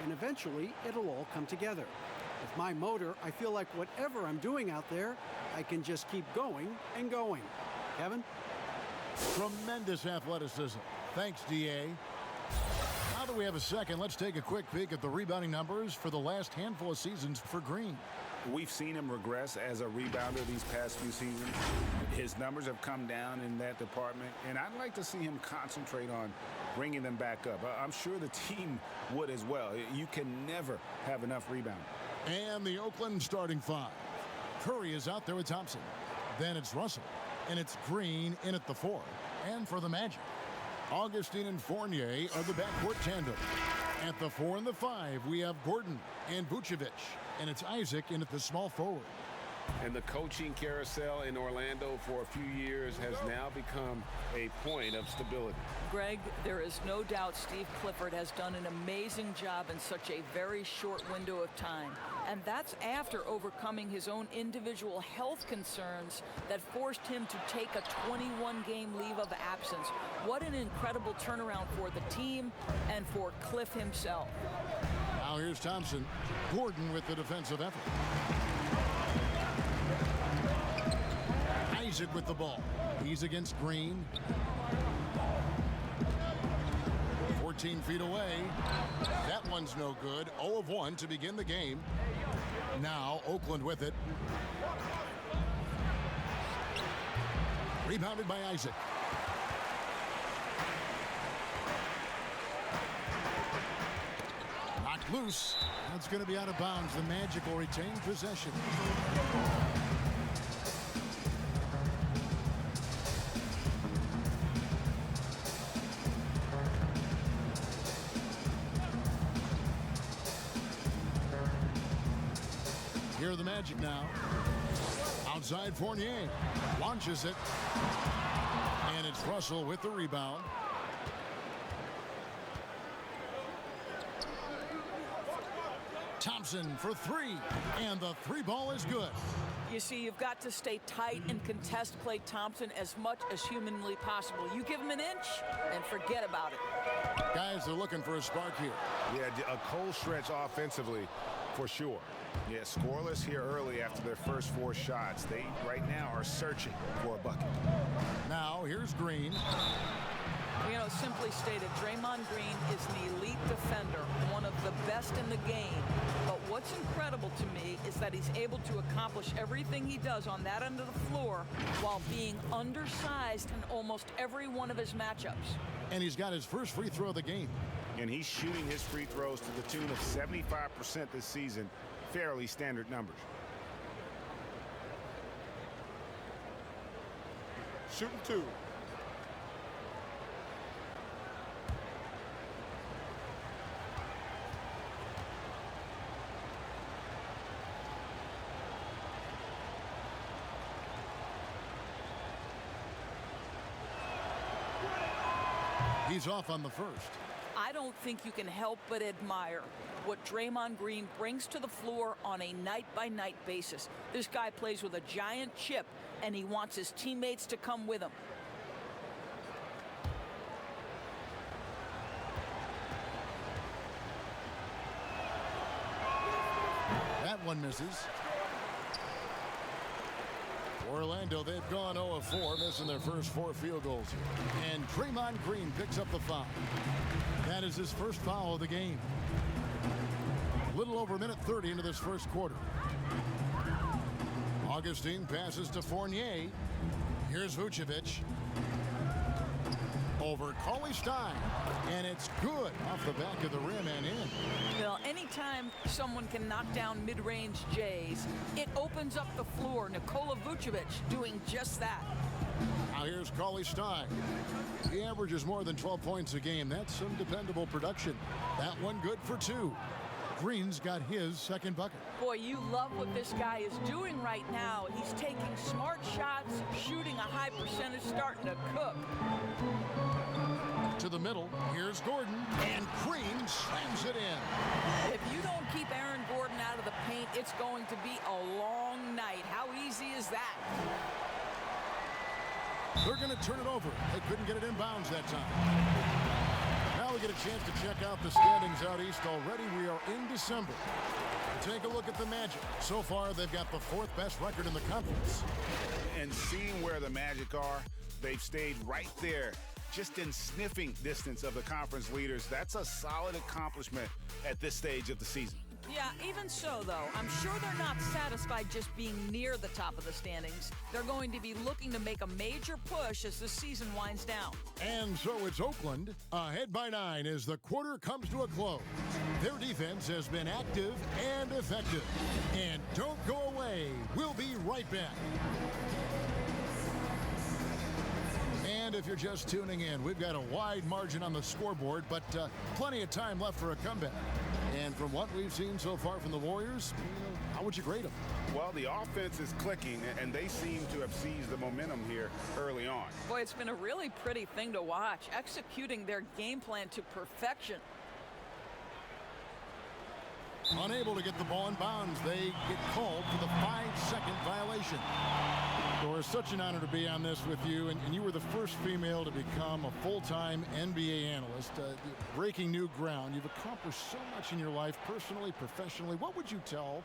and eventually it'll all come together. With my motor, I feel like whatever I'm doing out there, I can just keep going and going. Kevin? Tremendous athleticism. Thanks, D.A. Now that we have a second, let's take a quick peek at the rebounding numbers for the last handful of seasons for Green. We've seen him regress as a rebounder these past few seasons. His numbers have come down in that department, and I'd like to see him concentrate on bringing them back up. I'm sure the team would as well. You can never have enough rebounding. And the Oakland starting five. Curry is out there with Thompson. Then it's Russell. And it's Green in at the 4. And for the Magic, Augustine and Fournier are the backcourt tandem. At the 4 and the 5, we have Gordon and Vucevic. And it's Isaac in at the small forward. And the coaching carousel in Orlando for a few years has now become a point of stability. Greg, there is no doubt Steve Clifford has done an amazing job in such a very short window of time. And that's after overcoming his own individual health concerns that forced him to take a 21-game leave of absence. What an incredible turnaround for the team and for Cliff himself. Now here's Thompson. Gordon with the defensive effort. Isaac with the ball. He's against Green. 14 feet away. That one's no good. 0 of 1 to begin the game. Now Oakland with it. Rebounded by Isaac. Knocked loose. That's going to be out of bounds. The Magic will retain possession. Here are the Magic now. Outside Fournier. Launches it. And it's Russell with the rebound. Thompson for 3. And the 3 ball is good. You see, you've got to stay tight and contest Klay Thompson as much as humanly possible. You give him an inch and forget about it. Guys are looking for a spark here. Yeah, a cold stretch offensively for sure. Yeah, scoreless here early after their first 4 shots. They, right now, are searching for a bucket. Now, here's Green. You know, simply stated, Draymond Green is an elite defender, one of the best in the game. But what's incredible to me is that he's able to accomplish everything he does on that end of the floor while being undersized in almost every one of his matchups. And he's got his first free throw of the game. And he's shooting his free throws to the tune of 75% this season. Fairly standard numbers. Shooting 2. He's off on the first. I don't think you can help but admire what Draymond Green brings to the floor on a night-by-night basis. This guy plays with a giant chip, and he wants his teammates to come with him. That one misses. Orlando, they've gone 0 of 4, missing their first 4 field goals. And Draymond Green picks up the foul. That is his first foul of the game. A little over a minute 30 into this first quarter. Augustine passes to Fournier. Here's Vucevic. Over Cauley-Stein. And it's good off the back of the rim and in. Well, anytime someone can knock down mid-range J's, it opens up the floor. Nikola Vucevic doing just that. Now here's Cauley-Stein. He averages more than 12 points a game. That's some dependable production. That one good for 2. Green's got his second bucket. Boy, you love what this guy is doing right now. He's taking smart shots, shooting a high percentage, starting to cook. To the middle, here's Gordon, and Green slams it in. If you don't keep Aaron Gordon out of the paint, it's going to be a long night. How easy is that? They're going to turn it over. They couldn't get it in bounds that time. Now we get a chance to check out the standings out east already. We are in December. Take a look at the Magic. So far, they've got the 4th best record in the conference. And seeing where the Magic are, they've stayed right there, just in sniffing distance of the conference leaders. That's a solid accomplishment at this stage of the season. Yeah, even so, though, I'm sure they're not satisfied just being near the top of the standings. They're going to be looking to make a major push as the season winds down. And so it's Oakland, ahead by 9 as the quarter comes to a close. Their defense has been active and effective. And don't go away. We'll be right back. And if you're just tuning in, we've got a wide margin on the scoreboard, but plenty of time left for a comeback. And from what we've seen so far from the Warriors, how would you grade them? Well, the offense is clicking, and they seem to have seized the momentum here early on. Boy, it's been a really pretty thing to watch, executing their game plan to perfection. Unable to get the ball in bounds, they get called for the 5-second violation. So it's such an honor to be on this with you, and you were the first female to become a full-time NBA analyst, breaking new ground. You've accomplished so much in your life, personally, professionally. What would you tell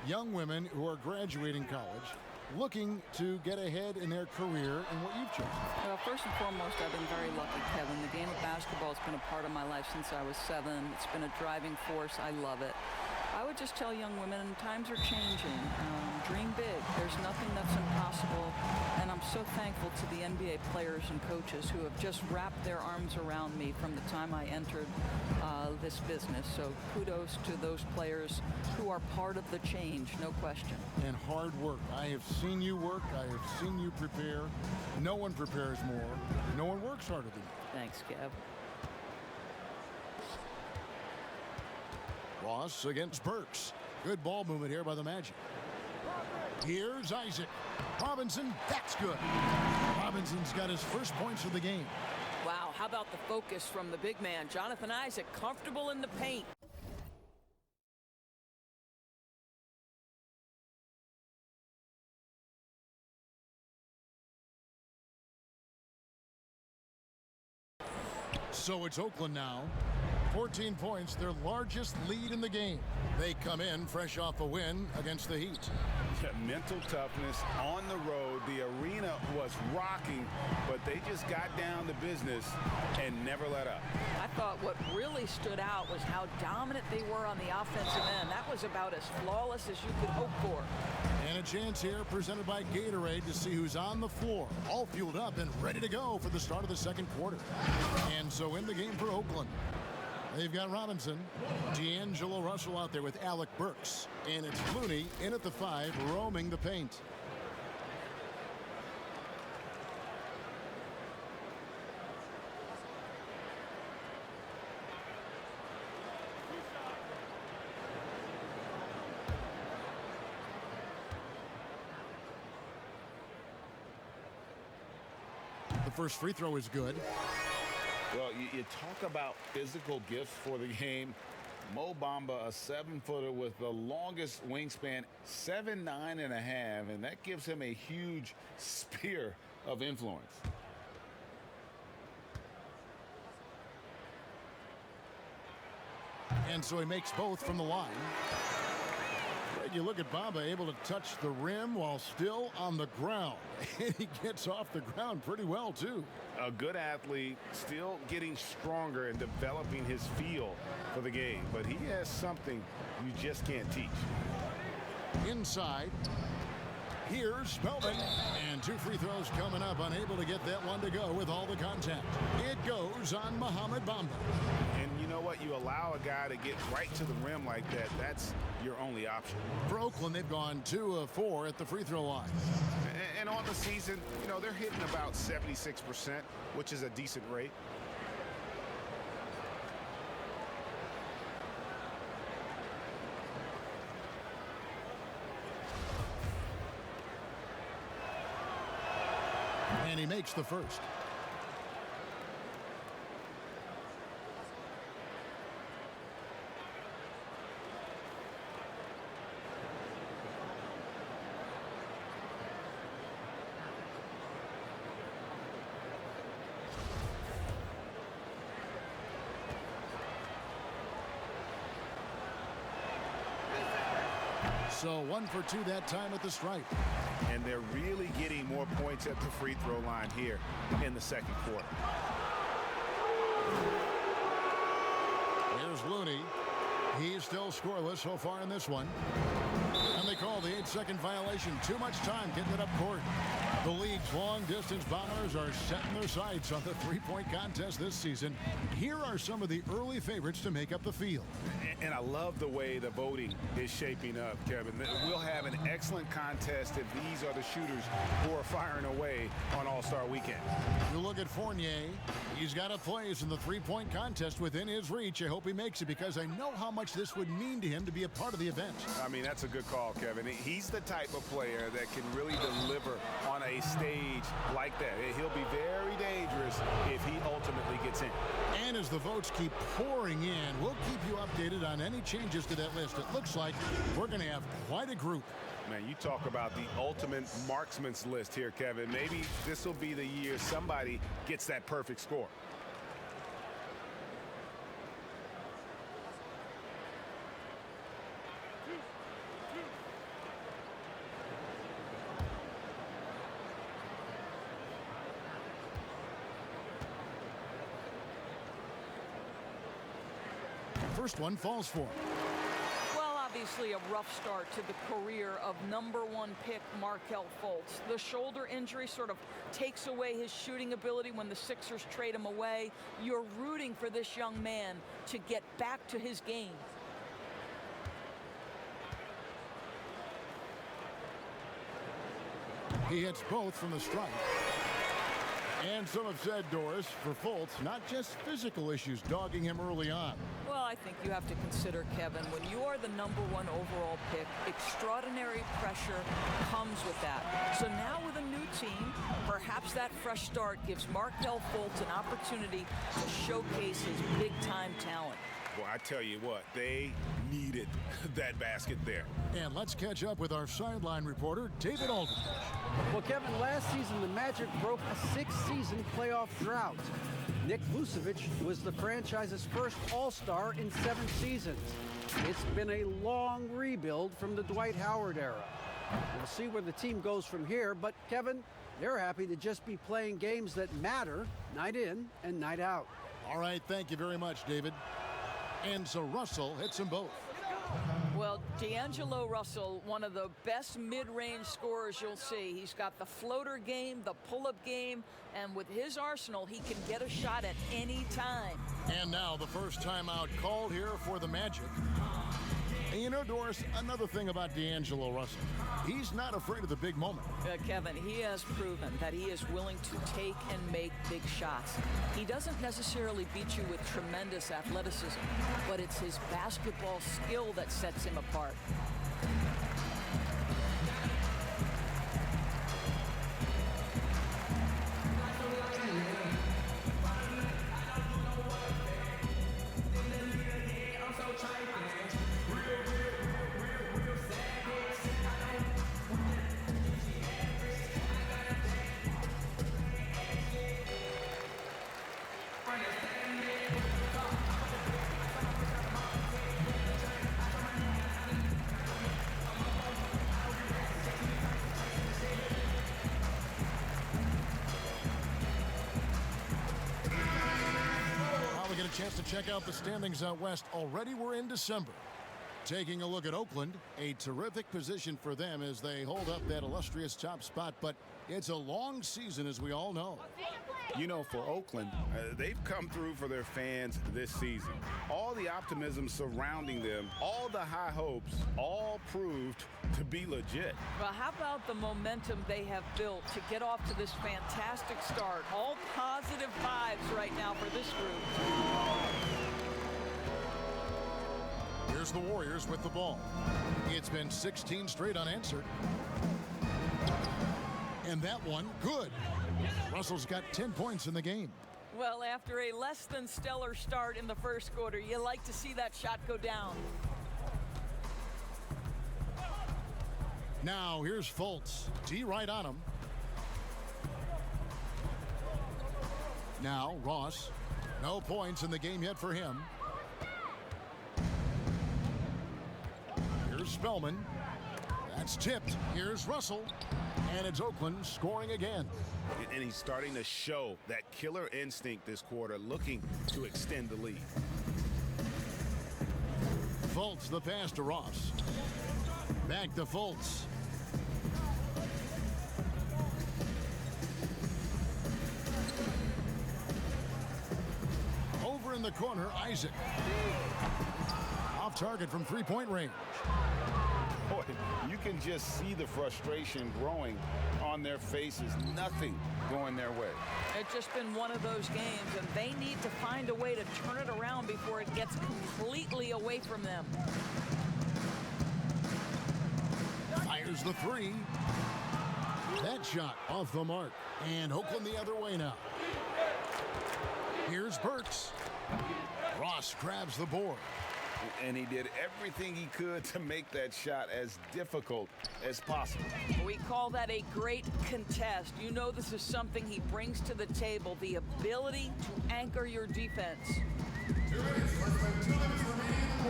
young women who are graduating college, looking to get ahead in their career and what you've chosen? Well, first and foremost, I've been very lucky, Kevin. The game of basketball has been a part of my life since I was 7. It's been a driving force. I love it. I would just tell young women, times are changing. Dream big. There's nothing that's impossible. And I'm so thankful to the NBA players and coaches who have just wrapped their arms around me from the time I entered this business. So kudos to those players who are part of the change, no question. And hard work. I have seen you work. I have seen you prepare. No one prepares more. No one works harder than you. Thanks, Kev. Ross against Burks. Good ball movement here by the Magic. Here's Isaac. Robinson, that's good. Robinson's got his first points of the game. Wow, how about the focus from the big man, Jonathan Isaac, comfortable in the paint. So it's Oakland now. 14 points, their largest lead in the game. They come in fresh off a win against the Heat. Yeah, mental toughness on the road. The arena was rocking, but they just got down to business and never let up. I thought what really stood out was how dominant they were on the offensive end. That was about as flawless as you could hope for. And a chance here presented by Gatorade to see who's on the floor. All fueled up and ready to go for the start of the second quarter. And so in the game for Oakland, they've got Robinson, D'Angelo Russell out there with Alec Burks. And it's Clooney in at the 5, roaming the paint. The first free throw is good. Well, you talk about physical gifts for the game. Mo Bamba, a 7-footer with the longest wingspan, 7'9.5", and that gives him a huge spear of influence. And so he makes both from the line. You look at Bamba able to touch the rim while still on the ground. And he gets off the ground pretty well, too. A good athlete, still getting stronger and developing his feel for the game. But he has something you just can't teach. Inside. Here's Spellman. And 2 free throws coming up. Unable to get that one to go with all the contact. It goes on Mohamed Bamba. And you know what? You allow a guy to get right to the rim like that. That's your only option. For Oakland, they've gone 2 of 4 at the free throw line. And on the season, you know, they're hitting about 76%, which is a decent rate. And he makes the first. So 1 for 2 that time at the stripe. And they're really getting more points at the free throw line here in the second quarter. Here's Looney. He's still scoreless so far in this one. And they call the 8-second violation. Too much time getting it up court. The league's long-distance bombers are setting their sights on the three-point contest this season. Here are some of the early favorites to make up the field. And I love the way the voting is shaping up, Kevin. We'll have an excellent contest if these are the shooters who are firing away on All-Star Weekend. You look at Fournier. He's got a place in the three-point contest within his reach. I hope he makes it because I know how much this would mean to him to be a part of the event. I mean, that's a good call, Kevin. He's the type of player that can really deliver on a stage like that. He'll be very dangerous if he ultimately gets in. And as the votes keep pouring in, we'll keep you updated on any changes to that list. It looks like we're going to have quite a group. Man, you talk about the ultimate marksman's list here, Kevin. Maybe this will be the year somebody gets that perfect score. First one falls for him. Well, obviously a rough start to the career of #1 pick Markelle Fultz. The shoulder injury sort of takes away his shooting ability when the Sixers trade him away. You're rooting for this young man to get back to his game. He hits both from the stripe. And some have said, Doris, for Fultz, not just physical issues dogging him early on. Well, I think you have to consider, Kevin, when you are the #1 overall pick, extraordinary pressure comes with that. So now with a new team, perhaps that fresh start gives Markelle Fultz an opportunity to showcase his big-time talent. Well, I tell you what, they needed that basket there. And let's catch up with our sideline reporter, David Aldridge. Well, Kevin, last season the Magic broke a 6-season playoff drought. Nick Vucevic was the franchise's first All-Star in 7 seasons. It's been a long rebuild from the Dwight Howard era. We'll see where the team goes from here, but Kevin, they're happy to just be playing games that matter night in and night out. All right, thank you very much, David. And so Russell hits them both. Well, D'Angelo Russell, one of the best mid-range scorers you'll see. He's got the floater game, the pull-up game, and with his arsenal, he can get a shot at any time. And now the first timeout called here for the Magic. And you know, Doris, another thing about D'Angelo Russell, he's not afraid of the big moment. Kevin, he has proven that he is willing to take and make big shots. He doesn't necessarily beat you with tremendous athleticism, but it's his basketball skill that sets him apart. Chance to check out the standings out west. Already we're in December. Taking a look at Oakland, a terrific position for them as they hold up that illustrious top spot, but it's a long season, as we all know. You know, for Oakland, they've come through for their fans this season. All the optimism surrounding them, all the high hopes, all proved to be legit. Well, how about the momentum they have built to get off to this fantastic start? All positive vibes right now for this group. Here's the Warriors with the ball. It's been 16 straight unanswered. And that one, good. Russell's got 10 points in the game. Well, after a less than stellar start in the first quarter, you like to see that shot go down. Now here's Fultz. D right on him. Now Ross. No points in the game yet for him. Here's Spellman. That's tipped. Here's Russell. And it's Oakland scoring again. And he's starting to show that killer instinct this quarter, looking to extend the lead. Fultz the pass to Ross. Back to Fultz. Over in the corner, Isaac. Off target from three-point range. Boy, you can just see the frustration growing on their faces. Nothing going their way. It's just been one of those games, and they need to find a way to turn it around before it gets completely away from them. Fires the three. That shot off the mark. And Oakland the other way now. Here's Burks. Ross grabs the board. And he did everything he could to make that shot as difficult as possible. We call that a great contest. You know this is something he brings to the table, the ability to anchor your defense.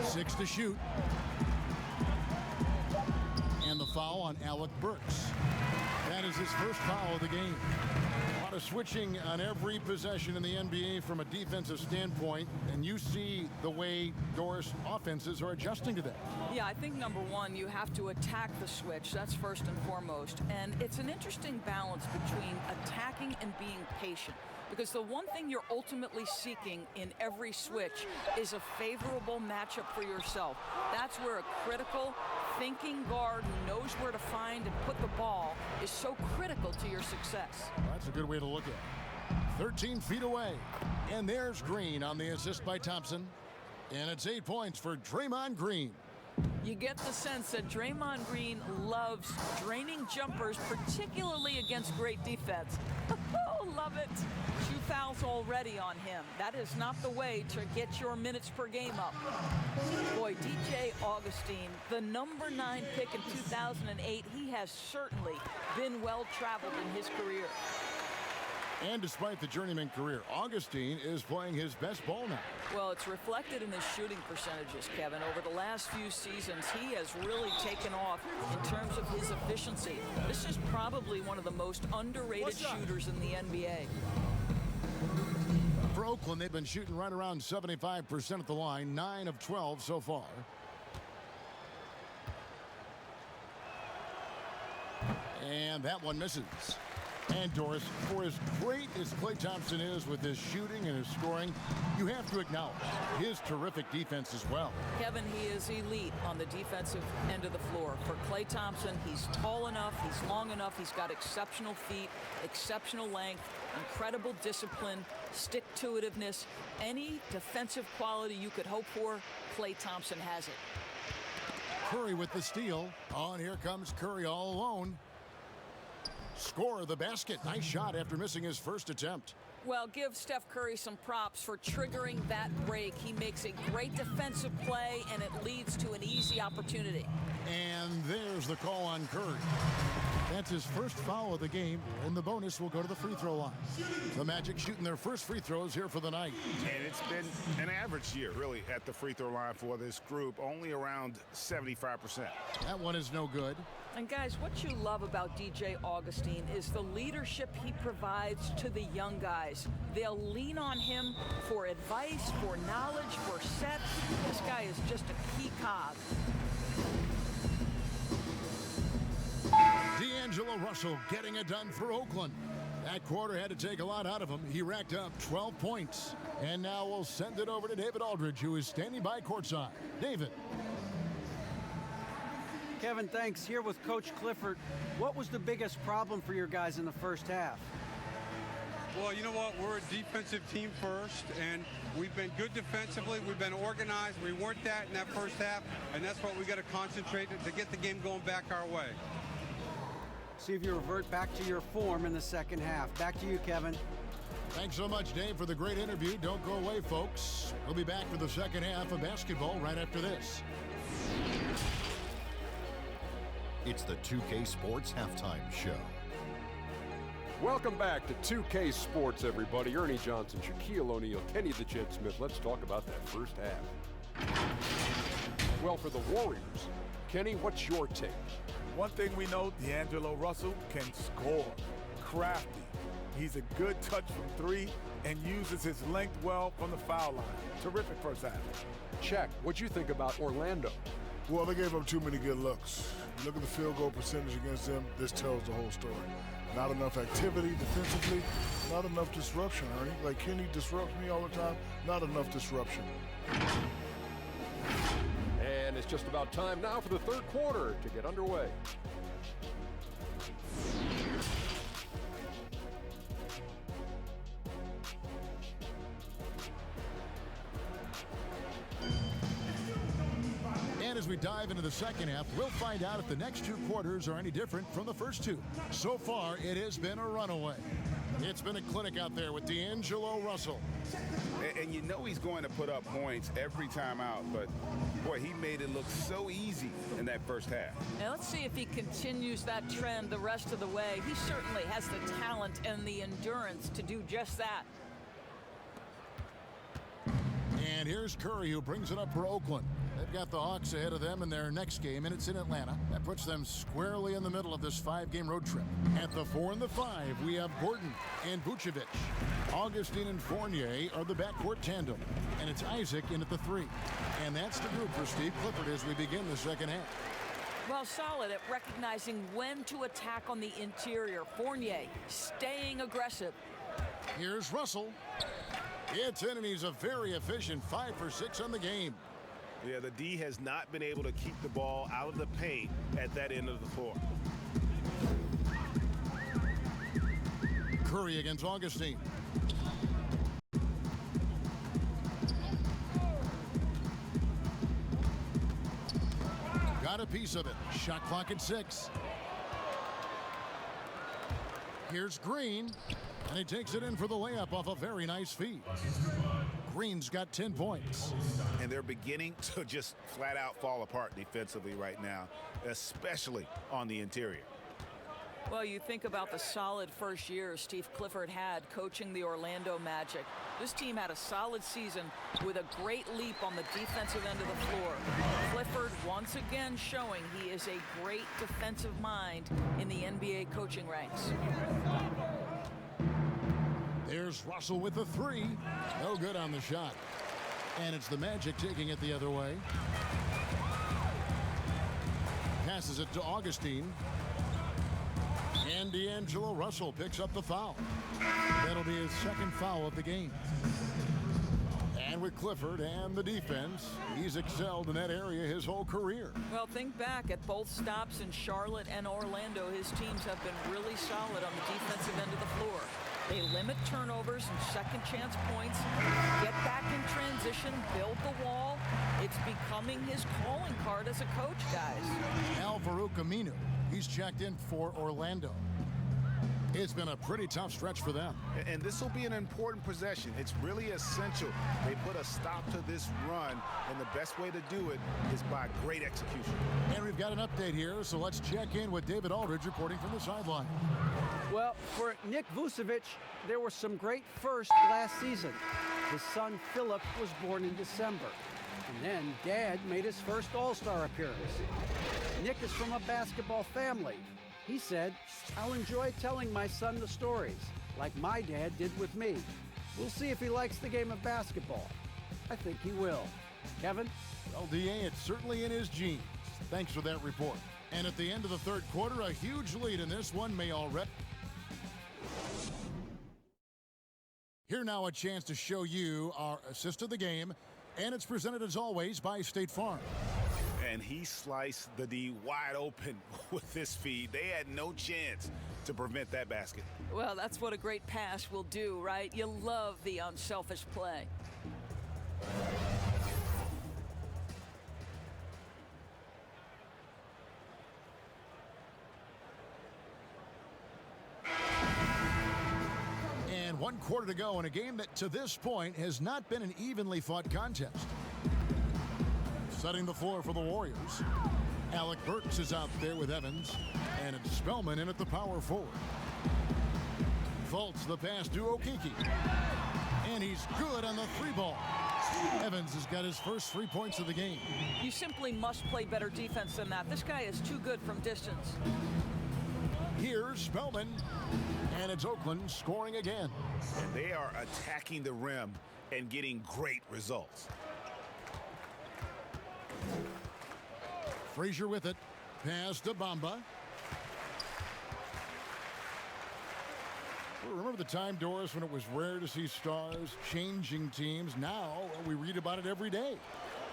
6 to shoot. And the foul on Alec Burks. That is his first foul of the game. A lot of switching on every possession in the NBA from a defensive standpoint, and you see the way Doris offenses are adjusting to that. Yeah, I think number one, you have to attack the switch. That's first and foremost. And it's an interesting balance between attacking and being patient. Because the one thing you're ultimately seeking in every switch is a favorable matchup for yourself. That's where a critical, thinking guard who knows where to find and put the ball is so critical to your success. Well, that's a good way to look at it. 13 feet away. And there's Green on the assist by Thompson. And it's 8 points for Draymond Green. You get the sense that Draymond Green loves draining jumpers, particularly against great defense. Oh, love it. 2 fouls already on him. That is not the way to get your minutes per game up. Boy, DJ Augustine, the number 9 pick in 2008, he has certainly been well-traveled in his career. And despite the journeyman career, Augustine is playing his best ball now. Well, it's reflected in his shooting percentages, Kevin. Over the last few seasons, he has really taken off in terms of his efficiency. This is probably one of the most underrated shooters in the NBA. For Oakland, they've been shooting right around 75% at the line, 9 of 12 so far. And that one misses. And Doris, for as great as Klay Thompson is with his shooting and his scoring, you have to acknowledge his terrific defense as well. Kevin, he is elite on the defensive end of the floor. For Klay Thompson, he's tall enough, he's long enough, he's got exceptional feet, exceptional length, incredible discipline, stick-to-itiveness. Any defensive quality you could hope for, Klay Thompson has it. Curry with the steal. Oh, and here comes Curry all alone. Score the basket. Nice shot after missing his first attempt. Well, give Steph Curry some props for triggering that break. He makes a great defensive play, and it leads to an easy opportunity. And there's the call on Curry. That's his first foul of the game, and the bonus will go to the free throw line. The Magic shooting their first free throws here for the night. And it's been an average year, really, at the free throw line for this group, only around 75%. That one is no good. And guys, what you love about DJ Augustine is the leadership he provides to the young guys. They'll lean on him for advice, for knowledge, for sets. This guy is just a key cog. D'Angelo Russell getting it done for Oakland. That quarter had to take a lot out of him. He racked up 12 points. And now we'll send it over to David Aldridge, who is standing by courtside. David. Kevin, thanks. Here with Coach Clifford. What was the biggest problem for your guys in the first half? Well, you know what? We're a defensive team first, and we've been good defensively. We've been organized. We weren't that in that first half, and that's what we got to concentrate to get the game going back our way. See if you revert back to your form in the second half. Back to you, Kevin. Thanks so much, Dave, for the great interview. Don't go away, folks. We'll be back for the second half of basketball right after this. It's the 2K Sports Halftime Show. Welcome back to 2K Sports, everybody. Ernie Johnson, Shaquille O'Neal, Kenny the Jet Smith. Let's talk about that first half. Well, for the Warriors, Kenny, what's your take? One thing we know, D'Angelo Russell can score. Crafty. He's a good touch from three and uses his length well from the foul line. Terrific first half. Check. What'd you think about Orlando? Well, they gave up too many good looks. Look at the field goal percentage against them. This tells the whole story. Not enough activity defensively, not enough disruption, Ernie. Like Kenny disrupts me all the time, not enough disruption. And it's just about time now for the third quarter to get underway. And as we dive into the second half, we'll find out if the next two quarters are any different from the first two. So far, it has been a runaway. It's been a clinic out there with D'Angelo Russell. And you know he's going to put up points every time out, but boy, he made it look so easy in that first half. Now let's see if he continues that trend the rest of the way. He certainly has the talent and the endurance to do just that. And here's Curry, who brings it up for Oakland. They've got the Hawks ahead of them in their next game, and it's in Atlanta. That puts them squarely in the middle of this five-game road trip. At the 4 and the 5, we have Gordon and Vucevic. Augustine and Fournier are the backcourt tandem, and it's Isaac in at the 3. And that's the group for Steve Clifford as we begin the second half. Well, solid at recognizing when to attack on the interior. Fournier staying aggressive. Here's Russell. It's in, and he's a very efficient 5 for 6 on the game. Yeah, the D has not been able to keep the ball out of the paint at that end of the floor. Curry against Augustine. Got a piece of it. Shot clock at 6. Here's Green, and he takes it in for the layup off a very nice feed. Green's got 10 points. And they're beginning to just flat out fall apart defensively right now, especially on the interior. Well, you think about the solid first year Steve Clifford had coaching the Orlando Magic. This team had a solid season with a great leap on the defensive end of the floor. Clifford once again showing he is a great defensive mind in the NBA coaching ranks. There's Russell with the 3. No good on the shot. And it's the Magic taking it the other way. Passes it to Augustine. And D'Angelo Russell picks up the foul. That'll be his second foul of the game. And with Clifford and the defense, he's excelled in that area his whole career. Well, think back at both stops in Charlotte and Orlando. His teams have been really solid on the defensive end of the floor. They limit turnovers and second chance points, get back in transition, build the wall. It's becoming his calling card as a coach, guys. Al-Farouq Aminu, he's checked in for Orlando. It's been a pretty tough stretch for them. And this will be an important possession. It's really essential they put a stop to this run, and the best way to do it is by great execution. And we've got an update here, so let's check in with David Aldridge reporting from the sideline. Well, for Nick Vucevic, there were some great firsts last season. His son Philip was born in December. And then Dad made his first All-Star appearance. Nick is from a basketball family. He said, "I'll enjoy telling my son the stories, like my dad did with me. We'll see if he likes the game of basketball. I think he will." Kevin? Well, DA, it's certainly in his genes. Thanks for that report. And at the end of the third quarter, a huge lead in this one may already... Here now a chance to show you our assist of the game, and it's presented as always by State Farm. And he sliced the D wide open with this feed. They had no chance to prevent that basket. Well, that's what a great pass will do, right? You love the unselfish play. And 1 quarter to go in a game that to this point has not been an evenly fought contest. Setting the floor for the Warriors. Alec Burks is out there with Evans, and it's Spellman in at the power forward. Fultz the pass to Okeke. And he's good on the 3-ball. Evans has got his first 3 points of the game. You simply must play better defense than that. This guy is too good from distance. Here's Spellman. And it's Oakland scoring again. And they are attacking the rim and getting great results. Frazier with it. Pass to Bamba. Remember the time, Doris, when it was rare to see stars changing teams? Now we read about it every day.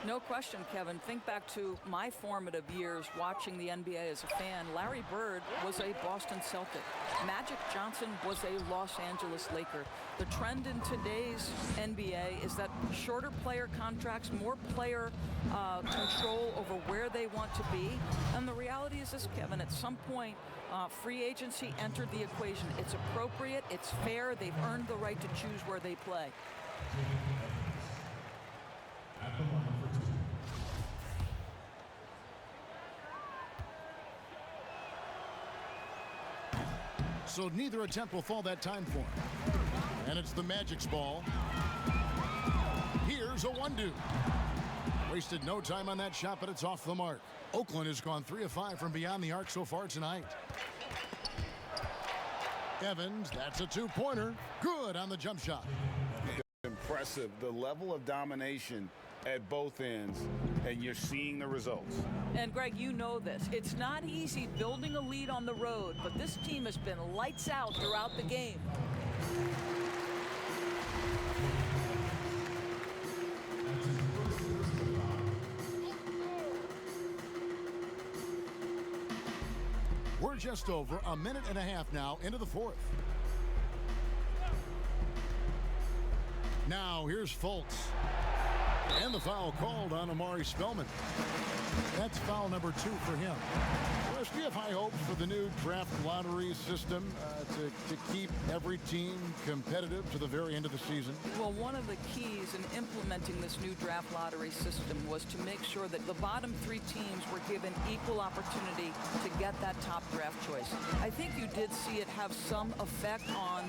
No question, Kevin. Think back to my formative years watching the NBA as a fan. Larry Bird was a Boston Celtic. Magic Johnson was a Los Angeles Laker. The trend in today's NBA is that shorter player contracts, more player control over where they want to be. And the reality is this, Kevin, at some point, free agency entered the equation. It's appropriate, it's fair, they've earned the right to choose where they play. So neither attempt will fall that time for him. And it's the Magic's ball. Here's a 1-2. Wasted no time on that shot, but it's off the mark. Oakland has gone 3 of 5 from beyond the arc so far tonight. Evans, that's a 2-pointer. Good on the jump shot. Impressive, the level of domination at both ends, and you're seeing the results. And Greg, you know this. It's not easy building a lead on the road, but this team has been lights out throughout the game. We're just over a minute and a half now into the fourth. Now here's Fultz. And the foul called on Amari Spellman. That's foul number 2 for him. Russ, do you have high hopes for the new draft lottery system to keep every team competitive to the very end of the season? Well, one of the keys in implementing this new draft lottery system was to make sure that the bottom 3 teams were given equal opportunity to get that top draft choice. I think you did see it have some effect on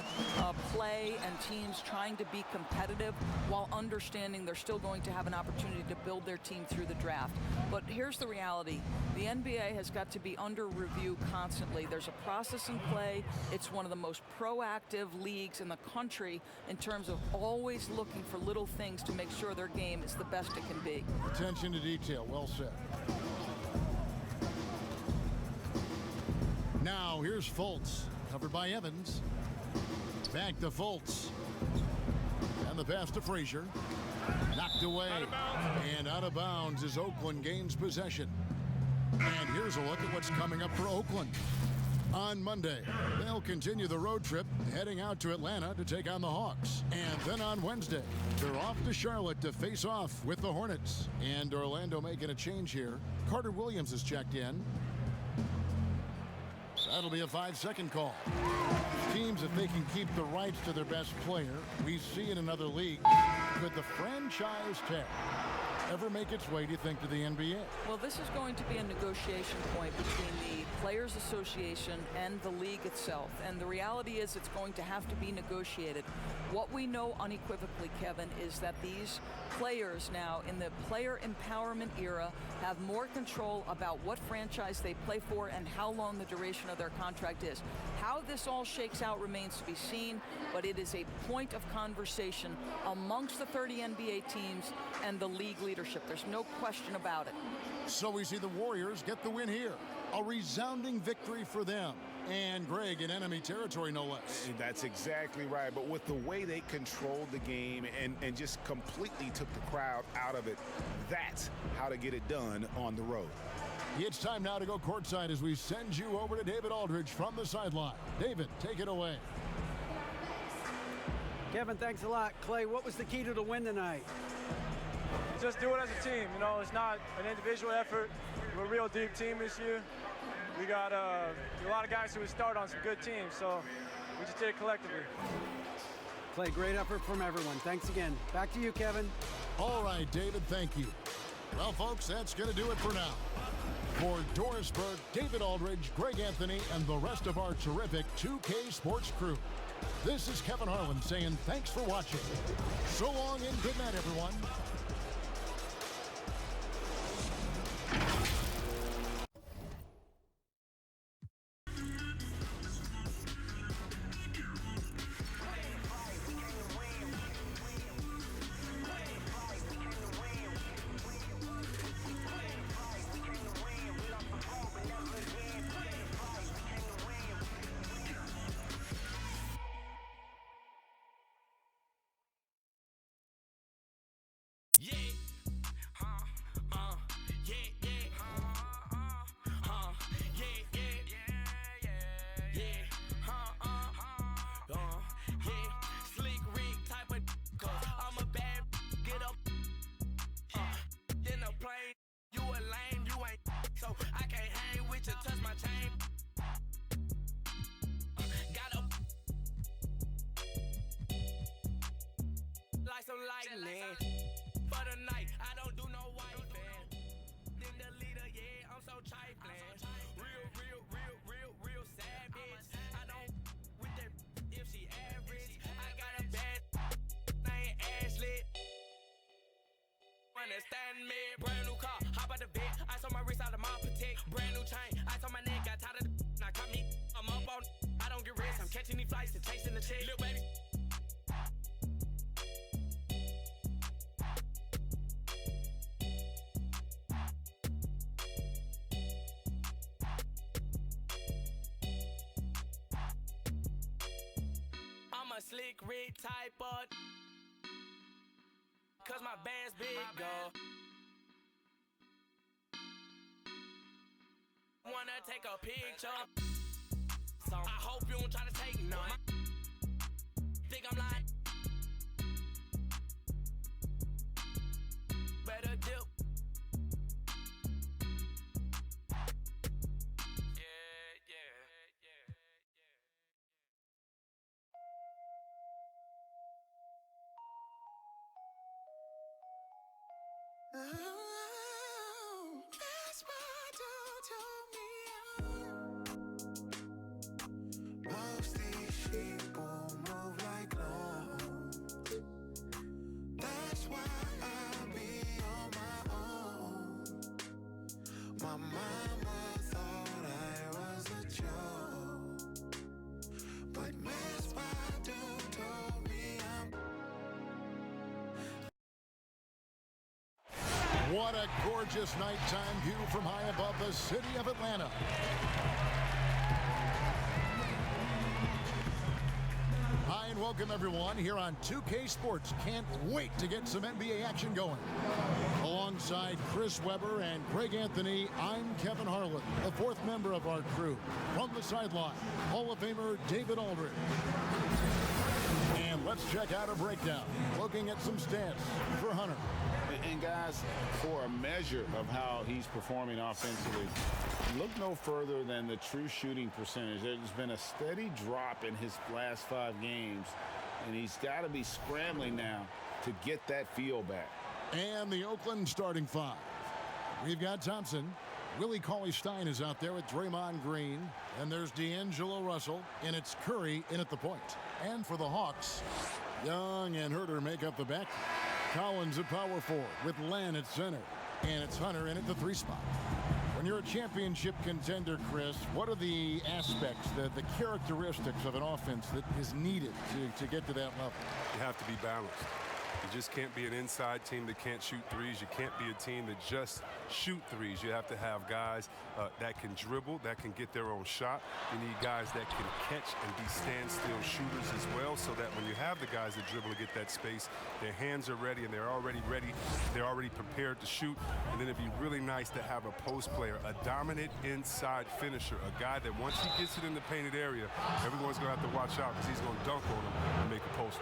play and teams trying to be competitive while understanding they're still going to have an opportunity to build their team through the draft. But here's the reality. The NBA has got to be under review constantly. There's a process in play. It's one of the most proactive leagues in the country in terms of always looking for little things to make sure their game is the best it can be. Attention to detail. Well said. Now here's Fultz. Covered by Evans. Back to Fultz. And the pass to Frazier. Knocked away. And out of bounds as Oakland gains possession. And here's a look at what's coming up for Oakland. On Monday, they'll continue the road trip, heading out to Atlanta to take on the Hawks. And then on Wednesday, they're off to Charlotte to face off with the Hornets. And Orlando making a change here. Carter Williams has checked in. That'll be a 5-second call. Teams, if they can keep the rights to their best player, we see in another league, could the franchise tag ever make its way, do you think, to the NBA? Well, this is going to be a negotiation point between the Players Association and the league itself. And the reality is it's going to have to be negotiated. What we know unequivocally, Kevin, is that these players now in the player empowerment era have more control about what franchise they play for and how long the duration of their contract is. How this all shakes out remains to be seen, but it is a point of conversation amongst the 30 NBA teams and the league leadership. There's no question about it. So we see the Warriors get the win here. A resounding victory for them. And Greg in enemy territory, no less. That's exactly right. But with the way they controlled the game and just completely took the crowd out of it, that's how to get it done on the road. It's time now to go courtside as we send you over to David Aldridge from the sideline. David, take it away. Kevin, thanks a lot. Clay, what was the key to the win tonight? Just do it as a team. You know, it's not an individual effort. We're a real deep team this year. We got a lot of guys who would start on some good teams, so we just did it collectively. Clay, great effort from everyone. Thanks again. Back to you, Kevin. All right, David, thank you. Well, folks, that's going to do it for now. For Doris Burke, David Aldridge, Greg Anthony, and the rest of our terrific 2K Sports crew, This is Kevin Harlan saying thanks for watching. So long and good night, everyone. For the night, I don't do no white fan. Them the leader, yeah, I'm so trifling. Real savage. I don't with that if she average. I got a bad thing, Ashley. Understand me, brand new car, hop out the bed. I saw my wrist out of my protect. Brand new chain, I saw my neck, got tired of the now caught me. I'm up on, I don't get rest. I'm catching these flights and chasing the check. Little baby. Slick Rick type of, cause my band's big, girl. Wanna take a picture, so I hope you don't try to take none. Think I'm lying? Better dip. Oh, that's why don't tell me most these sheep will move like lawns. That's why I be on my own. My mama thought I was a joke, but Miss Badu told me I'm. What a gorgeous nighttime view from high above the city of Atlanta. Hi and welcome everyone here on 2K Sports. Can't wait to get some NBA action going. Alongside Chris Webber and Greg Anthony, I'm Kevin Harlan, the fourth member of our crew. From the sideline, Hall of Famer David Aldridge. And let's check out a breakdown, looking at some stats for Hunter. And guys, for a measure of how he's performing offensively, look no further than the true shooting percentage. There's been a steady drop in his last 5 games, and he's got to be scrambling now to get that feel back. And the Oakland starting 5. We've got Thompson. Willie Cauley-Stein is out there with Draymond Green. And there's D'Angelo Russell, and it's Curry in at the point. And for the Hawks, Young and Herter make up the back. Collins at power forward with Len at center. And it's Hunter in at the 3 spot. When you're a championship contender, Chris, what are the aspects, the characteristics of an offense that is needed to get to that level? You have to be balanced. You just can't be an inside team that can't shoot threes. You can't be a team that just shoot threes. You have to have guys that can dribble, that can get their own shot. You need guys that can catch and be standstill shooters as well, so that when you have the guys that dribble to get that space, their hands are ready and they're already ready. They're already prepared to shoot. And then it'd be really nice to have a post player, a dominant inside finisher, a guy that once he gets it in the painted area, everyone's going to have to watch out because he's going to dunk on him and make a post.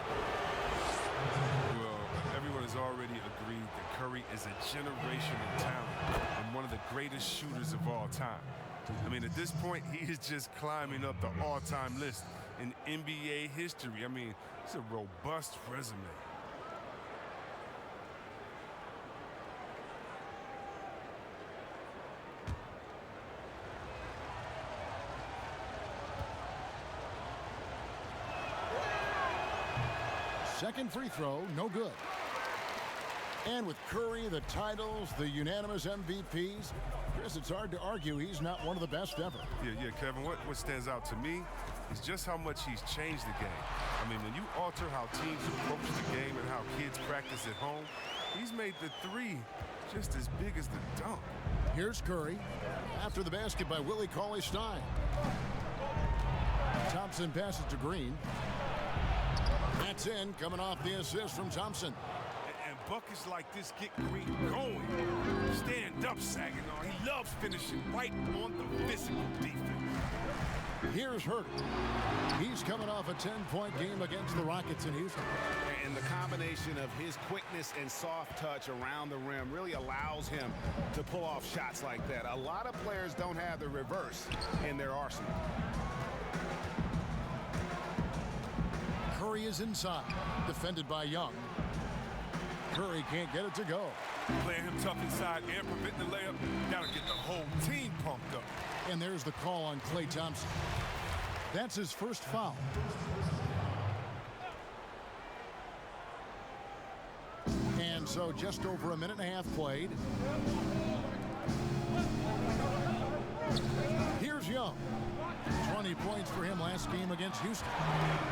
Well, everyone has already agreed that Curry is a generational talent and one of the greatest shooters of all time. I mean, at this point, he is just climbing up the all-time list in NBA history. I mean, it's a robust resume. Second free throw, no good. And with Curry, the titles, the unanimous MVPs, Chris, it's hard to argue he's not one of the best ever. Yeah, Kevin, what stands out to me is just how much he's changed the game. I mean, when you alter how teams approach the game and how kids practice at home, he's made the three just as big as the dunk. Here's Curry. After the basket by Willie Cauley-Stein. Thompson passes to Green. That's in, coming off the assist from Thompson. And buckets like this get Green going. Stand up, Saginaw. He loves finishing right on the physical defense. Here's Herter. He's coming off a 10-point game against the Rockets in Houston. And the combination of his quickness and soft touch around the rim really allows him to pull off shots like that. A lot of players don't have the reverse in their arsenal. Curry is inside, defended by Young. Curry can't get it to go. Playing him tough inside and preventing the layup. Gotta get the whole team pumped up. And there's the call on Klay Thompson. That's his first foul. And so just over a minute and a half played. Here's Young. 20 points for him last game against Houston.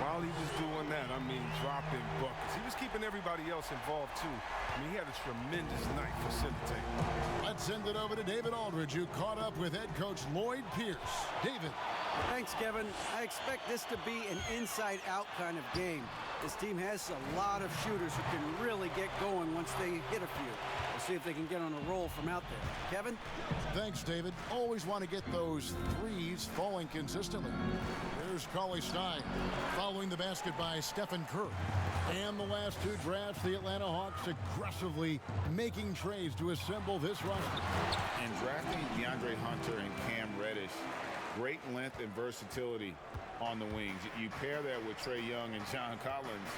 While he was doing that, I mean, dropping buckets. He was keeping everybody else involved, too. I mean, he had a tremendous night facilitating. Let's send it over to David Aldridge, who caught up with head coach Lloyd Pierce. David. Thanks, Kevin. I expect this to be an inside-out kind of game. This team has a lot of shooters who can really get going once they hit a few. We'll see if they can get on a roll from out there. Kevin? Thanks, David. Always want to get those threes falling consistently. There's Cauley-Stein following the basket by Stephen Curry. And the last two drafts, the Atlanta Hawks aggressively making trades to assemble this roster. And drafting DeAndre Hunter and Cam Reddish, great length and versatility on the wings. You pair that with Trae Young and John Collins,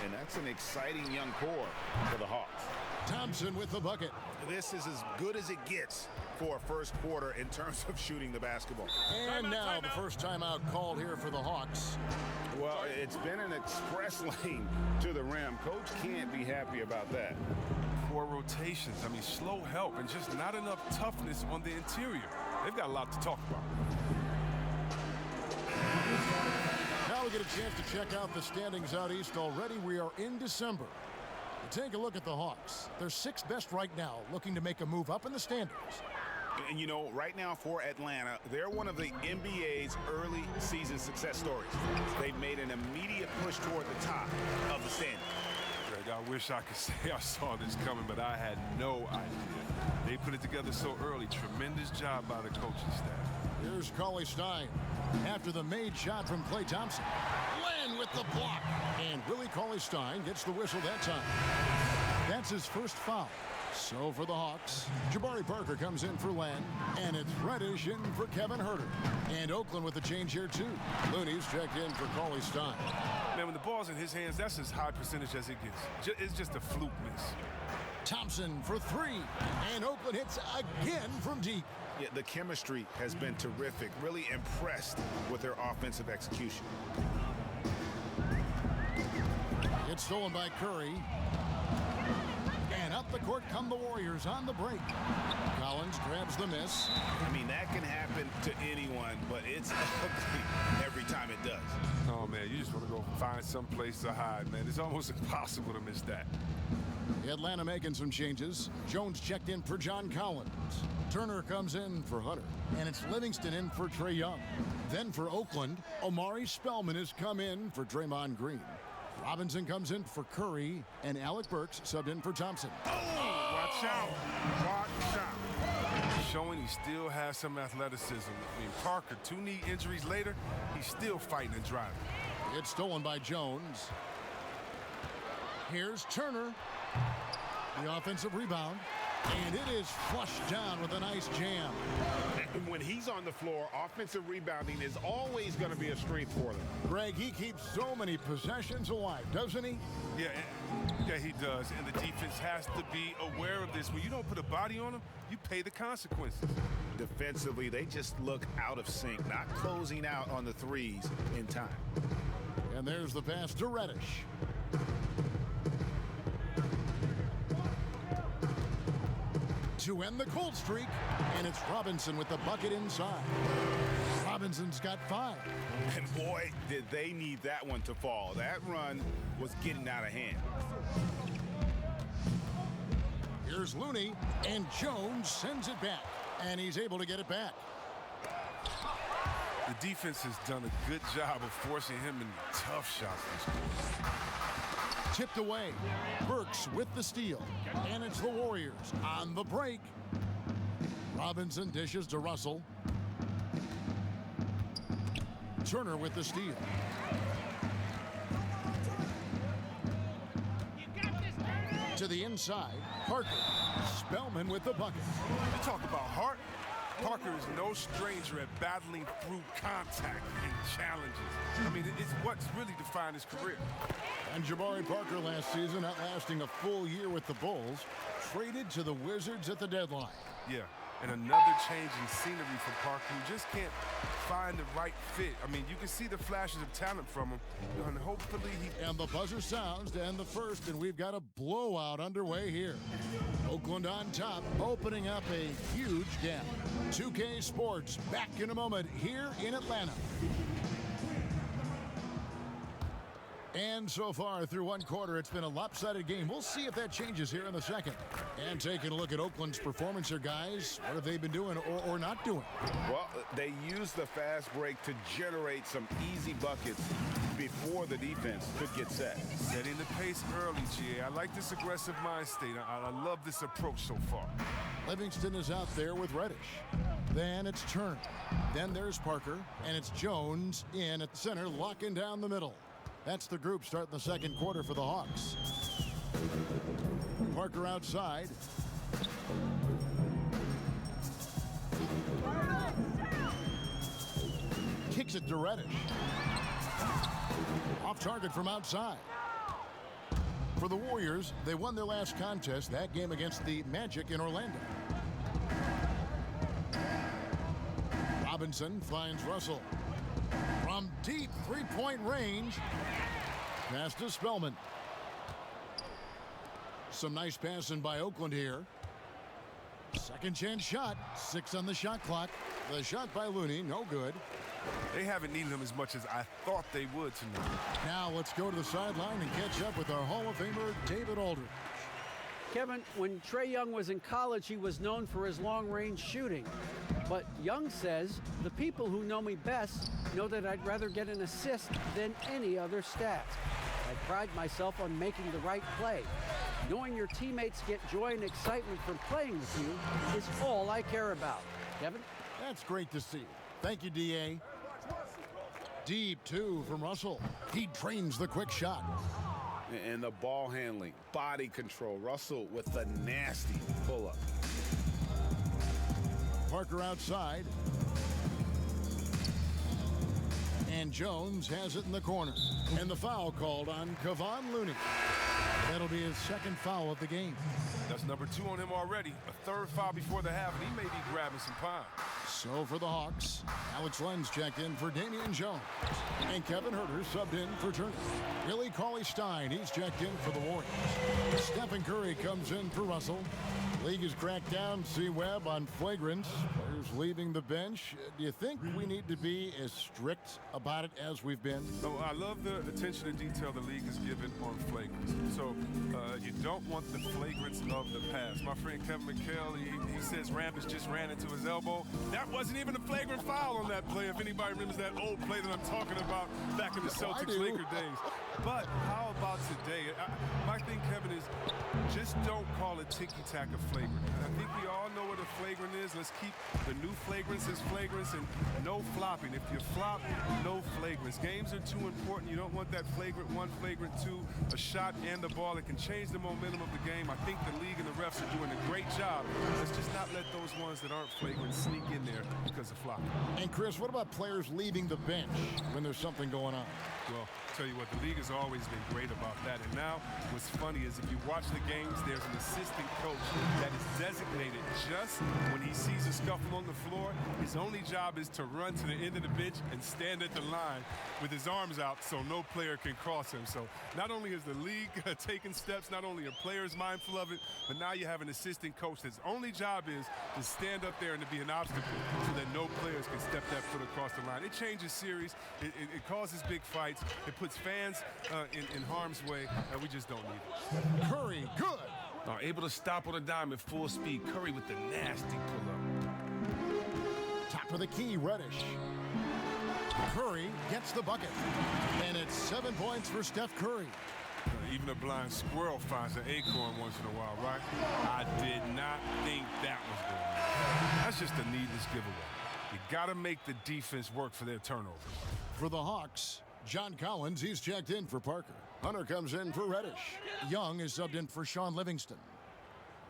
and that's an exciting young core for the Hawks. Thompson with the bucket. This is as good as it gets for a first quarter in terms of shooting the basketball. And now the first timeout called here for the Hawks. Well, it's been an express lane to the rim. Coach can't be happy about that. 4 rotations. I mean, slow help and just not enough toughness on the interior. They've got a lot to talk about. Now we get a chance to check out the standings out east already. We are in December. Take a look at the Hawks. They're 6th best right now, looking to make a move up in the standings. And, you know, right now for Atlanta, they're one of the NBA's early season success stories. They've made an immediate push toward the top of the standings. Greg, I wish I could say I saw this coming, but I had no idea. They put it together so early. Tremendous job by the coaching staff. Here's Cauley-Stein after the made shot from Klay Thompson. Len with the block. And Willie Cauley-Stein gets the whistle that time. That's his first foul. So for the Hawks, Jabari Parker comes in for Len, and it's Reddish in for Kevin Herter. And Oakland with the change here, too. Looney's checked in for Cauley-Stein. Man, when the ball's in his hands, that's as high percentage as it gets. It's just a fluke miss. Thompson for 3, and Oakland hits again from deep. Yeah, the chemistry has been terrific. Really impressed with their offensive execution. It's stolen by Curry. And up the court come the Warriors on the break. Collins grabs the miss. I mean, that can happen to anyone, but it's ugly every time it does. Oh, man, you just want to go find some place to hide, man. It's almost impossible to miss that. Atlanta making some changes. Jones checked in for John Collins. Turner comes in for Hunter. And it's Livingston in for Trae Young. Then for Oakland, Omari Spellman has come in for Draymond Green. Robinson comes in for Curry, and Alec Burks subbed in for Thompson. Oh, watch out. Watch out. Showing he still has some athleticism. I mean, Parker, 2 knee injuries later, he's still fighting and driving. It's stolen by Jones. Here's Turner. The offensive rebound. And it is flushed down with a nice jam. When he's on the floor, offensive rebounding is always going to be a strength for them. Greg, he keeps so many possessions alive, doesn't he? Yeah, he does. And the defense has to be aware of this. When you don't put a body on him, you pay the consequences. Defensively, they just look out of sync, not closing out on the threes in time. And there's the pass to Reddish. to end the cold streak, and it's Robinson with the bucket inside. Robinson's got 5. And boy, did they need that one to fall. That run was getting out of hand. Here's Looney, and Jones sends it back, and he's able to get it back. The defense has done a good job of forcing him into tough shots this quarter. Tipped away. Burks with the steal. And it's the Warriors on the break. Robinson dishes to Russell. Turner with the steal. To the inside, Parker. Spellman with the bucket. You talk about heart. Parker is no stranger at battling through contact and challenges. I mean, it's what's really defined his career. And Jabari Parker last season, outlasting a full year with the Bulls, traded to the Wizards at the deadline. Yeah, and another change in scenery for Parker, who just can't find the right fit. I mean, you can see the flashes of talent from him, and hopefully he... And the buzzer sounds to end the first, and we've got a blowout underway here. Oakland on top, opening up a huge gap. 2K Sports back in a moment here in Atlanta. And so far through one quarter, it's been a lopsided game. We'll see if that changes here in the second. And taking a look at Oakland's performance here, guys. What have they been doing or not doing? Well, they used the fast break to generate some easy buckets before the defense could get set. Setting the pace early, GA. I like this aggressive mind state. I love this approach so far. Livingston is out there with Reddish. Then it's Turner. Then there's Parker. And it's Jones in at center, locking down the middle. That's the group starting the second quarter for the Hawks. Parker outside. Kicks it to Reddish. Off target from outside. For the Warriors, they won their last contest, that game against the Magic in Orlando. Robinson finds Russell. From deep three-point range. Pass to Spellman. Some nice passing by Oakland here. Second chance shot. 6 on the shot clock. The shot by Looney, no good. They haven't needed him as much as I thought they would tonight. Now let's go to the sideline and catch up with our Hall of Famer, David Aldridge. Kevin, when Trae Young was in college, he was known for his long-range shooting. But Young says, the people who know me best know that I'd rather get an assist than any other stat. I pride myself on making the right play. Knowing your teammates get joy and excitement from playing with you is all I care about. Kevin? That's great to see. Thank you, D.A. Deep 2 from Russell. He drains the quick shot. And the ball handling, body control. Russell with the nasty pull-up. Parker outside. And Jones has it in the corner. And the foul called on Kevon Looney. That'll be his second foul of the game. That's number 2 on him already. A third foul before the half, and he may be grabbing some pine. So for the Hawks, Alex Lenz checked in for Damian Jones. And Kevin Huerter subbed in for Turner. Billy Cauley-Stein, he's checked in for the Warriors. Stephen Curry comes in for Russell. League has cracked down C-Webb on flagrants. Players leaving the bench. Do you think we need to be as strict about it as we've been? Oh, I love the attention to detail the league has given on flagrants. So you don't want the flagrants of the past. My friend Kevin McHale, he says Rambis just ran into his elbow. That wasn't even a flagrant foul on that play, if anybody remembers that old play that I'm talking about back in the Celtics-Laker days. But how about today? My thing, Kevin, is just don't call it ticky-tack a flagrant. I think we all know what a flagrant is. Let's keep the new flagrants as flagrants and no flopping. If you flop, no flagrants. Games are too important. You don't want that flagrant 1, flagrant 2, a shot and the ball. It can change the momentum of the game. I think the league and the refs are doing a great job. Let's just not let those ones that aren't flagrant sneak in there because of flopping. And Chris, what about players leaving the bench when there's something going on? Well, tell you what, the league has always been great about that. And now what's funny is if you watch the games, there's an assistant coach that is designated just when he sees a scuffle on the floor. His only job is to run to the end of the bench and stand at the line with his arms out so no player can cross him. So not only is the league taking steps, not only are players mindful of it, but now you have an assistant coach that's only job is to stand up there and to be an obstacle so that no players can step that foot across the line. It changes series. It causes big fights. It puts fans in harm's way, and we just don't need it. Curry, good. Able to stop on a dime at full speed. Curry with the nasty pull-up. Top of the key, Reddish. Curry gets the bucket. And it's 7 points for Steph Curry. Even a blind squirrel finds an acorn once in a while, right? I did not think that was going to happen. That's just a needless giveaway. You got to make the defense work for their turnovers. For the Hawks, John Collins, he's checked in for Parker. Hunter comes in for Reddish. Young is subbed in for Sean Livingston.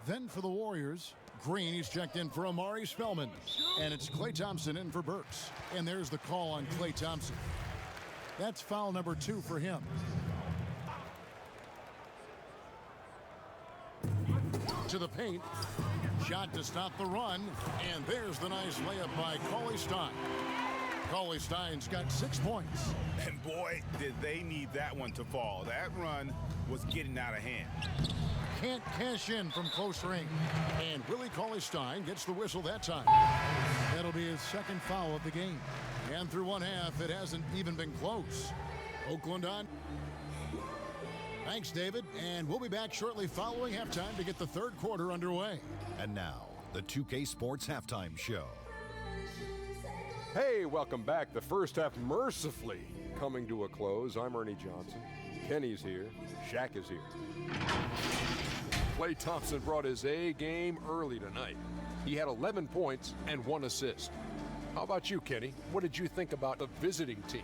Then for the Warriors, Green, he's checked in for Amari Spellman. And it's Klay Thompson in for Burks. And there's the call on Klay Thompson. That's foul number 2 for him. To the paint. Shot to stop the run. And there's the nice layup by Cauley Stein. Cauley Stein's got 6 points. And boy, did they need that one to fall. That run was getting out of hand. Can't cash in from close range. And Willie Cauley Stein gets the whistle that time. That'll be his second foul of the game. And through one half, it hasn't even been close. Oakland on. Thanks, David. And we'll be back shortly following halftime to get the third quarter underway. And now, the 2K Sports Halftime Show. Hey, welcome back. The first half mercifully coming to a close. I'm Ernie Johnson. Kenny's here. Shaq is here. Klay Thompson brought his A game early tonight. He had 11 points and 1 assist. How about you, Kenny? What did you think about the visiting team?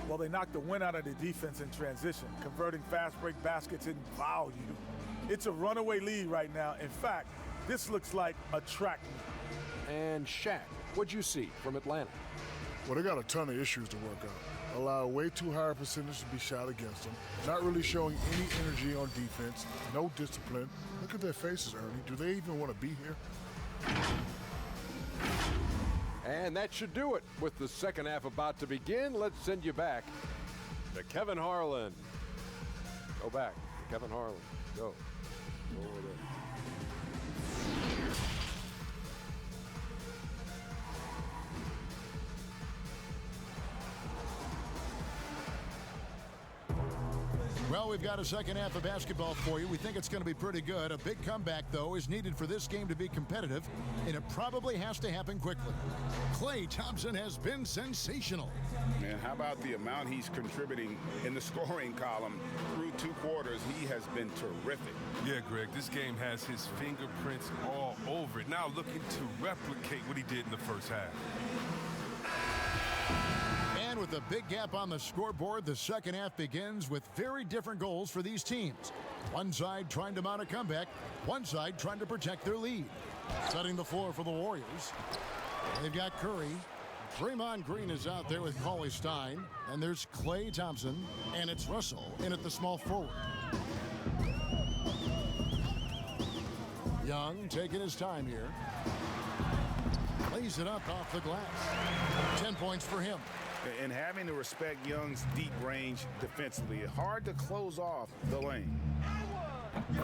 Well, they knocked the wind out of the defense in transition, converting fast break baskets in volume. It's a runaway lead right now. In fact, this looks like a track meet. And Shaq, what'd you see from Atlanta? Well, they got a ton of issues to work out. Allow way too high a percentage to be shot against them. Not really showing any energy on defense. No discipline. Look at their faces, Ernie. Do they even want to be here? And that should do it. With the second half about to begin, let's send you back to Kevin Harlan. Go back to Kevin Harlan. Go. Go over there. Well, we've got a second half of basketball for you. We think it's going to be pretty good. A big comeback, though, is needed for this game to be competitive, and it probably has to happen quickly. Klay Thompson has been sensational. And how about the amount he's contributing in the scoring column through 2 quarters? He has been terrific. Yeah, Greg, this game has his fingerprints all over it. Now looking to replicate what he did in the first half. And with a big gap on the scoreboard, the second half begins with very different goals for these teams. One side trying to mount a comeback, one side trying to protect their lead. Setting the floor for the Warriors. They've got Curry. Draymond Green is out there with Cauley Stein. And there's Klay Thompson. And it's Russell in at the small forward. Young taking his time here. Lays it up off the glass. 10 points for him. And having to respect Young's deep range defensively, hard to close off the lane.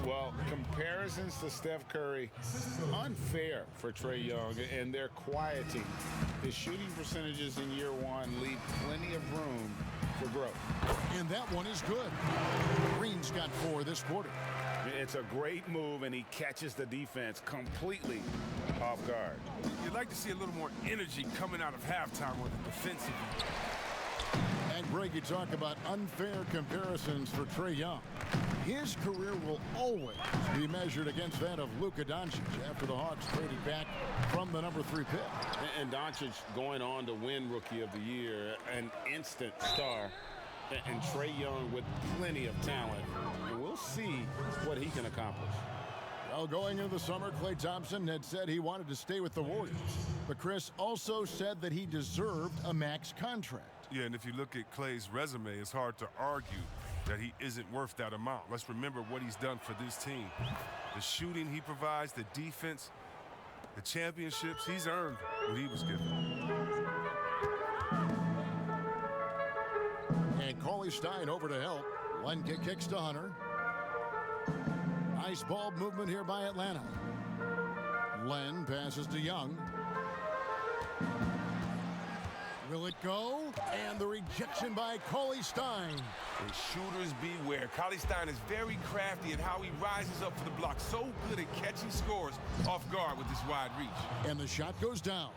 Well, comparisons to Steph Curry, unfair for Trae Young, and they're quieting. His shooting percentages in year one leave plenty of room for growth. And that one is good. Green's got 4 this quarter. It's a great move, and he catches the defense completely off guard. You'd like to see a little more energy coming out of halftime with the defensive. And Greg, you talk about unfair comparisons for Trae Young. His career will always be measured against that of Luka Doncic after the Hawks traded back from the number 3 pick. And Doncic going on to win Rookie of the Year, an instant star. And Trae Young with plenty of talent. And we'll see what he can accomplish. Well, going into the summer, Klay Thompson had said he wanted to stay with the Warriors. But Chris also said that he deserved a max contract. Yeah, and if you look at Clay's resume, it's hard to argue that he isn't worth that amount. Let's remember what he's done for this team. The shooting he provides, the defense, the championships, he's earned what he was given. And Cauley Stein over to help. Len kicks to Hunter. Nice ball movement here by Atlanta. Len passes to Young. Will it go? And the rejection by Cauley Stein. And shooters beware. Cauley Stein is very crafty at how he rises up for the block. So good at catching scores off guard with his wide reach. And the shot goes down.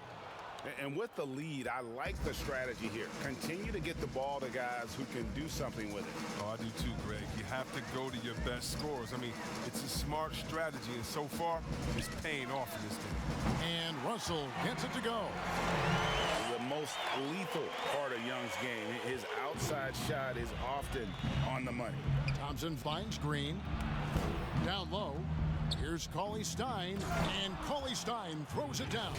And with the lead, I like the strategy here. Continue to get the ball to guys who can do something with it. Oh, I do too, Greg. You have to go to your best scorers. I mean, it's a smart strategy, and so far, it's paying off in this game. And Russell gets it to go. The most lethal part of Young's game. His outside shot is often on the money. Thompson finds Green. Down low. Here's Cauley Stein, and Cauley Stein throws it down.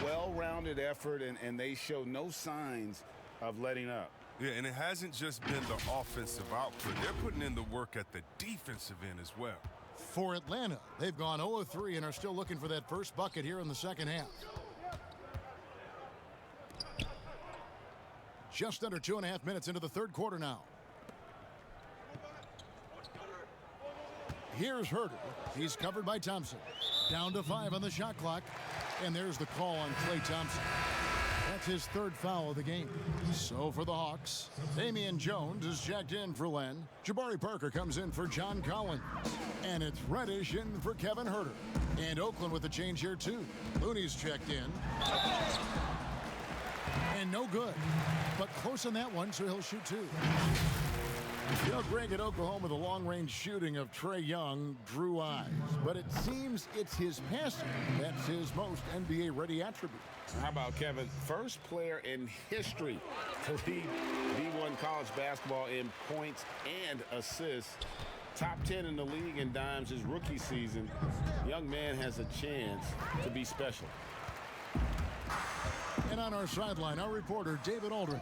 Well-rounded effort, and they show no signs of letting up. Yeah, and it hasn't just been the offensive output. They're putting in the work at the defensive end as well. For Atlanta, they've gone 0-3 and are still looking for that first bucket here in the second half. Just under 2.5 minutes into the third quarter now. Here's Herter. He's covered by Thompson. Down to 5 on the shot clock. And there's the call on Klay Thompson. That's his third foul of the game. So for the Hawks, Damian Jones is checked in for Len. Jabari Parker comes in for John Collins. And it's Reddish in for Kevin Herter. And Oakland with a change here too. Looney's checked in. And no good. But close on that one, so he'll shoot 2. You know, Greg, at Oklahoma, the long-range shooting of Trae Young drew eyes. But it seems it's his passing that's his most NBA-ready attribute. How about Kevin? First player in history to lead D1 college basketball in points and assists. Top 10 in the league in dimes his rookie season. Young man has a chance to be special. And on our sideline, our reporter, David Aldridge.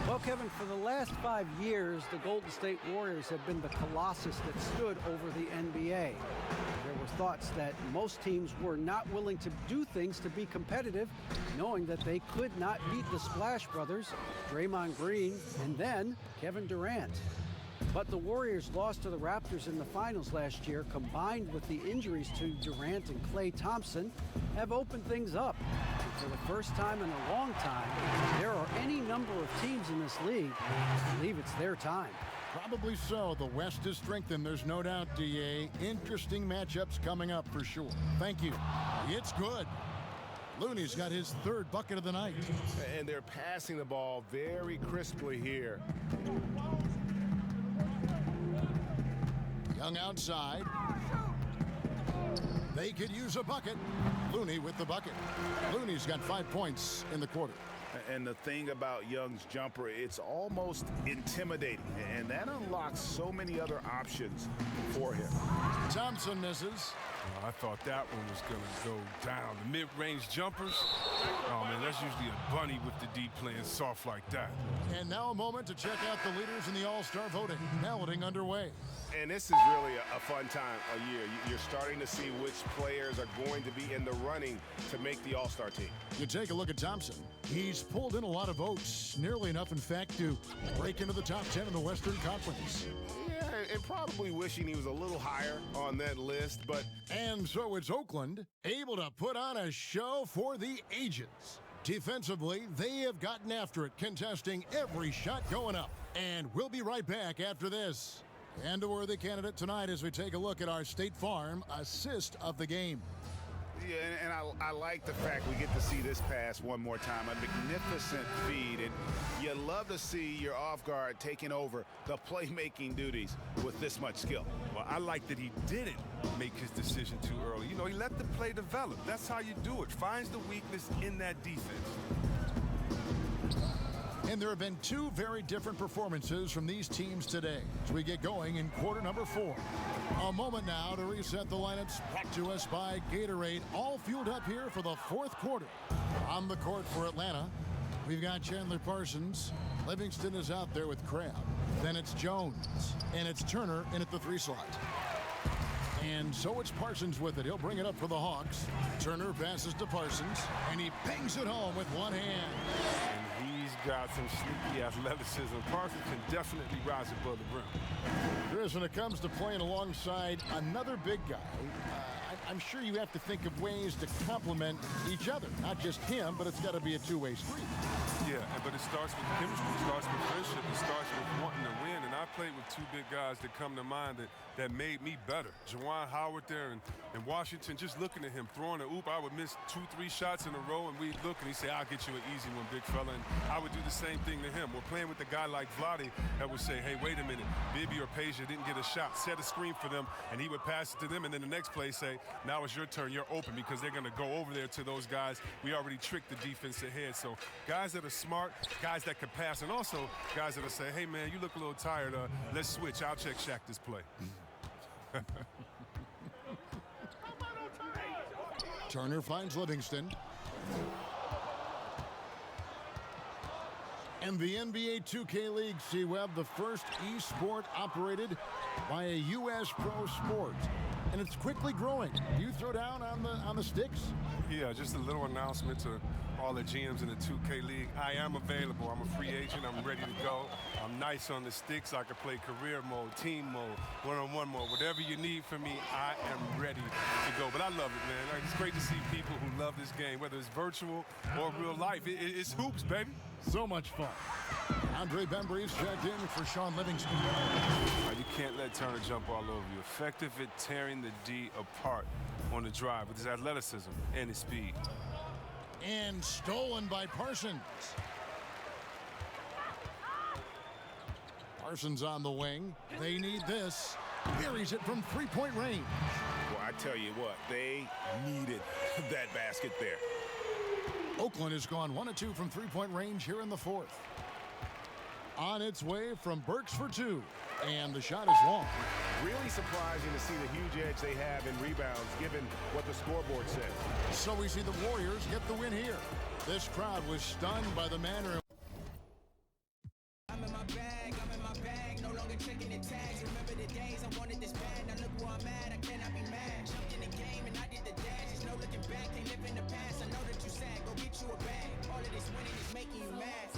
Well, Kevin, for the last 5 years, the Golden State Warriors have been the colossus that stood over the NBA. There were thoughts that most teams were not willing to do things to be competitive, knowing that they could not beat the Splash Brothers, Draymond Green, and then Kevin Durant. But the Warriors lost to the Raptors in the finals last year, combined with the injuries to Durant and Klay Thompson, have opened things up. And for the first time in a long time, there are any number of teams in this league who believe it's their time. Probably so. The West is strengthened, there's no doubt, D.A. Interesting matchups coming up for sure. Thank you. It's good. Looney's got his third bucket of the night. And they're passing the ball very crisply here. Young outside. They could use a bucket. Looney with the bucket. Looney's got 5 points in the quarter. And the thing about Young's jumper, it's almost intimidating. And that unlocks so many other options for him. Thompson misses. I thought that one was going to go down. The mid-range jumpers, oh, man, that's usually a bunny with the D playing soft like that. And now a moment to check out the leaders in the All-Star voting. Balloting underway. And this is really a fun time of year. You're starting to see which players are going to be in the running to make the All-Star team. You take a look at Thompson. He's pulled in a lot of votes, nearly enough, in fact, to break into the top 10 in the Western Conference. Yeah, and probably wishing he was a little higher on that list, but... And so it's Oakland, able to put on a show for the ages. Defensively, they have gotten after it, contesting every shot going up. And we'll be right back after this. And a worthy candidate tonight as we take a look at our State Farm assist of the game. Yeah, and I like the fact we get to see this pass one more time. A magnificent feed, and you love to see your off guard taking over the playmaking duties with this much skill. Well, I like that he didn't make his decision too early. You know, he let the play develop. That's how you do it. Finds the weakness in that defense. And there have been 2 very different performances from these teams today as we get going in quarter number 4. A moment now to reset the lineups, brought to us by Gatorade, all fueled up here for the 4th quarter. On the court for Atlanta, We've got Chandler Parsons. Livingston is out there with Crabb. Then it's Jones. And it's Turner in at the 3 slot. And so it's Parsons with it. He'll bring it up for the Hawks. Turner passes to Parsons. And he bangs it home with one hand. And he's got some sneaky athleticism. Parsons can definitely rise above the rim. Chris, when it comes to playing alongside another big guy, I'm sure you have to think of ways to complement each other. Not just him, but it's got to be a two-way street. Yeah, but it starts with chemistry. It starts with friendship. It starts with wanting to win. And I played with 2 big guys that come to mind that made me better. Juwan Howard there in Washington, just looking at him, throwing a oop. I would miss 2-3 shots in a row, and we'd look, and he'd say, I'll get you an easy one, big fella. And I would do the same thing to him. We're playing with a guy like Vlade that would say, hey, wait a minute. Bibby or Peja didn't get a shot. Set a screen for them, and he would pass it to them. And then the next play say, now it's your turn. You're open, because they're going to go over there to those guys. We already tricked the defense ahead. So guys that are smart, guys that can pass, and also guys that will say, hey, man, you look a little tired. Let's switch. I'll check Shaq this play. Turner finds Livingston. And the NBA 2K League, C-Web, the first e-sport operated by a U.S. pro sport. And it's quickly growing. Do you throw down on the sticks? Yeah, just a little announcement to all the GMs in the 2K League. I am available. I'm a free agent. I'm ready to go. I'm nice on the sticks. I can play career mode, team mode, one-on-one mode. Whatever you need from me, I am ready to go. But I love it, man. It's great to see people who love this game, whether it's virtual or real life. It's hoops, baby. So much fun. Andre Bembry's checked in for Sean Livingston. You can't let Turner jump all over you. Effective at tearing the D apart on the drive with his athleticism and his speed. And stolen by Parsons. Parsons on the wing. They need this. Buries it from 3-point range. Well, I tell you what, they needed that basket there. Oakland has gone 1 of 2 from 3-point range here in the 4th. On its way from Burks for 2. And the shot is long. Really surprising to see the huge edge they have in rebounds, given what the scoreboard says. So we see the Warriors get the win here. This crowd was stunned by the manner. I'm in my bag, no longer checking the tags. Remember the days I wanted this bad, now look where I'm at, I cannot be mad. Jumped in the game and I did the dash, there's no looking back, can't live in the past. I know that you sad, go get you a bag. All of this winning is making you mad.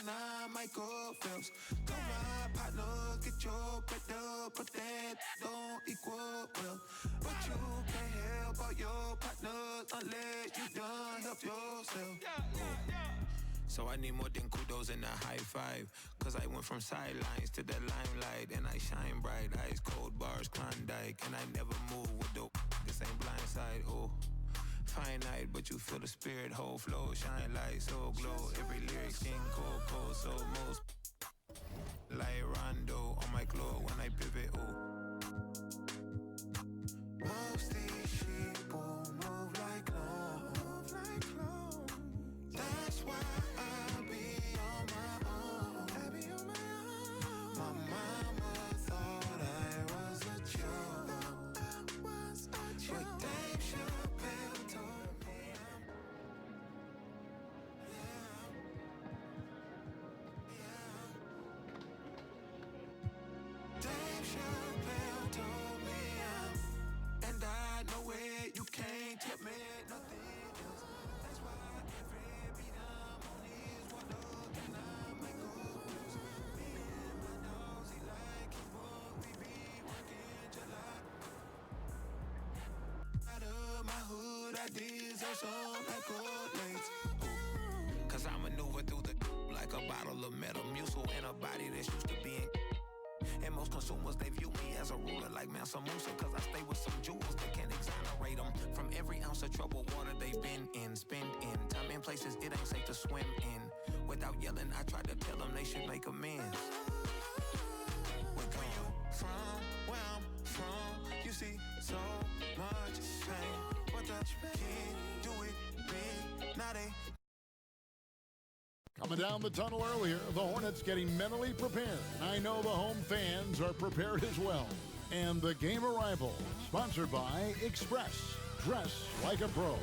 And I might go Phelps. Come on, partner, get your bread up, but that don't equal well. But you can't help all your partners unless you done help yourself. So I need more than kudos and a high five. Cause I went from sidelines to the limelight. And I shine bright, ice cold bars, Klondike. And I never move with dope. This ain't blindside, oh. Finite, but you feel the spirit, whole flow, shine light, so glow. Every lyric sing cold, so most like Rondo on my glow when I pivot, oh. Most these sheep move like clones. That's why I be on my own. My mama thought I was a joke. But Dave Chappelle told me Dave Chappelle told me and I know it, you can't tell me nothing else. That's why every beat I'm on is what up and I might go close. Me and my dogs, he like it, but we be working July. Out of my hood, I deserve some accolades. Cause I maneuver through the like a bottle of Metamucil in a body that's used to being. And most consumers, they view me as a ruler like Mansa Musa. Cause I stay with some jewels that can't exonerate them from every ounce of troubled water they've been in. Spend in time in places it ain't safe to swim in. Without yelling, I tried to tell them they should make amends. Where you from? Where I'm from, you see so much pain. But the kid do it big, now they. Coming down the tunnel earlier, the Hornets getting mentally prepared. I know the home fans are prepared as well. And the game arrival, sponsored by Express. Dress like a pro.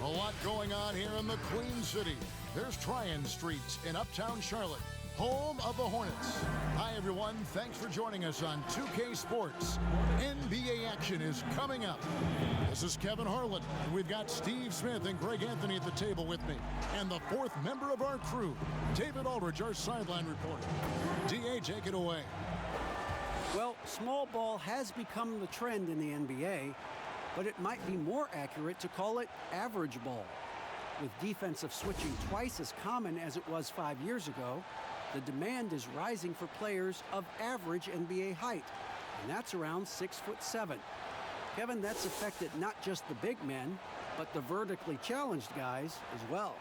A lot going on here in the Queen City. There's Tryon Street in Uptown Charlotte, home of the Hornets. Hi, everyone. Thanks for joining us on 2K Sports. NBA action is coming up. This is Kevin Harlan, and we've got Steve Smith and Greg Anthony at the table with me. And the fourth member of our crew, David Aldridge, our sideline reporter. DA, take it away. Well, small ball has become the trend in the NBA, but it might be more accurate to call it average ball. With defensive switching twice as common as it was 5 years ago, the demand is rising for players of average NBA height, and that's around 6'7". Kevin, that's affected not just the big men, but the vertically challenged guys as well.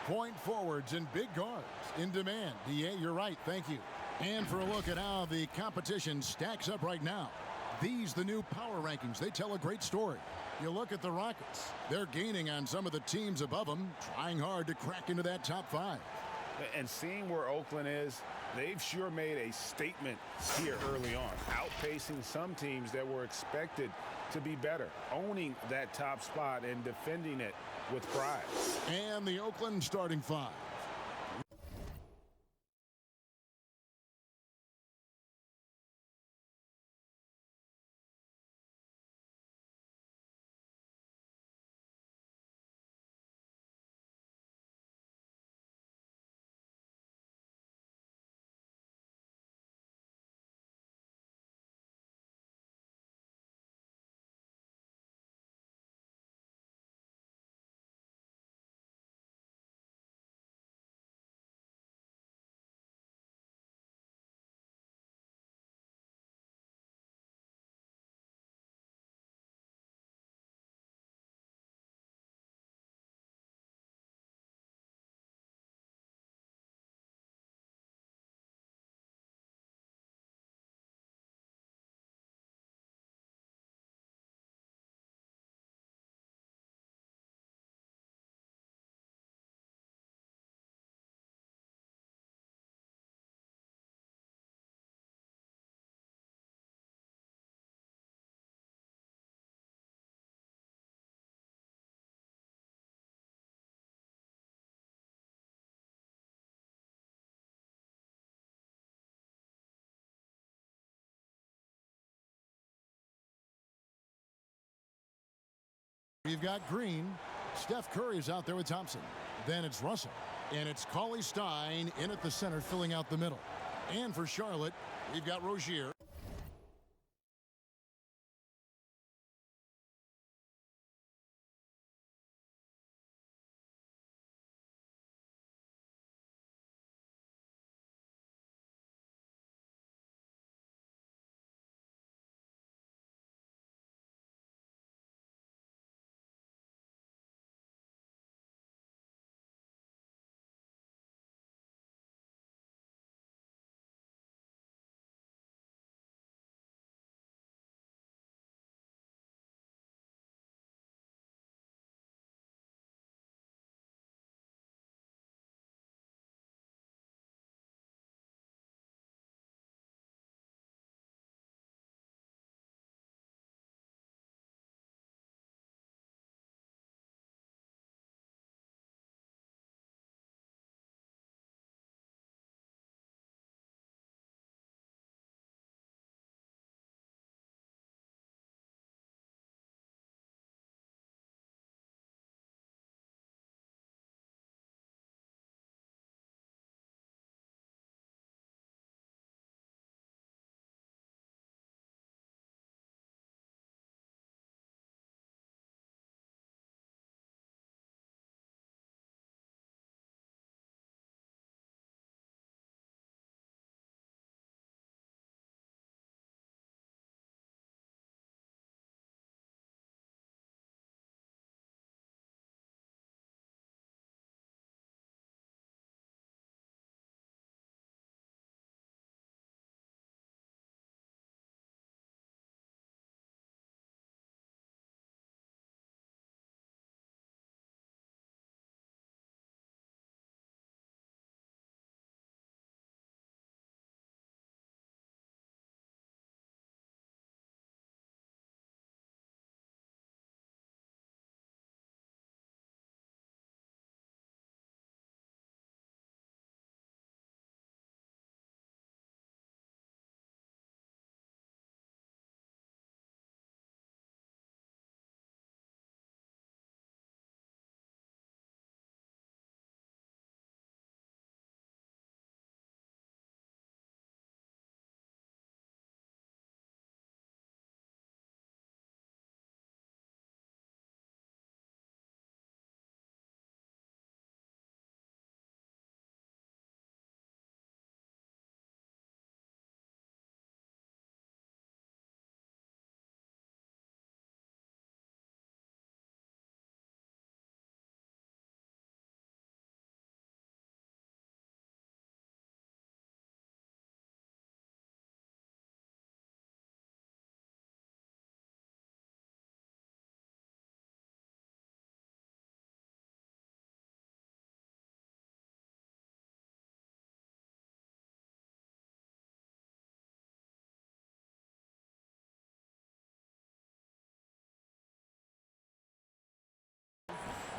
Point forwards and big guards in demand. DA, you're right. Thank you. And for a look at how the competition stacks up right now, these the new power rankings. They tell a great story. You look at the Rockets. They're gaining on some of the teams above them, trying hard to crack into that top 5. And seeing where Oakland is, they've sure made a statement here early on, outpacing some teams that were expected to be better, owning that top spot and defending it with pride. And the Oakland starting 5. We've got Green. Steph Curry is out there with Thompson. Then it's Russell. And it's Cauley Stein in at the center, filling out the middle. And for Charlotte, we've got Rozier.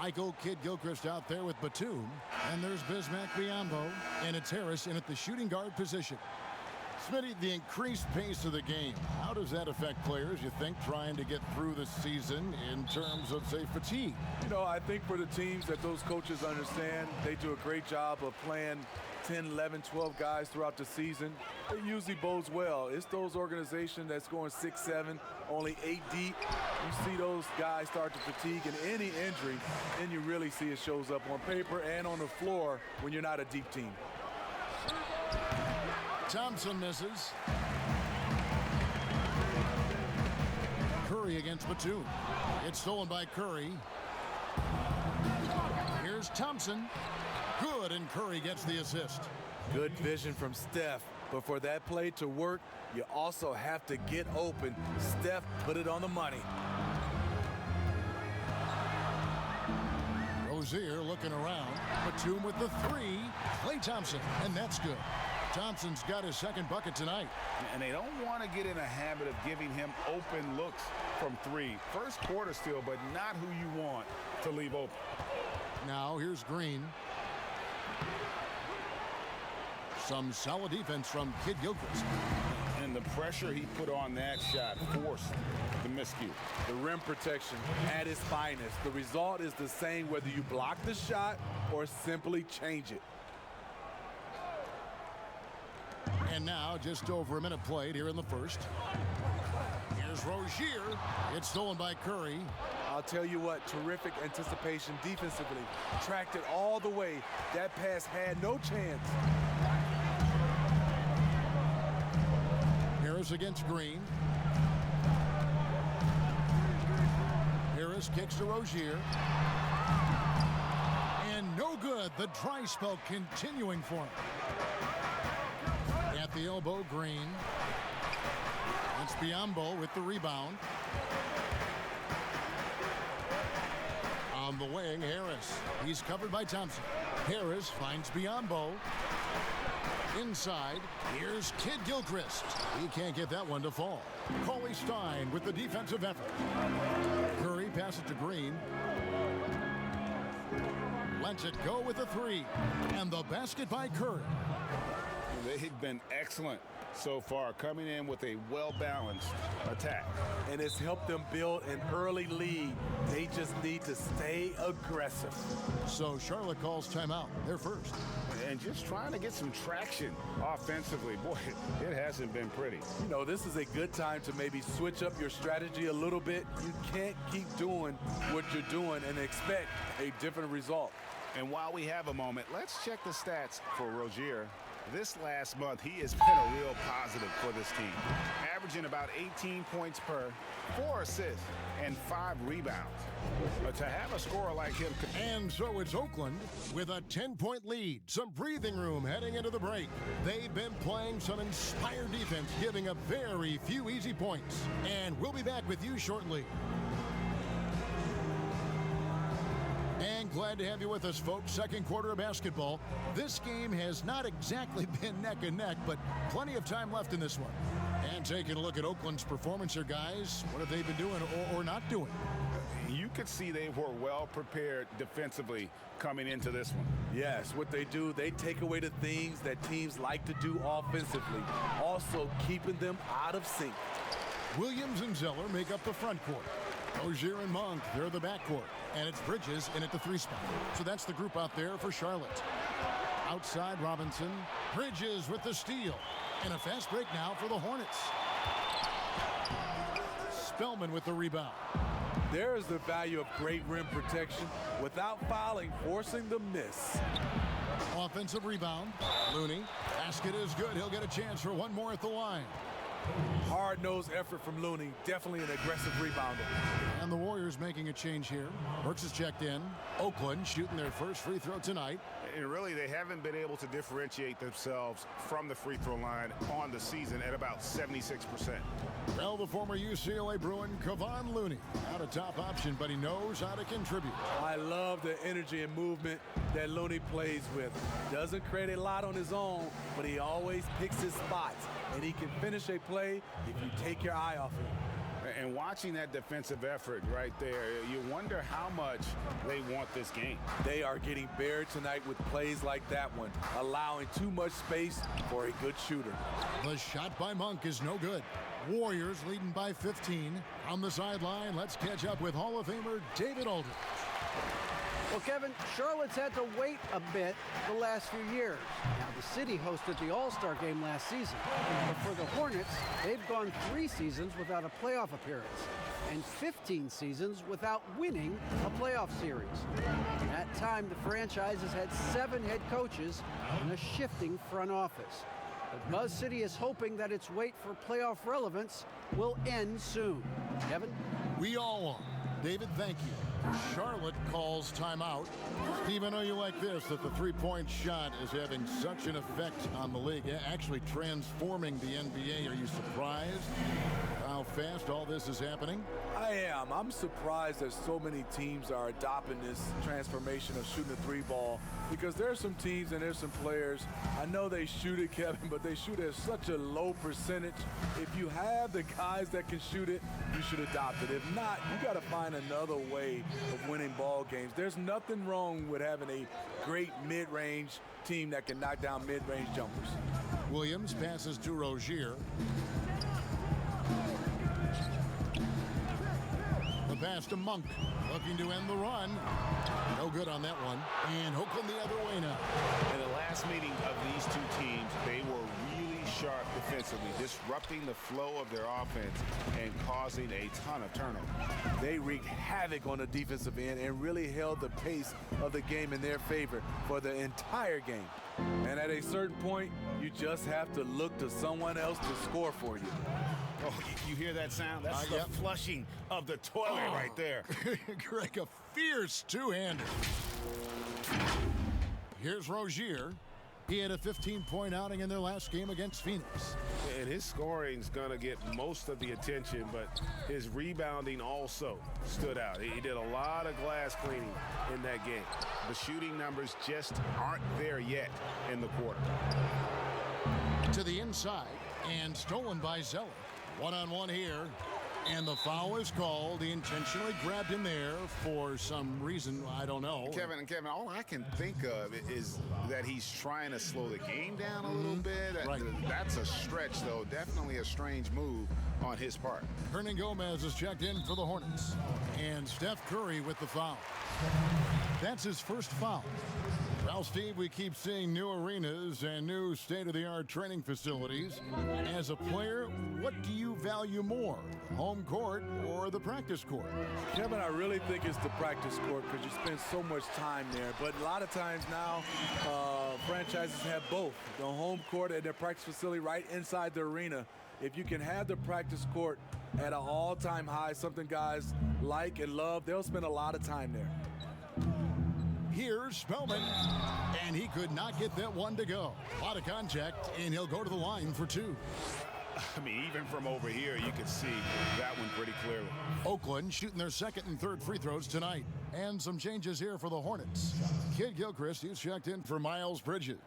Michael Kidd-Gilchrist out there with Batum. And there's Bismack Biyombo. And it's Harris in at the shooting guard position. Smitty, the increased pace of the game, how does that affect players, you think, trying to get through the season in terms of, say, fatigue? You know, I think for the teams that those coaches understand, they do a great job of playing 10, 11, 12 guys throughout the season. It usually bodes well. It's those organizations that's going 6, 7, only 8 deep. You see those guys start to fatigue, and any injury, then you really see it shows up on paper and on the floor when you're not a deep team. Thompson misses. Curry against Batum. It's stolen by Curry. Here's Thompson. Good, and Curry gets the assist. Good vision from Steph, but for that play to work, you also have to get open. Steph put it on the money. Rozier looking around. Batum with the three. Klay Thompson, and that's good. Thompson's got his second bucket tonight. And they don't want to get in a habit of giving him open looks from three. First quarter still, but not who you want to leave open. Now here's Green. Some solid defense from Kidd-Gilchrist. And and the pressure he put on that shot forced the miscue. The rim protection at its finest. The result is the same whether you block the shot or simply change it. And now just over a minute played here in the first. Here's Rozier. It's stolen by Curry. I'll tell you what, terrific anticipation defensively. Tracked it all the way. That pass had no chance. Harris against Green. Harris kicks to Rozier. And no good. The dry spell continuing for him. At the elbow, Green. It's Biyombo with the rebound. On the wing, Harris. He's covered by Thompson. Harris finds Biyombo. Inside, here's Kid Gilchrist. He can't get that one to fall. Cauley Stein with the defensive effort. Curry passes to Green. Lets it go with a three. And the basket by Curry. They've been excellent so far, coming in with a well-balanced attack. And it's helped them build an early lead. They just need to stay aggressive. So Charlotte calls timeout. They're first. And just trying to get some traction offensively. Boy, it hasn't been pretty. You know, this is a good time to maybe switch up your strategy a little bit. You can't keep doing what you're doing and expect a different result. And while we have a moment, let's check the stats for Rozier. This last month, he has been a real positive for this team, averaging about 18 points per, 4 assists, and 5 rebounds. But to have a scorer like him... And so it's Oakland with a 10-point lead. Some breathing room heading into the break. They've been playing some inspired defense, giving up very few easy points. And we'll be back with you shortly. And glad to have you with us, folks. Second quarter of basketball. This game has not exactly been neck and neck, but plenty of time left in this one. And taking a look at Oakland's performance here, guys. What have they been doing or not doing? You could see they were well prepared defensively coming into this one. Yes, what they do, they take away the things that teams like to do offensively, also keeping them out of sync. Williams and Zeller make up the front court. Rozier and Monk, they're the backcourt. And it's Bridges in at the 3 spot. So that's the group out there for Charlotte. Outside, Robinson. Bridges with the steal. And a fast break now for the Hornets. Spellman with the rebound. There's the value of great rim protection without fouling, forcing the miss. Offensive rebound. Looney. Basket is good. He'll get a chance for one more at the line. Hard-nosed effort from Looney. Definitely an aggressive rebounder. And the Warriors making a change here. Burks is checked in. Oakland shooting their first free throw tonight. And really, they haven't been able to differentiate themselves from the free throw line on the season at about 76%. Well, the former UCLA Bruin, Kevon Looney, not a top option, but he knows how to contribute. I love the energy and movement that Looney plays with. Doesn't create a lot on his own, but he always picks his spots, and he can finish a play if you take your eye off him. And watching that defensive effort right there, you wonder how much they want this game. They are getting buried tonight with plays like that one, allowing too much space for a good shooter. The shot by Monk is no good. Warriors leading by 15. On the sideline, let's catch up with Hall of Famer David Aldridge. Well, Kevin, Charlotte's had to wait a bit the last few years. Now, the city hosted the All-Star game last season. But for the Hornets, they've gone 3 seasons without a playoff appearance and 15 seasons without winning a playoff series. In that time, the franchise has had 7 head coaches and a shifting front office. But Buzz City is hoping that its wait for playoff relevance will end soon. Kevin? We all are. David, thank you. Charlotte calls timeout. Steve, I know you like this, that the three-point shot is having such an effect on the league, actually transforming the NBA. Are you surprised how fast all this is happening? I am. I'm surprised that so many teams are adopting this transformation of shooting the 3-ball, because there are some teams and there's some players, I know they shoot it, Kevin, but they shoot at such a low percentage. If you have the guys that can shoot it, you should adopt it. If not, you got to find another way of winning ball games. There's nothing wrong with having a great mid-range team that can knock down mid-range jumpers. Williams passes to Rozier. The pass to Monk, looking to end the run. No good on that one. And Oakland the other way now. In the last meeting of these two teams, they were really sharp defensively, disrupting the flow of their offense and causing a ton of turnovers. They wreaked havoc on the defensive end and really held the pace of the game in their favor for the entire game. And at a certain point, you just have to look to someone else to score for you. Oh, you hear that sound? That's the flushing of the toilet right there. Greg, a fierce two-hander. Here's Rozier. He had a 15-point outing in their last game against Phoenix. And his scoring's going to get most of the attention, but his rebounding also stood out. He did a lot of glass cleaning in that game. The shooting numbers just aren't there yet in the quarter. To the inside, and stolen by Zeller. One-on-one here, and the foul is called. He intentionally grabbed him there for some reason, I don't know. Kevin, all I can think of is that he's trying to slow the game down a little bit. Right. That's a stretch, though. Definitely a strange move on his part. Hernan Gomez is checked in for the Hornets, and Steph Curry with the foul. That's his first foul. Well, Steve, we keep seeing new arenas and new state-of-the-art training facilities. As a player, what do you value more, the home court or the practice court? Kevin, I really think it's the practice court because you spend so much time there. But a lot of times now, franchises have both, the home court and their practice facility right inside the arena. If you can have the practice court at an all-time high, something guys like and love, they'll spend a lot of time there. Here's Spellman, and he could not get that one to go. A lot of contact, and he'll go to the line for two. I mean, even from over here, you can see that one pretty clearly. Oakland shooting their second and third free throws tonight. And some changes here for the Hornets. Kid Gilchrist, he's checked in for Miles Bridges.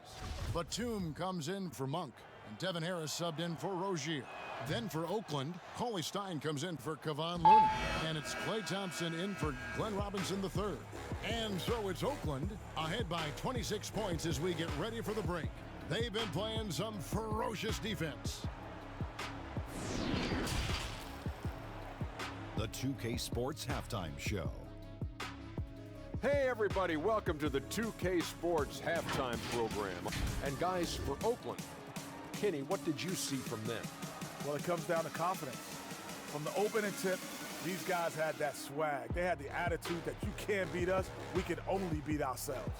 Batum comes in for Monk. And Devin Harris subbed in for Rozier. Then for Oakland, Cauley Stein comes in for Kevon Looney. And it's Klay Thompson in for Glenn Robinson III. And so it's Oakland ahead by 26 points as we get ready for the break. They've been playing some ferocious defense. The 2K Sports Halftime Show. Hey everybody, welcome to the 2K Sports Halftime Program. And guys, for Oakland, Kenny, what did you see from them? Well, it comes down to confidence. From the opening tip, these guys had that swag. They had the attitude that you can't beat us, we can only beat ourselves.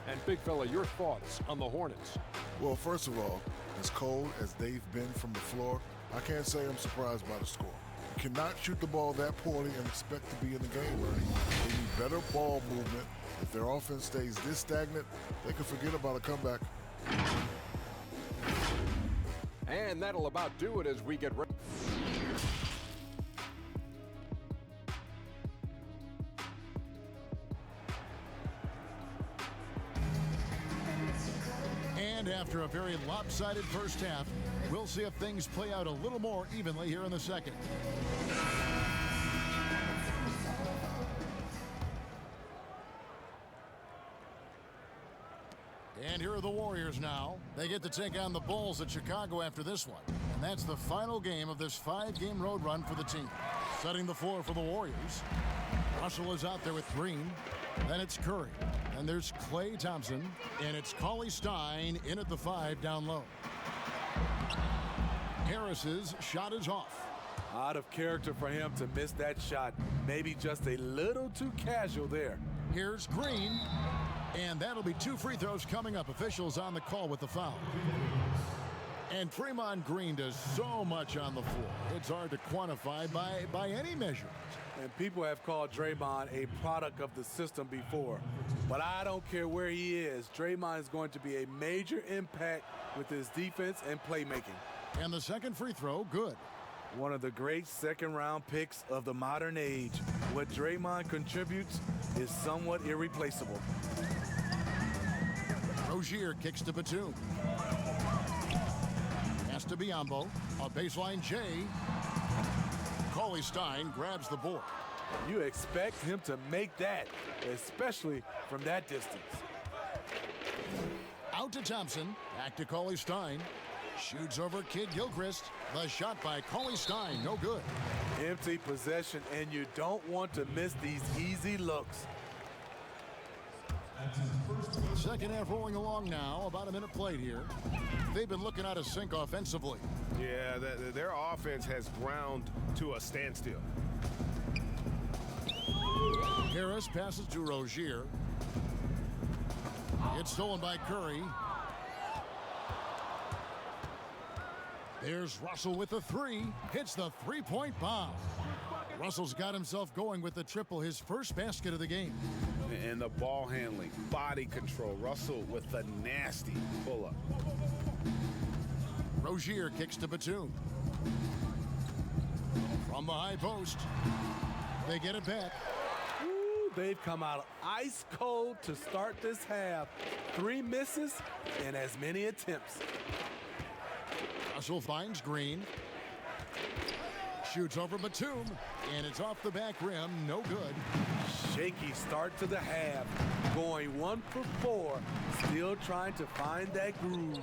And big fella, your thoughts on the Hornets? Well, first of all, as cold as they've been from the floor, I can't say I'm surprised by the score. You cannot shoot the ball that poorly and expect to be in the game, Ernie. They need better ball movement. If their offense stays this stagnant, they can forget about a comeback. And that'll about do it as we get ready. And after a very lopsided first half, we'll see if things play out a little more evenly here in the second. And here are the Warriors now. They get to take on the Bulls at Chicago after this one. And that's the final game of this 5-game road run for the team. Setting the floor for the Warriors. Russell is out there with Green. Then it's Curry. And there's Klay Thompson. And it's Cauley Stein in at the 5 down low. Harris's shot is off. Out of character for him to miss that shot. Maybe just a little too casual there. Here's Green. And that'll be 2 free throws coming up. Officials on the call with the foul. And Draymond Green does so much on the floor. It's hard to quantify by any measure. And people have called Draymond a product of the system before. But I don't care where he is. Draymond is going to be a major impact with his defense and playmaking. And the second free throw, good. One of the great second-round picks of the modern age. What Draymond contributes is somewhat irreplaceable. Rozier kicks to Batum. Pass to Biyombo. A baseline J. Cauley Stein grabs the board. You expect him to make that, especially from that distance. Out to Thompson. Back to Cauley Stein. Shoots over Kid Gilchrist. The shot by Cauley Stein, no good. Empty possession, and you don't want to miss these easy looks. Second half rolling along now, about a minute played here. They've been looking out of sync offensively. Yeah, their offense has ground to a standstill. Harris passes to Rozier. It's stolen by Curry. There's Russell with the three. Hits the three-point bomb. Russell's got himself going with the triple, his first basket of the game. And the ball handling, body control. Russell with the nasty pull-up. Rozier kicks to Batum. From the high post. They get it back. Ooh, they've come out ice cold to start this half. 3 misses and as many attempts. Russell finds Green. Shoots over Batum, and it's off the back rim, no good. Shaky start to the half, going 1 for 4, still trying to find that groove.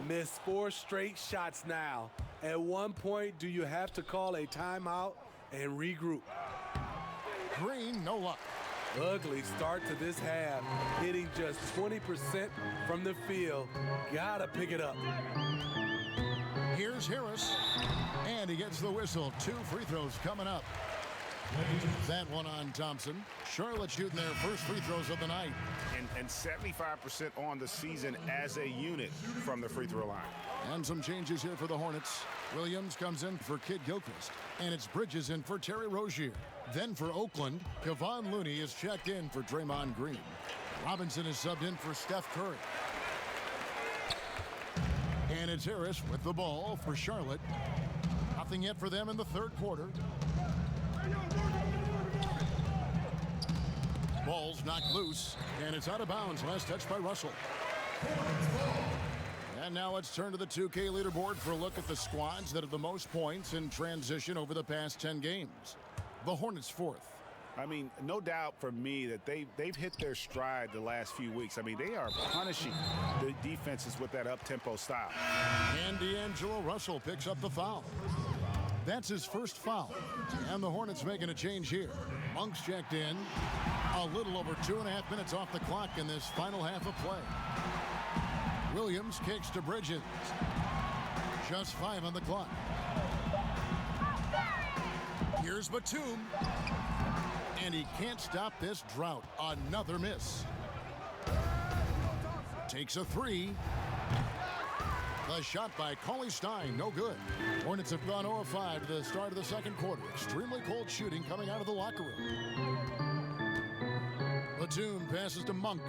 Missed 4 straight shots now. At one point, do you have to call a timeout and regroup? Green, no luck. Ugly start to this half, hitting just 20% from the field. Gotta pick it up. Here's Harris, and he gets the whistle. 2 free throws coming up. That one on Thompson. Charlotte shooting their first free throws of the night. And 75% on the season as a unit from the free throw line. And some changes here for the Hornets. Williams comes in for Kid Gilchrist, and it's Bridges in for Terry Rozier. Then for Oakland, Kevon Looney is checked in for Draymond Green. Robinson is subbed in for Steph Curry. And it's Harris with the ball for Charlotte. Nothing yet for them in the third quarter. Ball's knocked loose, and it's out of bounds. Last touch by Russell. And now let's turn to the 2K leaderboard for a look at the squads that have the most points in transition over the past 10 games. The Hornets 4th. I mean, no doubt for me that they've hit their stride the last few weeks. I mean, they are punishing the defenses with that up-tempo style. And D'Angelo Russell picks up the foul. That's his first foul. And the Hornets making a change here. Monk's checked in. A little over 2.5 minutes off the clock in this final half of play. Williams kicks to Bridges. Just 5 on the clock. Here's Batum. And he can't stop this drought. Another miss. Takes a 3. The shot by Cauley Stein, no good. Hornets have gone 0 of 5 to the start of the second quarter. Extremely cold shooting coming out of the locker room. Batum passes to Monk.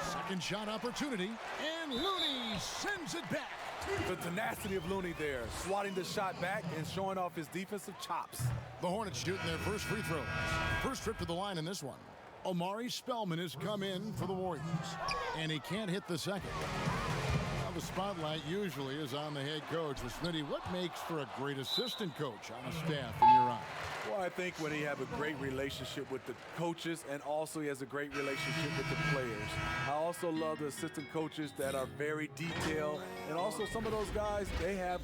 Second shot opportunity, and Looney sends it back. The tenacity of Looney there, swatting the shot back and showing off his defensive chops. The Hornets shooting their first free throw. First trip to the line in this one. Omari Spellman has come in for the Warriors, and he can't hit the second. Now the spotlight usually is on the head coach. Well, Smitty, what makes for a great assistant coach on a staff in your eye? Well, I think when he has a great relationship with the coaches and also he has a great relationship with the players. I also love the assistant coaches that are very detailed, and also some of those guys, they have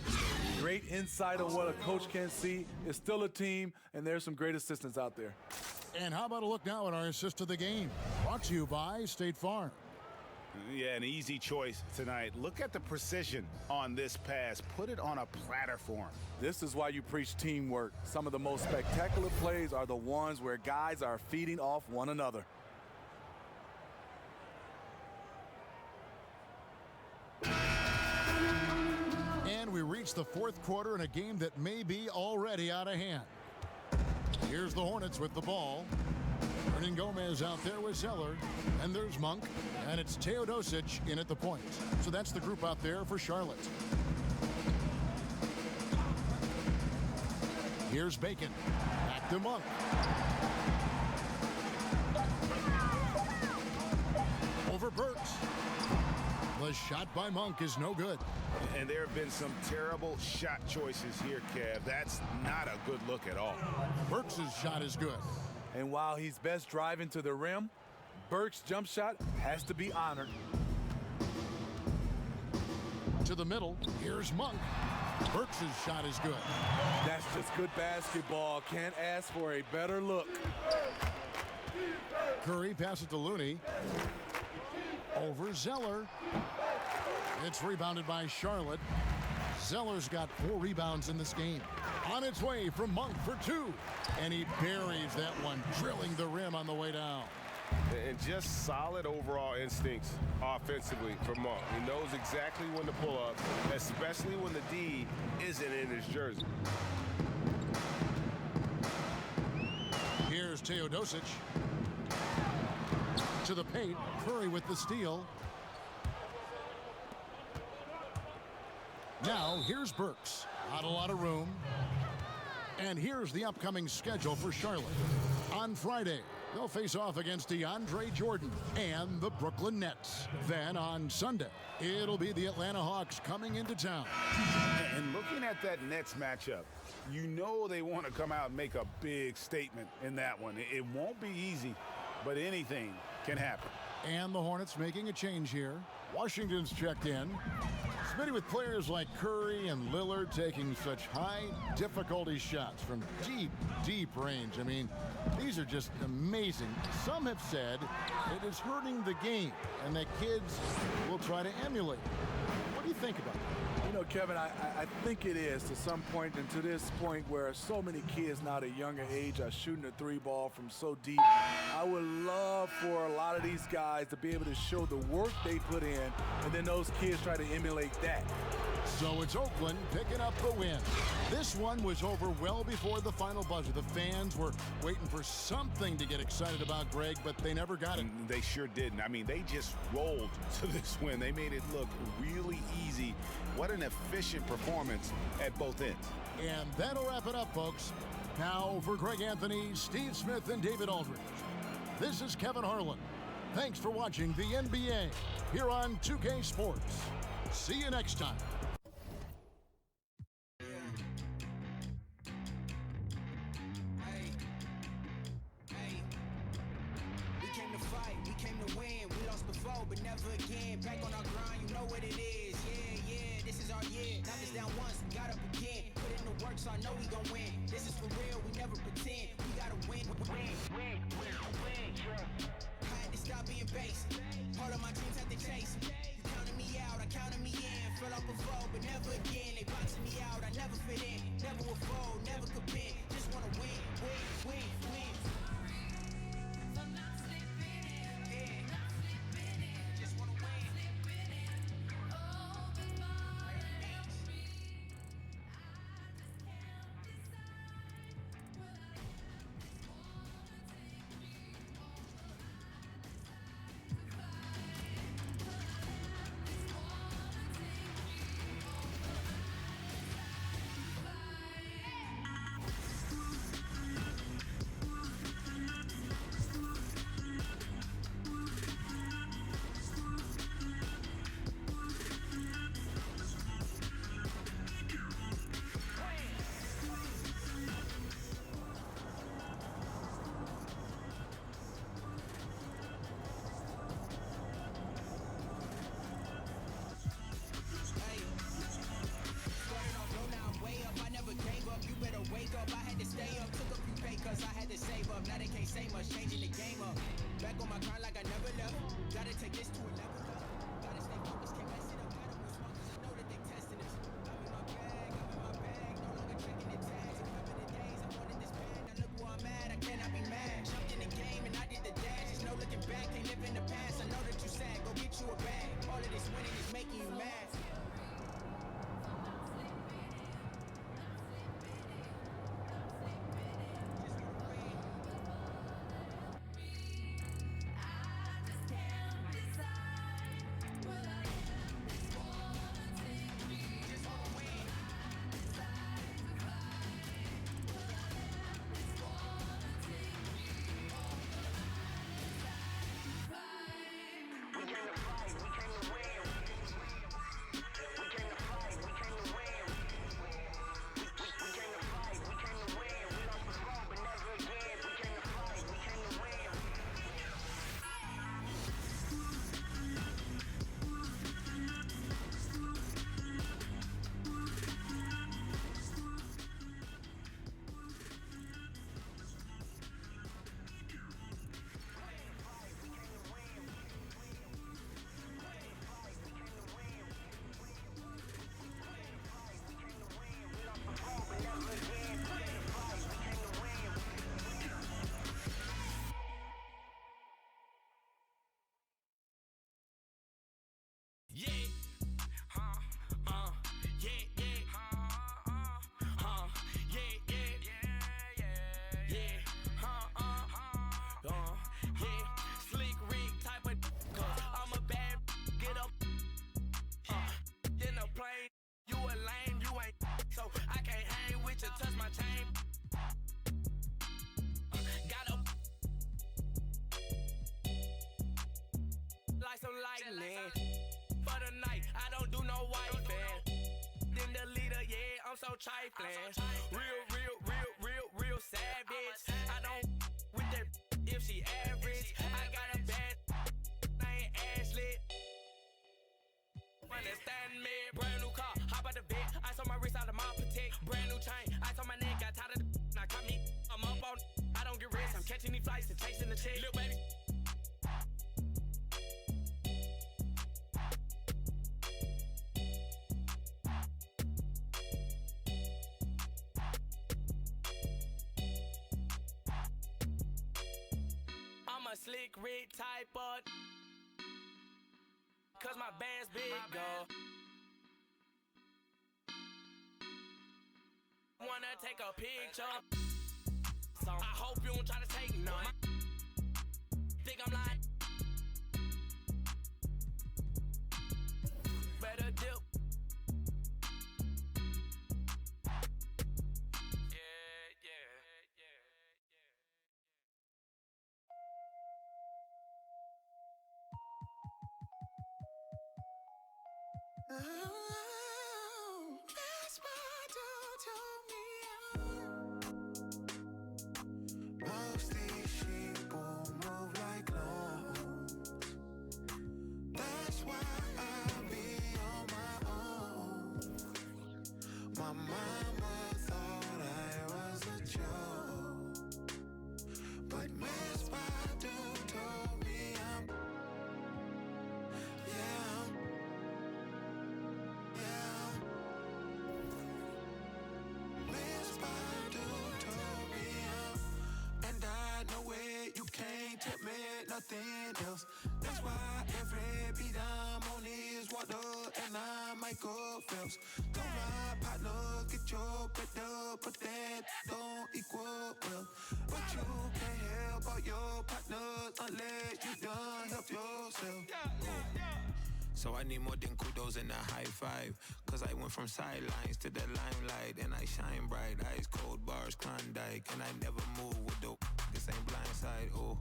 great insight on what a coach can see. It's still a team, and there's some great assistants out there. And how about a look now at our assist of the game? Brought to you by State Farm. Yeah, an easy choice tonight. Look at the precision on this pass. Put it on a platter for him. This is why you preach teamwork. Some of the most spectacular plays are the ones where guys are feeding off one another. And we reach the fourth quarter in a game that may be already out of hand. Here's the Hornets with the ball. Hernan Gomez out there with Zeller. And there's Monk. And it's Teodosic in at the point. So that's the group out there for Charlotte. Here's Bacon. Back to Monk. Over Burks. The shot by Monk is no good. And there have been some terrible shot choices here, Kev. That's not a good look at all. Burks' shot is good. And while he's best driving to the rim, Burks' jump shot has to be honored. To the middle, here's Monk. Burks' shot is good. That's just good basketball. Can't ask for a better look. Curry passes to Looney. Over Zeller. It's rebounded by Charlotte. Zeller's got 4 rebounds in this game. On its way from Monk for 2. And he buries that one, drilling the rim on the way down. And just solid overall instincts offensively for Monk. He knows exactly when to pull up, especially when the D isn't in his jersey. Here's Teodosic. To the paint, Curry with the steal. Now, here's Burks. Not a lot of room. And here's the upcoming schedule for Charlotte. On Friday, they'll face off against DeAndre Jordan and the Brooklyn Nets. Then on Sunday, it'll be the Atlanta Hawks coming into town. And looking at that Nets matchup, you know they want to come out and make a big statement in that one. It won't be easy, but anything can happen. And the Hornets making a change here. Washington's checked in. Smitty, with players like Curry and Lillard taking such high difficulty shots from deep, deep range. I mean, these are just amazing. Some have said it is hurting the game and that kids will try to emulate. What do you think about that? You know, Kevin, I think it is to some point, and to this point where so many kids now at a younger age are shooting the 3 ball from so deep. I would love for a lot of these guys to be able to show the work they put in, and then those kids try to emulate that. So it's Oakland picking up the win. This one was over well before the final buzzer. The fans were waiting for something to get excited about, Greg, but they never got it. They sure didn't. I mean, they just rolled to this win. They made it look really easy. What an efficient performance at both ends. And that'll wrap it up, folks. Now for Greg Anthony, Steve Smith, and David Aldridge, this is Kevin Harlan. Thanks for watching the NBA here on 2K Sports. See you next time. But never again. Back on our grind, you know what it is. Yeah, this is our year. Knocked us down once, we got up again. Put in the work, so I know we gon' win. This is for real, we never pretend. We gotta win. Win. I had to stop being basic. All of my dreams had to chase. You counted me out, I counted me in. Fell off before, but never again. They boxing me out, I never fit in. Never will fold, never compete. Just wanna win. Changing the game up. Back on my grind like I never left. Gotta take this to a level up. Gotta stay focused, can't mess it up. Gotta move smart cause I know that they testing us. I'm in my bag, no longer checking the tags. Remember the days I wanted this band. Now look where I'm at, I cannot be mad. Jumped in the game and I did the dash. There's no looking back, can't live in the past. I know that you sad, go get you a bag. All of this winning is making you mad. lightning. For the night, I don't do no wifing. Then the leader, yeah, I'm so trifling. Real savage. I don't with that if she average. I got a bad, I ain't Ashley. Understand me? Brand new car, hop out the bed. Ice on my wrist, out of my protect. Brand new chain, ice on my neck. Got tired of the now caught me. I'm up on. I don't get rest. I'm catching these flights and chasing the check. Little baby. I'm a slick Rick type of. Cause my band's big, though. Wanna take a picture. So I hope you don't try to take none. Think I'm lying. Better dip. Oh, that's what you told me. Most these sheep will move like clones. That's why I be on my own. My mama thought I was a joke, but Miss Badu told me I'm. Nothing else. That's why every beat I'm on is water and I'm Michael Phelps. Don't ride, partner, get your bread up, but that don't equal well. But you can't help all your partners unless you done help yourself. So I need more than kudos and a high five. Cause I went from sidelines to the limelight. And I shine bright, ice cold bars, Klondike. And I never move with the this ain't blindside, oh.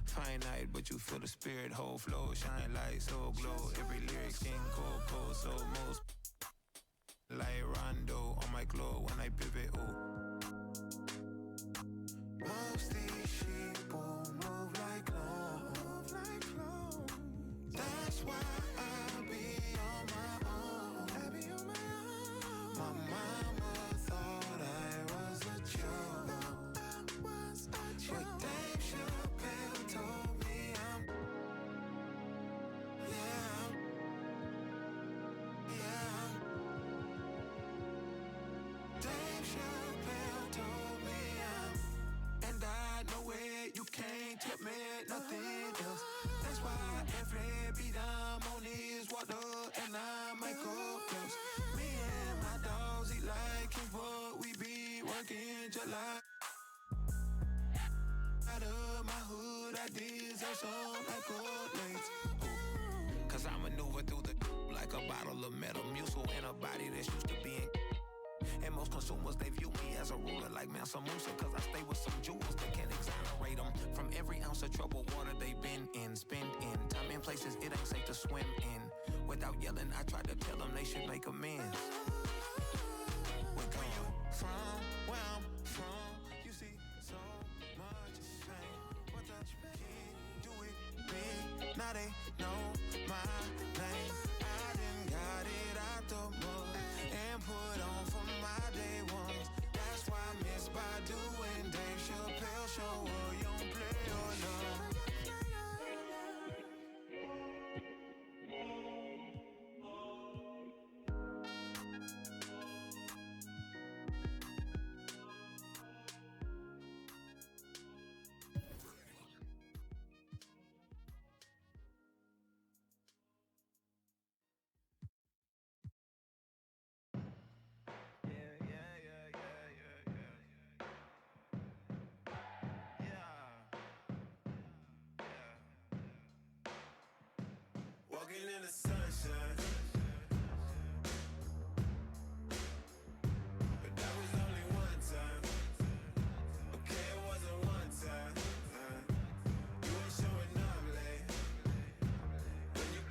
Finite, but you feel the spirit, whole flow, shine light, so glow. Every lyric skin cold, so most like Rondo on my glow when I pivot, oh. Most these sheep will move like clones. That's why I be on my own. My mama thought I was a joke. But Dave Chappelle told me I'm. Yeah. Dave Chappelle told me I'm. And I know it, you can't tell me nothing else. That's why every beat I'm on is water and I'm Michael Phelps. Me and my dogs eat like King's, but we be working just like. Out of my hood, I deserve some accolades. Cause I maneuver through the like a bottle of Metamucil in a body that's used to being. And most consumers, they view me as a ruler like Mansa Musa. Cause I stay with some jewels that can exonerate them from every ounce of troubled water they've been in. Spend in time in places it ain't safe to swim in. Without yelling, I tried to tell them they should make amends. Where you from? Where I'm from, you see so much pain. But the kid do it big. Now they know my name. I done got it out the mud and put on for my day ones. That's why Miss Badu and Dave Chappelle show her you don't play or love. Walking in the sunshine. But that was only one time. Okay, it wasn't one time. You ain't showing up late. When you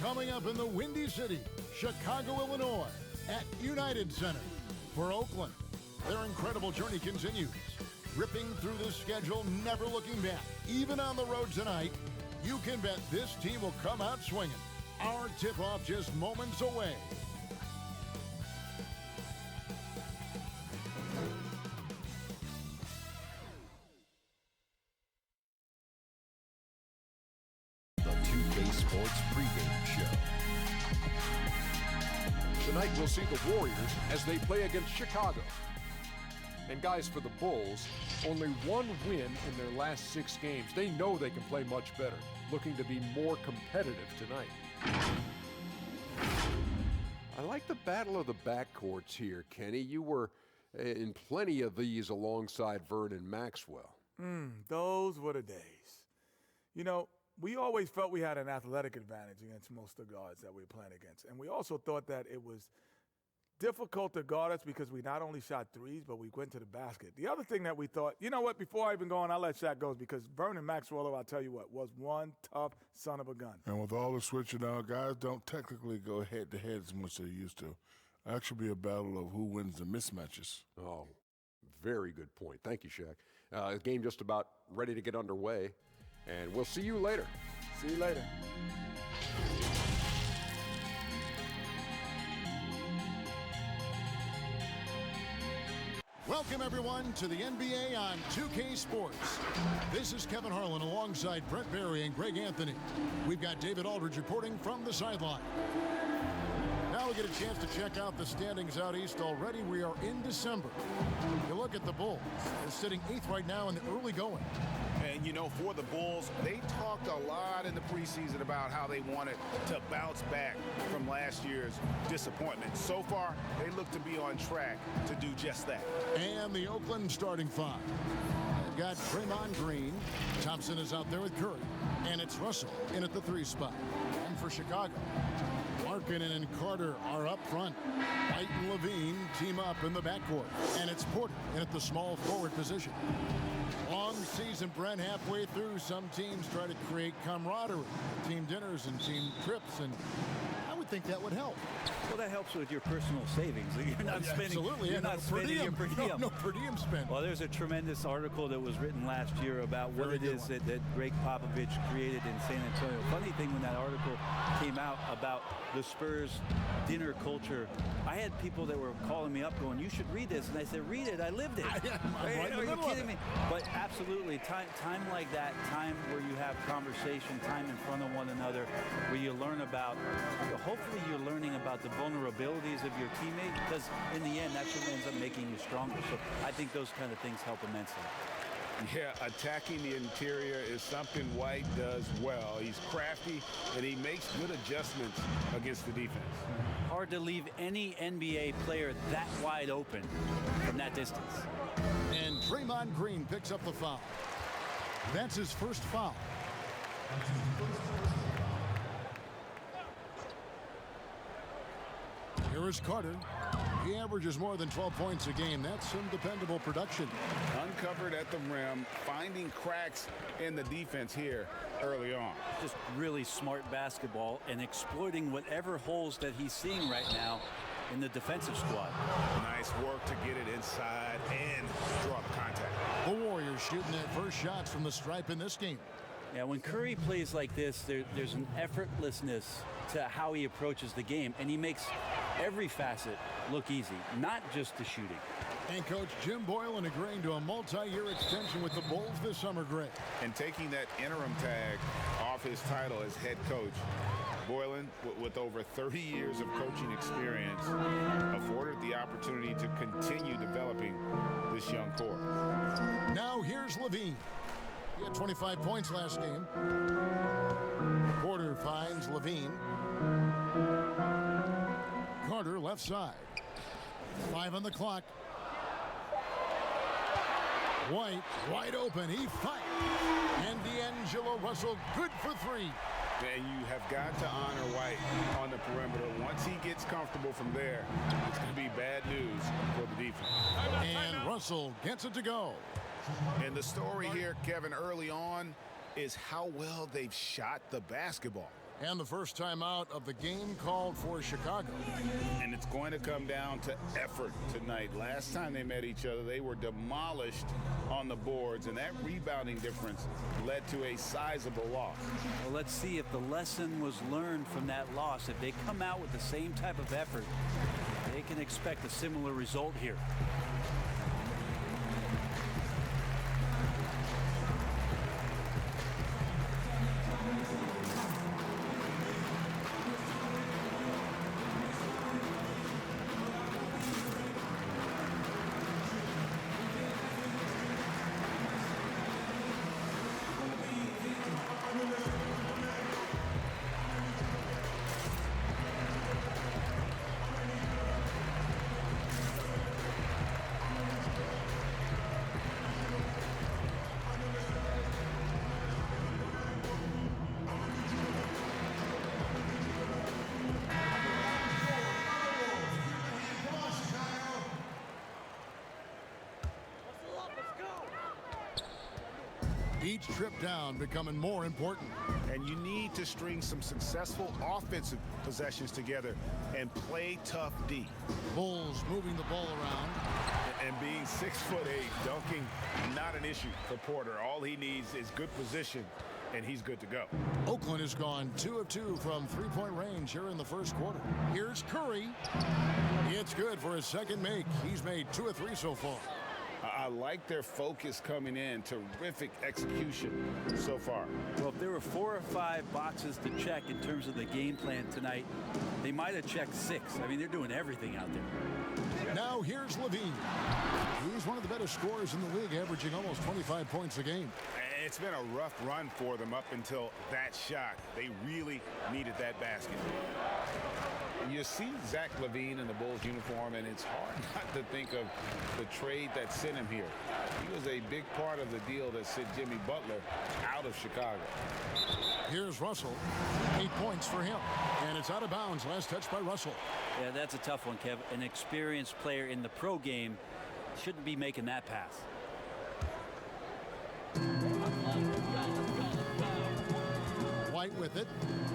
Coming up in the Windy City, Chicago, Illinois, at United Center. For Oakland, their incredible journey continues. Ripping through the schedule, never looking back. Even on the road tonight, you can bet this team will come out swinging. Our tip-off just moments away. The 2K Sports pregame show. Tonight we'll see the Warriors as they play against Chicago. And guys, for the Bulls, only one win in their last 6 games. They know they can play much better, looking to be more competitive tonight. I like the battle of the backcourts here, Kenny. You were in plenty of these alongside Vernon Maxwell. Those were the days. You know, we always felt we had an athletic advantage against most of the guards that we were playing against. And we also thought that it was difficult to guard us because we not only shot threes, but we went to the basket. The other thing that we thought, you know what, before I even go on, I'll let Shaq go because Vernon Maxwell, I'll tell you what, was one tough son of a gun. And with all the switching out, guys don't technically go head-to-head as much as they used to. Actually be a battle of who wins the mismatches. Oh, very good point. Thank you, Shaq. The game just about ready to get underway, and we'll see you later. See you later. Welcome, everyone, to the NBA on 2K Sports. This is Kevin Harlan alongside Brett Barry and Greg Anthony. We've got David Aldridge reporting from the sideline. Now we get a chance to check out the standings out east already. We are in December. You look at the Bulls. They're sitting 8th right now in the early going. And, you know, for the Bulls, they talked a lot in the preseason about how they wanted to bounce back from last year's disappointment. So far, they look to be on track to do just that. And the Oakland starting 5. They've got Draymond Green. Thompson is out there with Curry. And it's Russell in at the 3 spot. And for Chicago, Markkanen and Carter are up front. White and Levine team up in the backcourt. And it's Porter in at the small forward position. Long season, Brent, halfway through. Some teams try to create camaraderie, team dinners and team trips, and I would think that would help. Well, that helps with your personal savings. You're not spending. Absolutely, You're not spending your per diem. No per diem spend. Well, there's a tremendous article that was written last year about what it is that Greg Popovich created in San Antonio. Funny thing, when that article came out about the Spurs dinner culture, I had people that were calling me up going, "You should read this," and I said, "Read it. I lived it." Are you kidding me? But absolutely, time like that, time where you have conversation, time in front of one another, where you learn about. Hopefully, you're learning about the vulnerabilities of your teammate, because in the end, that's what ends up making you stronger. So I think those kind of things help immensely. Yeah, attacking the interior is something White does well. He's crafty, and he makes good adjustments against the defense. Hard to leave any NBA player that wide open from that distance. And Draymond Green picks up the foul. That's his first foul. Here is Carter. He averages more than 12 points a game. That's some dependable production. Uncovered at the rim, finding cracks in the defense here early on. Just really smart basketball and exploiting whatever holes that he's seeing right now in the defensive squad. Nice work to get it inside and draw the contact. The Warriors shooting their first shots from the stripe in this game. Yeah, when Curry plays like this, there's an effortlessness to how he approaches the game, and he makes every facet look easy, not just the shooting. And Coach Jim Boylan agreeing to a multi-year extension with the Bulls this summer, Greg. And taking that interim tag off his title as head coach, Boylan, with over 30 years of coaching experience, afforded the opportunity to continue developing this young core. Now here's Levine. He had 25 points last game. Porter finds Levine. Carter left side. 5 on the clock. White wide open. He fights. And D'Angelo Russell good for 3. And you have got to honor White on the perimeter. Once he gets comfortable from there, it's going to be bad news for the defense. And Russell gets it to go. And the story here, Kevin, early on is how well they've shot the basketball. And the first timeout of the game called for Chicago. And it's going to come down to effort tonight. Last time they met each other, they were demolished on the boards, and that rebounding difference led to a sizable loss. Well, let's see if the lesson was learned from that loss. If they come out with the same type of effort, they can expect a similar result here. Each trip down becoming more important. And you need to string some successful offensive possessions together and play tough D. Bulls moving the ball around. And being 6'8", dunking, not an issue for Porter. All he needs is good position, and he's good to go. Oakland has gone 2 of 2 from three-point range here in the first quarter. Here's Curry. It's good for his second make. He's made 2 of 3 so far. I like their focus coming in. Terrific execution so far. Well, if there were 4 or 5 boxes to check in terms of the game plan tonight, they might have checked 6. I mean, they're doing everything out there. Now here's Levine. He's one of the better scorers in the league, averaging almost 25 points a game. It's been a rough run for them up until that shot. They really needed that basket. You see Zach LaVine in the Bulls uniform, and it's hard not to think of the trade that sent him here. He was a big part of the deal that sent Jimmy Butler out of Chicago. Here's Russell. 8 points for him. And it's out of bounds. Last touch by Russell. Yeah, that's a tough one, Kev. An experienced player in the pro game shouldn't be making that pass. White with it.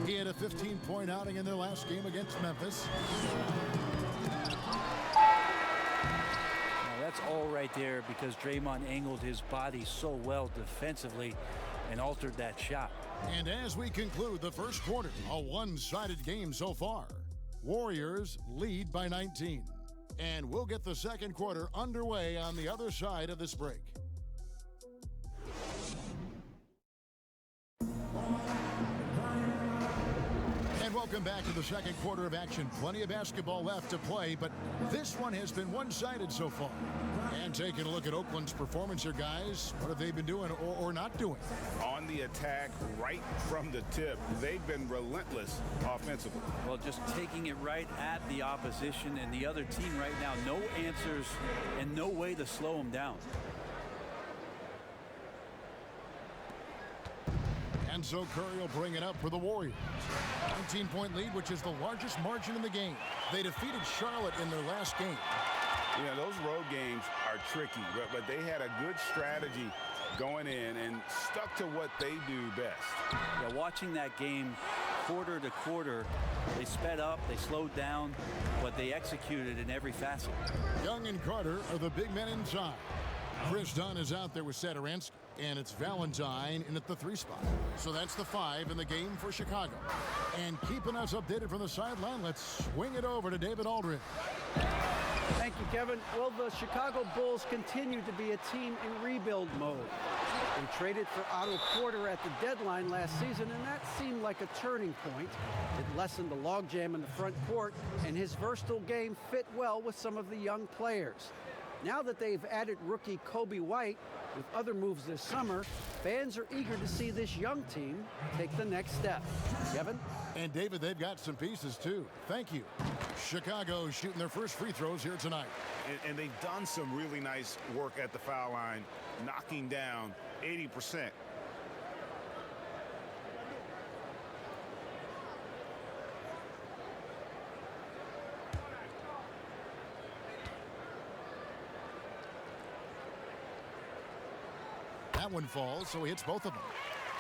He had a 15-point outing in their last game against Memphis. Now that's all right there because Draymond angled his body so well defensively and altered that shot. And as we conclude the first quarter, a one-sided game so far. Warriors lead by 19. And we'll get the second quarter underway on the other side of this break. And welcome back to the second quarter of action. Plenty of basketball left to play, but this one has been one-sided so far. And taking a look at Oakland's performance here, guys, what have they been doing or not doing? On the attack, right from the tip, they've been relentless offensively. Well, just taking it right at the opposition and the other team right now. No answers and no way to slow them down. And so Curry will bring it up for the Warriors. 19-point lead, which is the largest margin in the game. They defeated Charlotte in their last game. Yeah, those road games are tricky, but they had a good strategy going in and stuck to what they do best. Yeah, watching that game quarter to quarter, they sped up, they slowed down, but they executed in every facet. Young and Carter are the big men inside. Chris Dunn is out there with Satoransky, and it's Valentine in at the 3 spot. So that's the 5 in the game for Chicago. And keeping us updated from the sideline, let's swing it over to David Aldridge. Thank you, Kevin. Well, the Chicago Bulls continue to be a team in rebuild mode. They traded for Otto Porter at the deadline last season, and that seemed like a turning point. It lessened the logjam in the front court, and his versatile game fit well with some of the young players. Now that they've added rookie Kobe White with other moves this summer, fans are eager to see this young team take the next step. Kevin? And David, they've got some pieces too. Thank you. Chicago shooting their first free throws here tonight. And they've done some really nice work at the foul line, knocking down 80%. That one falls, so he hits both of them.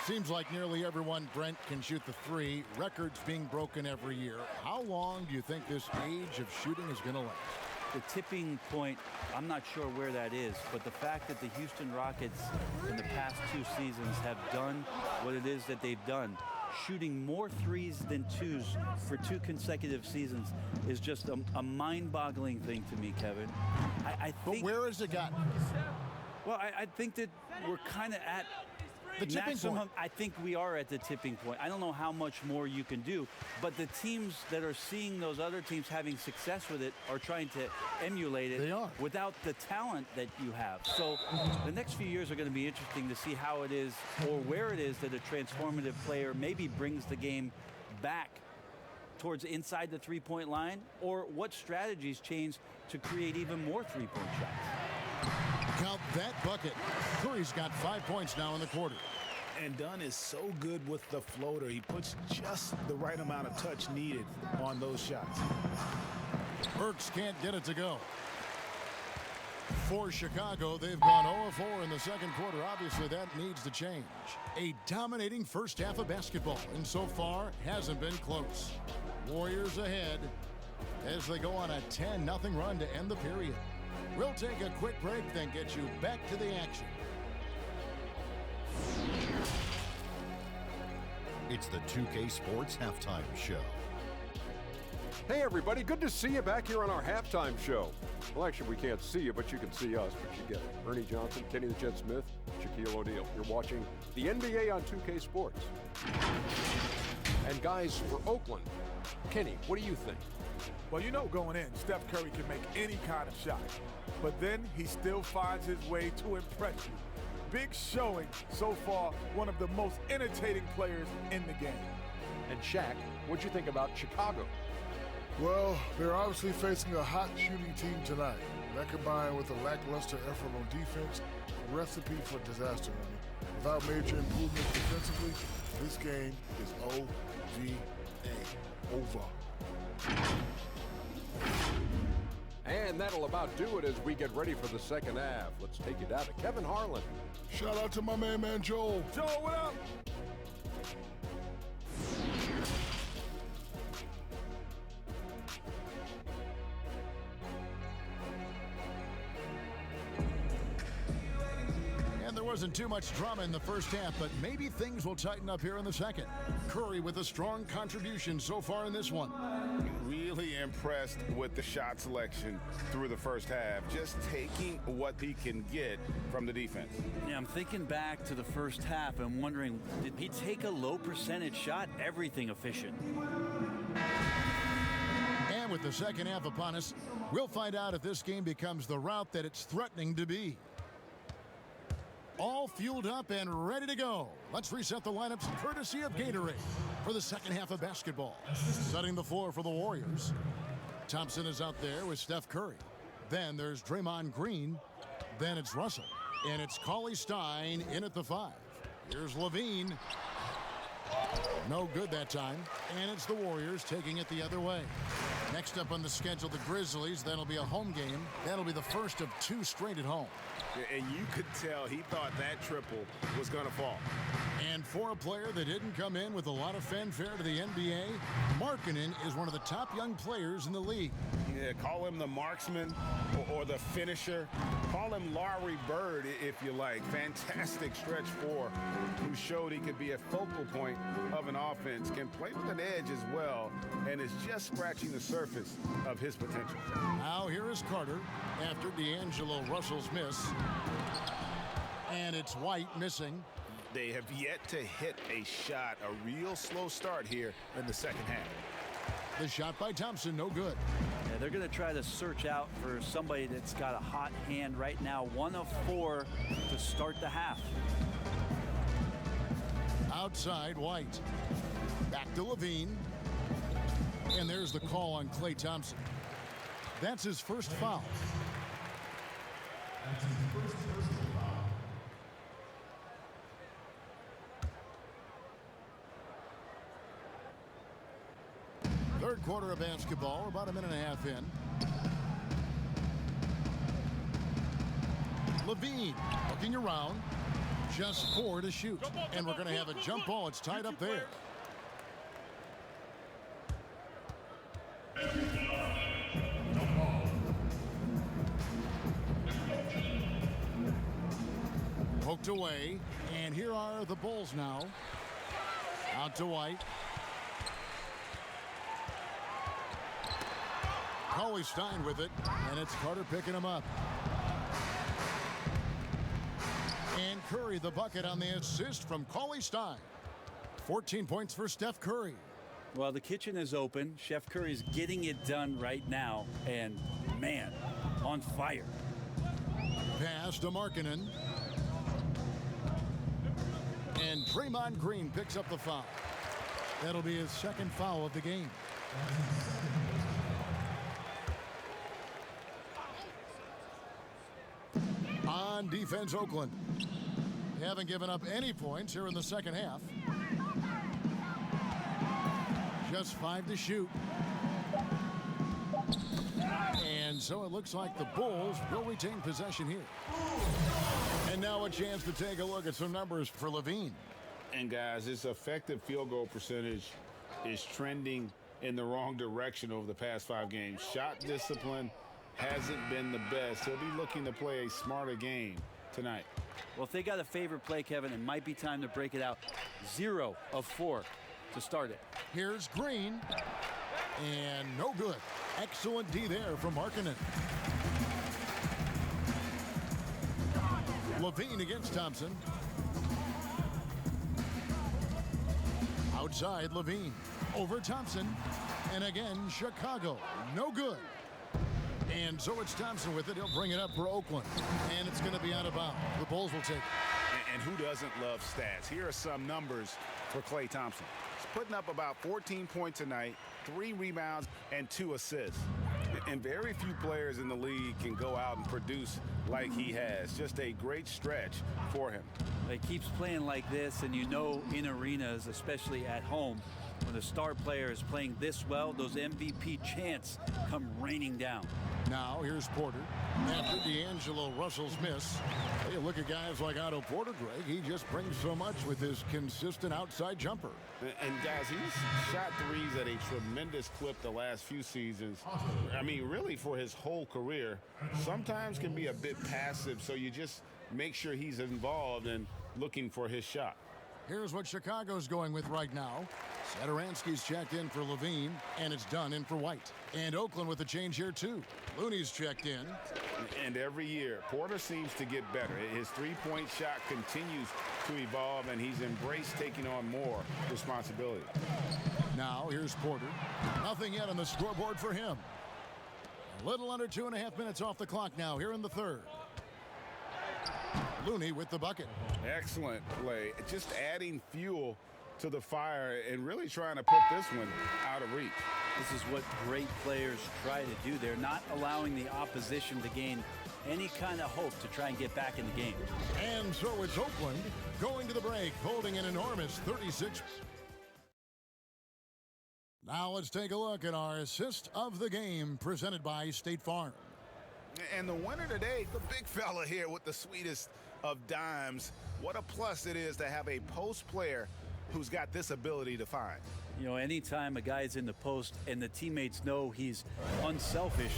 Seems like nearly everyone, Brent, can shoot the three. Records being broken every year. How long do you think this age of shooting is going to last? The tipping point, I'm not sure where that is, but the fact that the Houston Rockets in the past 2 seasons have done what it is that they've done, shooting more threes than twos for 2 consecutive seasons, is just a mind-boggling thing to me, Kevin. I think, but where has it gotten? Well, I think that we're kind of at the tipping point. I think we are at the tipping point. I don't know how much more you can do, but the teams that are seeing those other teams having success with it are trying to emulate it without the talent that you have. So the next few years are going to be interesting to see how it is or where it is that a transformative player maybe brings the game back towards inside the three-point line, or what strategies change to create even more three-point shots. Count that bucket. Curry's got 5 points now in the quarter. And Dunn is so good with the floater. He puts just the right amount of touch needed on those shots. Burks can't get it to go. For Chicago, they've gone 0-4 in the second quarter. Obviously, that needs to change. A dominating first half of basketball, and so far hasn't been close. Warriors ahead as they go on a 10-0 run to end the period. We'll take a quick break, then get you back to the action. It's the 2K Sports Halftime Show. Hey, everybody. Good to see you back here on our halftime show. Well, actually, we can't see you, but you can see us, but you get it. Ernie Johnson, Kenny the Jet Smith, Shaquille O'Neal. You're watching the NBA on 2K Sports. And guys, for Oakland, Kenny, what do you think? Well, you know, going in, Steph Curry can make any kind of shot, but then he still finds his way to impress you. Big showing so far, one of the most entertaining players in the game. And Shaq, what'd you think about Chicago? Well, they're obviously facing a hot shooting team tonight. That combined with a lackluster effort on defense, a recipe for disaster. Without major improvements defensively, this game is O-V-A, over. And that'll about do it as we get ready for the second half. Let's take you down to Kevin Harlan. Shout out to my man Joel. Joel, what up? And there wasn't too much drama in the first half, but maybe things will tighten up here in the second. Curry with a strong contribution so far in this one. Really impressed with the shot selection through the first half, just taking what he can get from the defense. Yeah, I'm thinking back to the first half and wondering, did he take a low percentage shot? Everything efficient. And with the second half upon us, we'll find out if this game becomes the route that it's threatening to be. All fueled up and ready to go. Let's reset the lineups courtesy of Gatorade for the second half of basketball. Setting the floor for the Warriors. Thompson is out there with Steph Curry. Then there's Draymond Green. Then it's Russell. And it's Cauley Stein in at the 5. Here's Levine. No good that time. And it's the Warriors taking it the other way. Next up on the schedule, the Grizzlies. That'll be a home game. That'll be the first of 2 straight at home. And you could tell he thought that triple was going to fall. And for a player that didn't come in with a lot of fanfare to the NBA, Markkanen is one of the top young players in the league. Yeah, call him the marksman or the finisher. Call him Larry Bird, if you like. Fantastic stretch 4, who showed he could be a focal point of an offense, can play with an edge as well, and is just scratching the surface of his potential. Now here is Carter after D'Angelo Russell's miss. And it's White missing. They have yet to hit a shot, a real slow start here in the second half. The shot by Thompson, no good. Yeah, they're going to try to search out for somebody that's got a hot hand right now. 1 of 4 to start the half. Outside, White. Back to Levine. And there's the call on Klay Thompson. That's his first foul. That's his first personal foul. Third quarter of basketball, about a minute and a half in. Levine looking around. Just 4 to shoot. And we're going to have a jump ball. It's tied up there. Poked away. And here are the Bulls now. Out to White. Cauley Stein with it. And it's Carter picking him up. And Curry the bucket on the assist from Cauley Stein. 14 points for Steph Curry. Well, the kitchen is open. Chef Curry's getting it done right now. And, man, on fire. Pass to Markkanen. And Draymond Green picks up the foul. That'll be his second foul of the game. On defense, Oakland. They haven't given up any points here in the second half. Just 5 to shoot. And so it looks like the Bulls will retain possession here. And now a chance to take a look at some numbers for Levine. And guys, his effective field goal percentage is trending in the wrong direction over the past 5 games. Shot discipline hasn't been the best. He'll be looking to play a smarter game tonight. Well, if they got a favorite play, Kevin, it might be time to break it out. 0 of 4 to start it. Here's Green. And no good. Excellent D there from Markkanen. Levine against Thompson. Outside Levine. Over Thompson. And again, Chicago. No good. And so it's Thompson with it. He'll bring it up for Oakland. And it's going to be out of bounds. The Bulls will take it. And who doesn't love stats? Here are some numbers for Klay Thompson. He's putting up about 14 points a night, 3 rebounds, and 2 assists. And very few players in the league can go out and produce like he has. Just a great stretch for him. He keeps playing like this, and you know in arenas, especially at home, when the star player is playing this well, those MVP chants come raining down. Now here's Porter. After D'Angelo Russell's miss, hey, look at guys like Otto Porter, Greg. He just brings so much with his consistent outside jumper. And guys, he's shot threes at a tremendous clip the last few seasons. I mean, really for his whole career. Sometimes can be a bit passive, so you just make sure he's involved and looking for his shot. Here's what Chicago's going with right now. Satoransky's checked in for Levine, and it's done in for White. And Oakland with a change here, too. Looney's checked in. And every year, Porter seems to get better. His three-point shot continues to evolve, and he's embraced taking on more responsibility. Now, here's Porter. Nothing yet on the scoreboard for him. A little under 2.5 minutes off the clock now here in the third. Looney with the bucket. Excellent play. Just adding fuel to the fire and really trying to put this one out of reach. This is what great players try to do. They're not allowing the opposition to gain any kind of hope to try and get back in the game. And so it's Oakland going to the break, holding an enormous 36. Now let's take a look at our assist of the game presented by State Farm. And the winner today, the big fella here with the sweetest of dimes. What a plus it is to have a post player who's got this ability to find. You know, anytime a guy's in the post and the teammates know he's unselfish,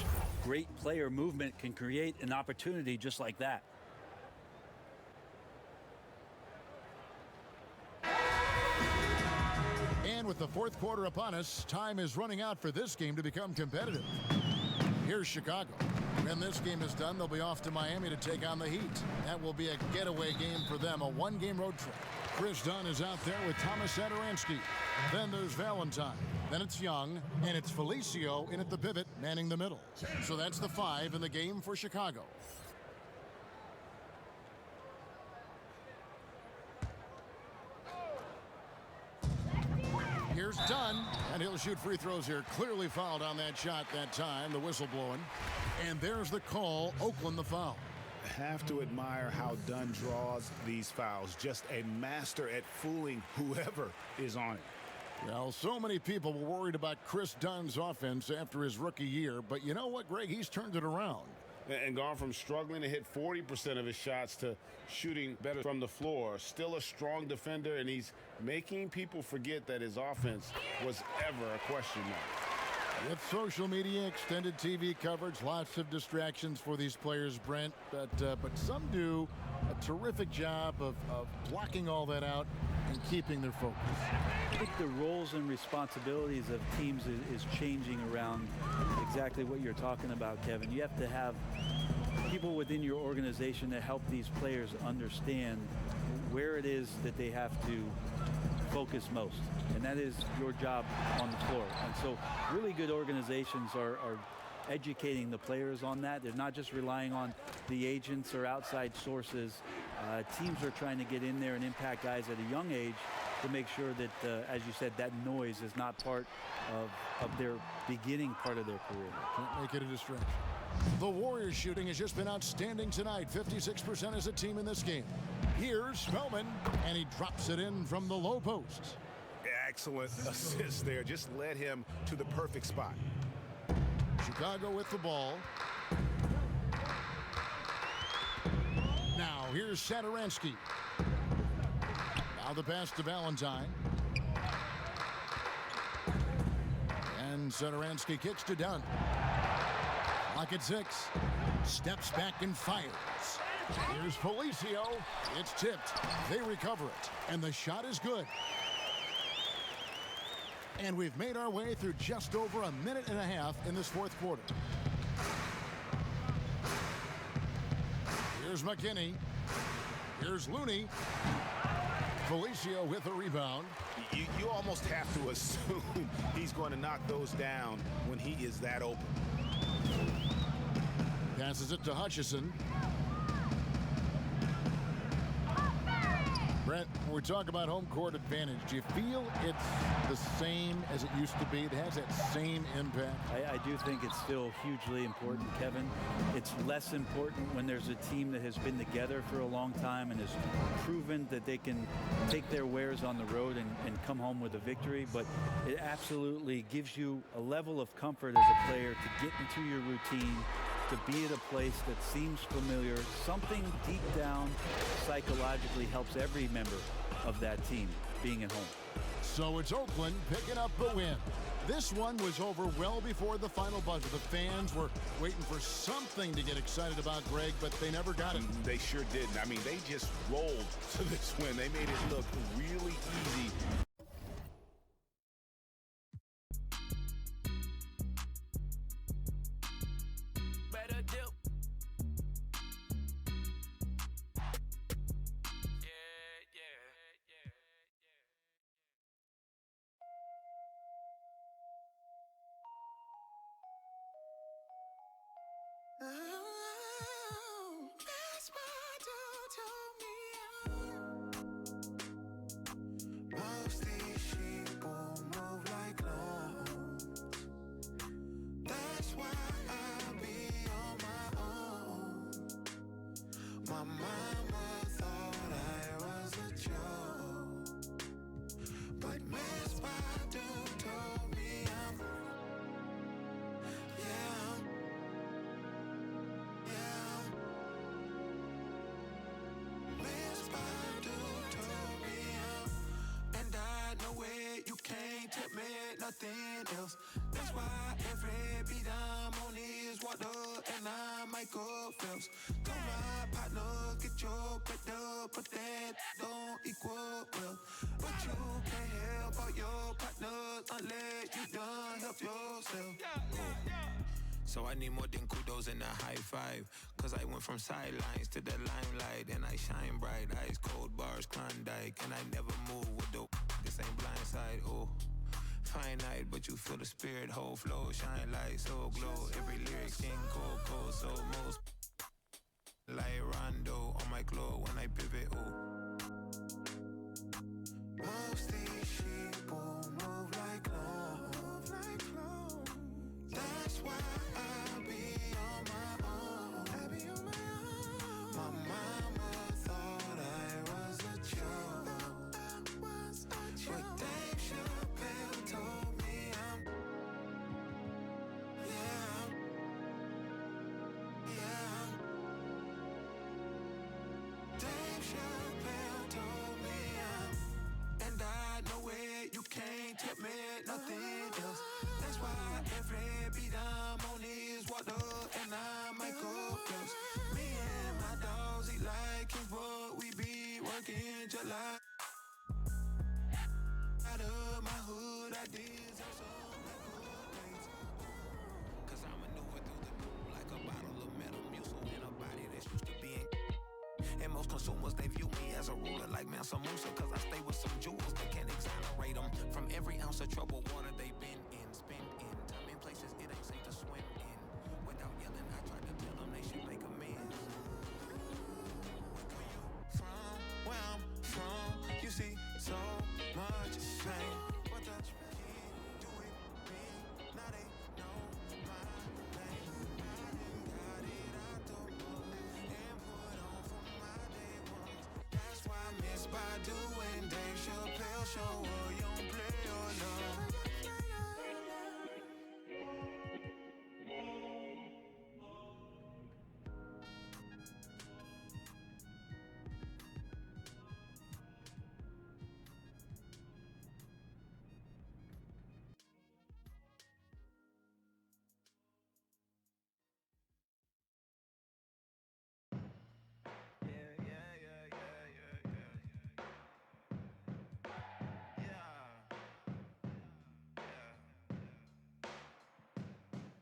great player movement can create an opportunity just like that. And with the fourth quarter upon us, time is running out for this game to become competitive. Here's Chicago. When this game is done, they'll be off to Miami to take on the Heat. That will be a getaway game for them, a one-game road trip. Chris Dunn is out there with Thomas Satoransky. Then there's Valentine. Then it's Young, and it's Felicio in at the pivot, manning the middle. So that's the 5 in the game for Chicago. Here's Dunn, and he'll shoot free throws here. Clearly fouled on that shot that time, the whistle blowing. And there's the call, Oakland the foul. Have to admire how Dunn draws these fouls. Just a master at fooling whoever is on it. Well, so many people were worried about Chris Dunn's offense after his rookie year, but you know what, Greg? He's turned it around. and gone from struggling to hit 40% of his shots to shooting better from the floor. Still a strong defender, and he's making people forget that his offense was ever a question mark. With social media, extended TV coverage, lots of distractions for these players, Brent, but some do a terrific job of blocking all that out and keeping their focus. I think the roles and responsibilities of teams is changing around exactly what you're talking about, Kevin. You have to have people within your organization that help these players understand where it is that they have to focus most, and that is your job on the floor. And so really good organizations are educating the players on that. They're not just relying on the agents or outside sources. Teams are trying to get in there and impact guys at a young age to make sure that, as you said, that noise is not part of their beginning part of their career. Can't make it a distraction. The Warriors shooting has just been outstanding tonight. 56% as a team in this game. Here's Spellman, and he drops it in from the low post. Excellent assist there. Just led him to the perfect spot. Chicago with the ball. Now here's Satoransky. Now the pass to Valentine. And Satoransky kicks to Dunn. Clock at 6. Steps back and fires. Here's Felicio. It's tipped. They recover it. And the shot is good. And we've made our way through just over a minute and a half in this fourth quarter. Here's McKinney. Here's Looney. Felicio with a rebound. You almost have to assume he's going to knock those down when he is that open. Passes it to Hutchison. Brent, when we talk about home court advantage, do you feel it's the same as it used to be? It has that same impact? I do think it's still hugely important, Kevin. It's less important when there's a team that has been together for a long time and has proven that they can take their wares on the road and come home with a victory. But it absolutely gives you a level of comfort as a player to get into your routine, to be at a place that seems familiar. Something deep down psychologically helps every member of that team being at home. So it's Oakland picking up the win. This one was over well before the final buzzer. The fans were waiting for something to get excited about, Greg, but they never got it. They sure didn't. I mean, they just rolled to this win. They made it look really easy. Nothing else. That's why every beat I'm on is water and I'm Michael Phelps. Come on, partner, get your bread up, but that don't equal well. But you can't help all your partners unless you done help yourself. So I need more than kudos and a high five. Cause I went from sidelines to the limelight. And I shine bright, ice cold bars, Klondike. And I never move with the this ain't blindside, oh. Finite, but you feel the spirit, whole flow, shine light, so glow. Every lyric king, cold, so most like Rondo on my glow when I pivot, oh. Most these sheep move like clones. That's why I be on my own. My mama thought I was a joke. But Dave Chappelle told me I'm feels. Me and my dogs eat like Kingsport. We be working July. Out of my hood, ideas are some that good ways. Cause I maneuver through the like a bottle of Metamucil in a body that's used to being. And most consumers, they view me as a ruler like Mansa Musa. Cause I stay with some jewels that can't exonerate them from every ounce of troubled water they've been in. Spend in time in places it ain't safe to swim in. Without yelling, I tried to tell them they should make amends. From where I'm from, you see so much pain. What the kid do with me? Now they know my name. I done got it out the mud and put on for my day ones. That's why Miss Badu and Dave Chappelle show up. You don't play or love.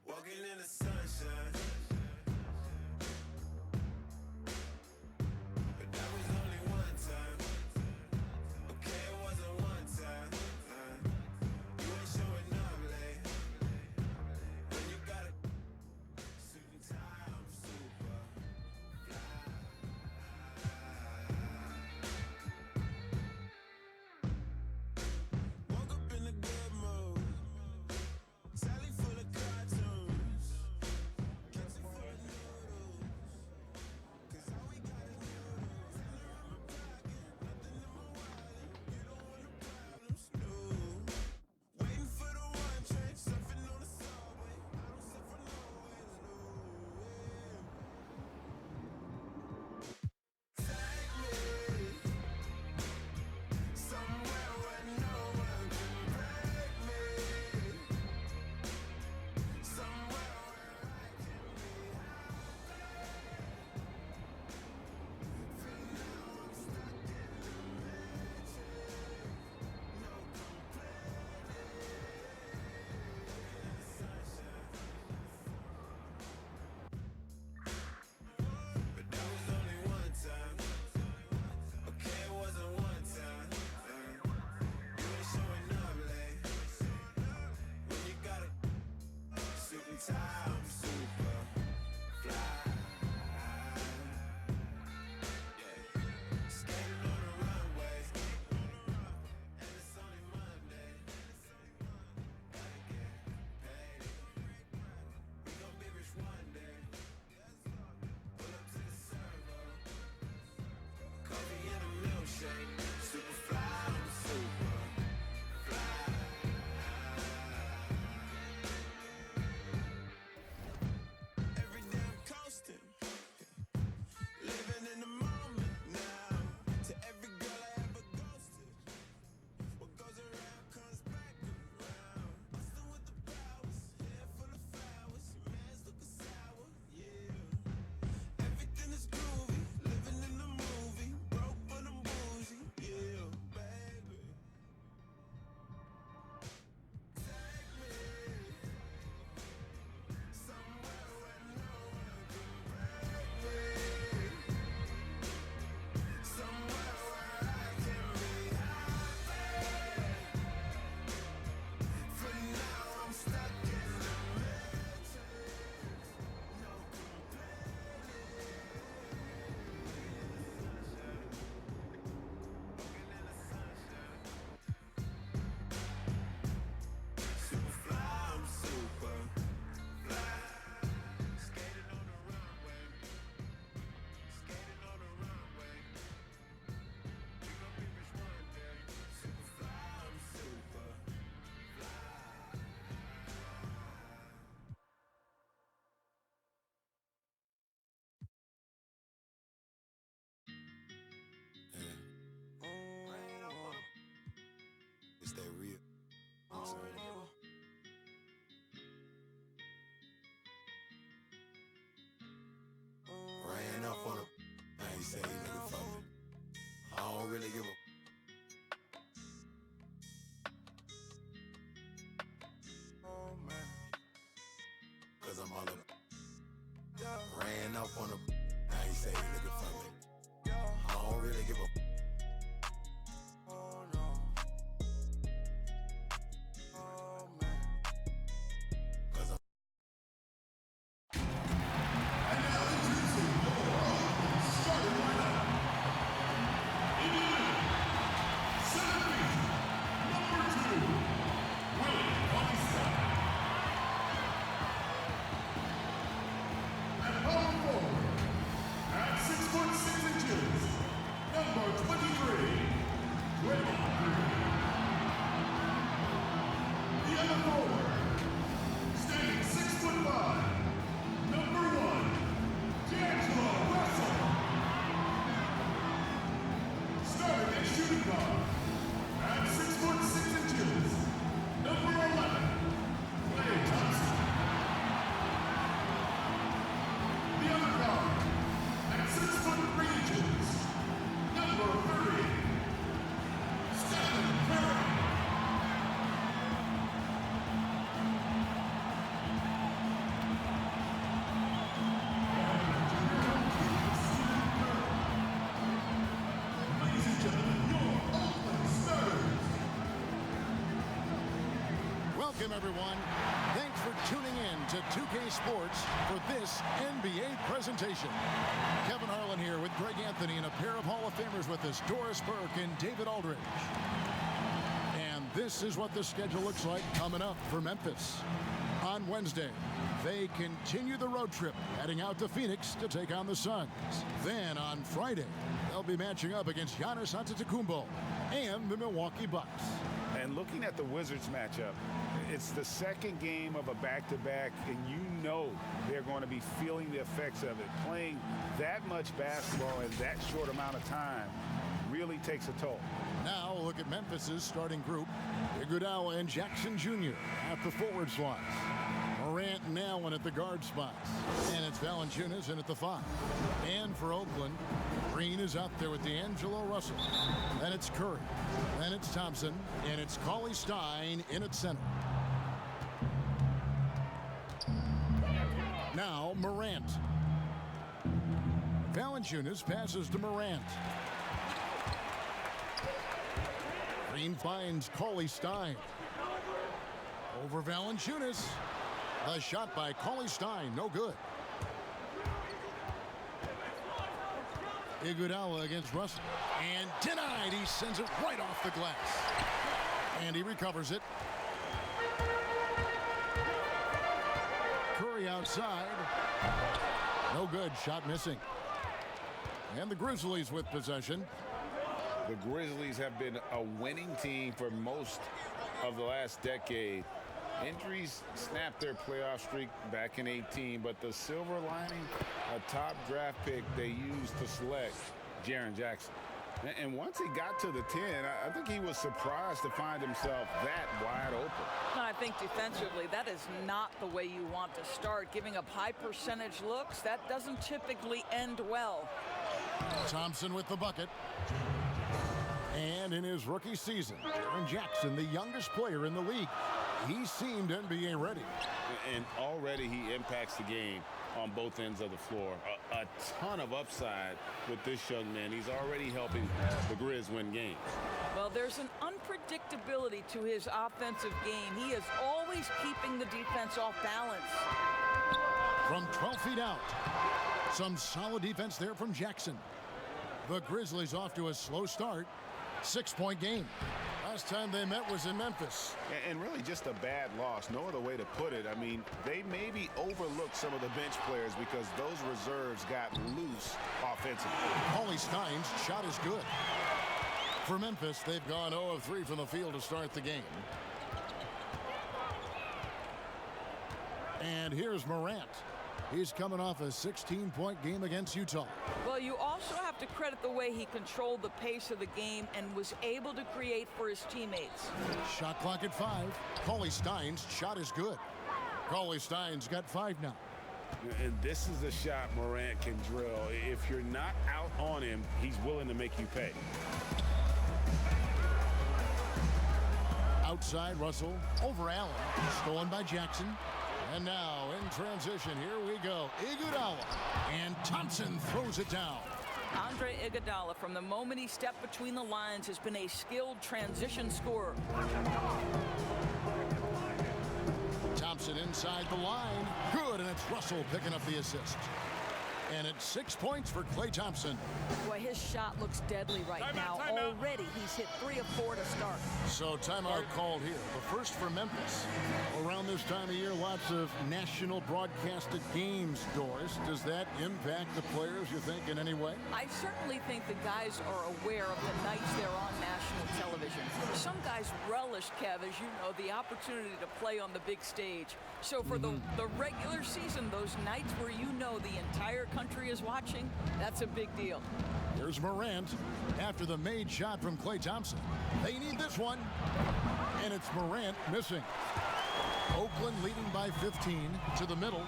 Walking in the sunshine. But that was only one time. Okay, it wasn't one time. You ain't showing up late. When you got a suit and tie, I'm super fly. Woke up in a good mood. Sally full of cartoons. Kitchen full of noodles. Cause all we got is noodles. Tenner in my pocket, nothing in my wallet. You don't want no problems, no. Waiting for the one train, surfing on the subway. I don't suffer no ways, no way. Take me somewhere where no one can break me. Somewhere where I can be happy. For now I'm stuck in the matrix. No complaining. Sunshine. But that was only one time. Okay, it wasn't one time. You ain't showing up late. When you got a suit and tie, I'm super fly. Yeah. Skating on the runway. And it's only Monday. Gotta get paid. We gon' be rich one day. Pull up to the servo. Coffee and a milkshake. Super fly, I'm super fly. Every day I'm coasting. Living in the moment now. To every girl I ever ghosted. What goes around comes back around. Bustin' with the powers. Hair full of flowers. Man's looking sour. Yeah. Everything is groovy. Living in the movie. Broke but I'm bougie. Yeah, baby. Take me somewhere where no one can break me. Somewhere where I can be happy. For now I'm stuck in the matrix. No complaining. Walking in the sunshine. Super fly, I'm super fly. Skating on the runway. Skating on the runway. We gon' be rich one day. Super fly, I'm super fly. It's that real. I'm saying. really give a. Oh man, cause I'm all up. Ran up on a. Now he say he looking for me. I don't really give a. Oh no. Oh man. Cause I'm. And now introducing your starting lineup. Indiana, 7 feet, number 2, Willie Paulista. At power forward, at 6'6" number 23, Draymond Green. The other forward, standing 6'5", number 1, D'Angelo Russell. Starting at shooting guard, at 6'6", number 11, Klay Thompson. The other guard, at 6'3", number 30, Stephen Curry. Ladies and gentlemen, your opening starters. Welcome, everyone. Thanks for tuning in to 2K Sports for this NBA presentation. Kevin Harlan here with Greg Anthony and a pair of Hall of Famers with us, Doris Burke and David Aldridge. And this is what the schedule looks like coming up for Memphis. On Wednesday, they continue the road trip, heading out to Phoenix to take on the Suns. Then on Friday, they'll be matching up against Giannis Antetokounmpo and the Milwaukee Bucks. And looking at the Wizards matchup, it's the second game of a back-to-back, and you know they're going to be feeling the effects of it. Playing that much basketball in that short amount of time really takes a toll. Now look at Memphis's starting group. Iguodala and Jackson Jr. at the forward slots. Morant and Allen at the guard spots. And it's Valanciunas in at the 5. And for Oakland, Green is out there with D'Angelo Russell. Then it's Curry. Then it's Thompson. And it's Cauley Stein in at center. Now Morant. Valanciunas passes to Morant. Green finds Cauley Stein. Over Valanciunas. The shot by Cauley Stein, no good. Iguodala against Russell. And denied. He sends it right off the glass. And he recovers it. Curry outside. No good. Shot missing. And the Grizzlies with possession. The Grizzlies have been a winning team for most of the last decade. Injuries snapped their playoff streak back in 18, but the silver lining, a top draft pick they used to select Jaren Jackson. And once he got to the 10, I think he was surprised to find himself that wide open. I think defensively, that is not the way you want to start. Giving up high percentage looks, that doesn't typically end well. Thompson with the bucket. And in his rookie season, Jaren Jackson, the youngest player in the league, he seemed NBA ready. And already he impacts the game on both ends of the floor. A ton of upside with this young man. He's already helping the Grizz win games. Well, there's an unpredictability to his offensive game. He is always keeping the defense off balance. From 12 feet out, some solid defense there from Jackson. The Grizzlies off to a slow start. 6-point game. Last time they met was in Memphis. And really just a bad loss. No other way to put it. I mean, they maybe overlooked some of the bench players because those reserves got loose offensively. Cauley Stein's shot is good. For Memphis, they've gone 0 of 3 from the field to start the game. And here's Morant. He's coming off a 16-point game against Utah. Well, you also have to credit the way he controlled the pace of the game and was able to create for his teammates. Shot clock at 5. Cauley Stein's shot is good. Cauley Stein's got 5 now. And this is a shot Morant can drill. If you're not out on him, he's willing to make you pay. Outside, Russell over Allen. Stolen by Jackson. And now in transition, here we go. Iguodala. And Thompson throws it down. Andre Iguodala, from the moment he stepped between the lines, has been a skilled transition scorer. Thompson inside the line. Good, and it's Russell picking up the assist. And it's 6 points for Klay Thompson. Boy, his shot looks deadly right now. Already, he's hit 3 of 4 to start. So timeout called here. The first for Memphis. Around this time of year, lots of national broadcasted games, Doris. Does that impact the players, you think, in any way? I certainly think the guys are aware of the nights they're on national television. Some guys relish, Kev, as you know, the opportunity to play on the big stage. So for the regular season, those nights where you know the entire country is watching, that's a big deal. Here's Morant after the made shot from Klay Thompson. They need this one. And it's Morant missing. Oakland leading by 15 to the middle.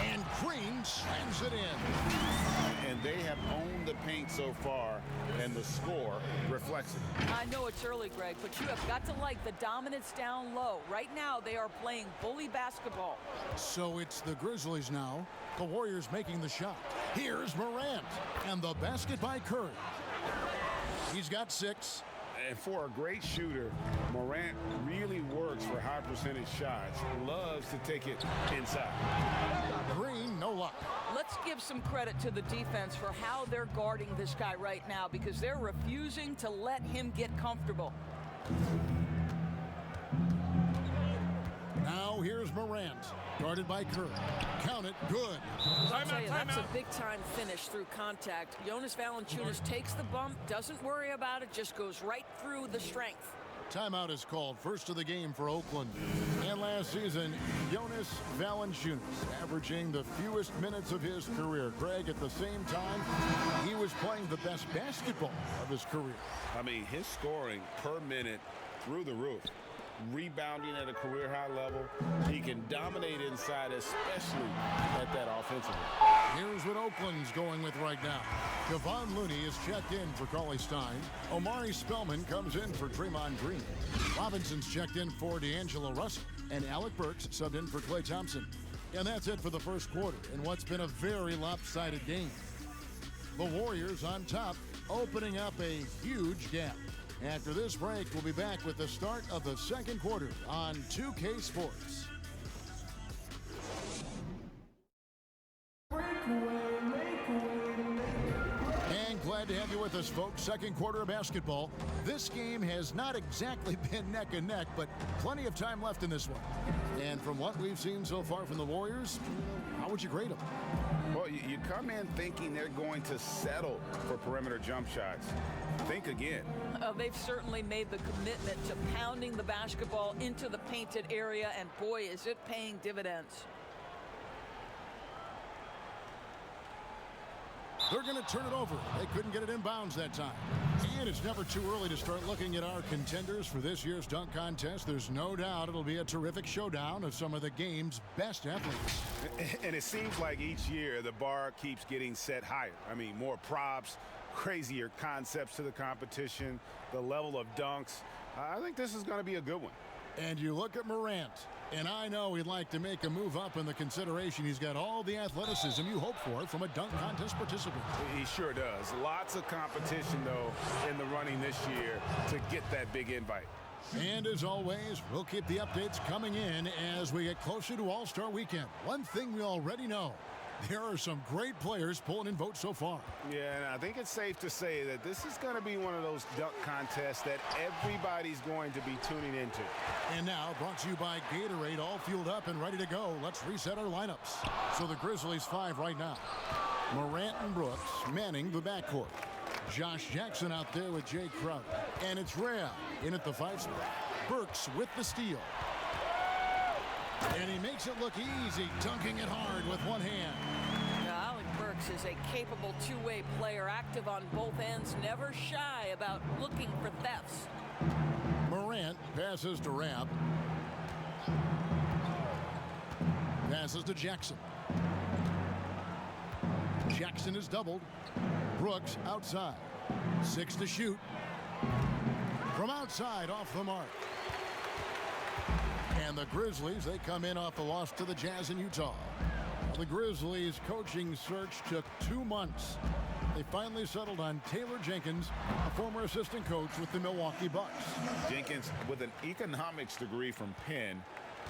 And Green slams it in. And they have owned the paint so far, and the score reflects it. I know it's early, Greg, but you have got to like the dominance down low. Right now, they are playing bully basketball. So it's the Grizzlies now. The Warriors making the shot. Here's Morant. And the basket by Curry. He's got 6. And for a great shooter, Morant really works for high percentage shots. Loves to take it inside. Green, no luck. Let's give some credit to the defense for how they're guarding this guy right now, because they're refusing to let him get comfortable. Now here's Morant, guarded by Curry. Count it, good. I'll tell you, that's a big-time finish through contact. Jonas Valanciunas takes the bump, doesn't worry about it, just goes right through the strength. Timeout is called, first of the game for Oakland. And last season, Jonas Valanciunas averaging the fewest minutes of his career. Greg, at the same time, he was playing the best basketball of his career. I mean, his scoring per minute through the roof. Rebounding at a career high level. He can dominate inside, especially at that offensive end. Here's what Oakland's going with right now. Kevon Looney is checked in for Cauley Stein. Omari Spellman comes in for Draymond Green. Robinson's checked in for D'Angelo Russell. And Alec Burks subbed in for Klay Thompson. And that's it for the first quarter in what's been a very lopsided game. The Warriors on top, opening up a huge gap. After this break, we'll be back with the start of the second quarter on 2K Sports. And glad to have you with us, folks. Second quarter of basketball. This game has not exactly been neck and neck, but plenty of time left in this one. And from what we've seen so far from the Warriors, how would you grade them? Well, you come in thinking they're going to settle for perimeter jump shots. Think again. They've certainly made the commitment to pounding the basketball into the painted area, and boy, is it paying dividends. They're going to turn it over. They couldn't get it inbounds that time. And it's never too early to start looking at our contenders for this year's dunk contest. There's no doubt it'll be a terrific showdown of some of the game's best athletes. And it seems like each year the bar keeps getting set higher. I mean, more props, crazier concepts to the competition, the level of dunks. I think this is going to be a good one. And you look at Morant, and I know he'd like to make a move up in the consideration. He's got all the athleticism you hope for from a dunk contest participant. He sure does. Lots of competition, though, in the running this year to get that big invite. And as always, we'll keep the updates coming in as we get closer to All-Star Weekend. One thing we already know, there are some great players pulling in votes so far. Yeah, and I think it's safe to say that this is going to be one of those dunk contests that everybody's going to be tuning into. And now, brought to you by Gatorade, all fueled up and ready to go. Let's reset our lineups. So the Grizzlies 5 right now. Morant and Brooks manning the backcourt. Josh Jackson out there with Jay Crowder. And it's Rhea in at the 5 spot. Burks with the steal. And he makes it look easy, dunking it hard with one hand. Now, Alec Burks is a capable two-way player, active on both ends, never shy about looking for thefts. Morant passes to Rabb. Passes to Jackson. Jackson is doubled. Brooks outside. 6 to shoot. From outside, off the mark. And the Grizzlies, they come in off a loss to the Jazz in Utah. Well, the Grizzlies' coaching search took 2 months. They finally settled on Taylor Jenkins, a former assistant coach with the Milwaukee Bucks. Jenkins, with an economics degree from Penn,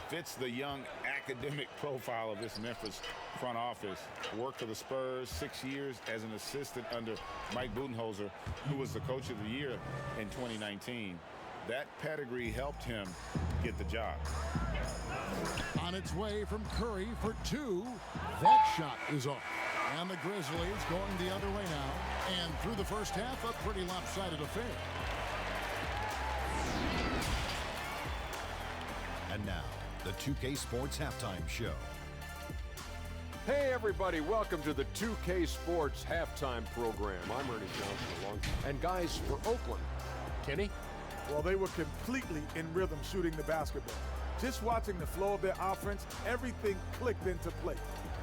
fits the young academic profile of this Memphis front office. Worked for the Spurs 6 years as an assistant under Mike Budenholzer, who was the coach of the year in 2019. That pedigree helped him get the job. On its way from Curry for 2. That shot is off. And the Grizzlies going the other way now. And through the first half, a pretty lopsided affair. And now, the 2K Sports Halftime Show. Hey everybody, welcome to the 2K Sports Halftime Program. I'm Ernie Johnson along. And guys, for Oakland, Kenny? Well, they were completely in rhythm shooting the basketball. Just watching the flow of their offense, everything clicked into place.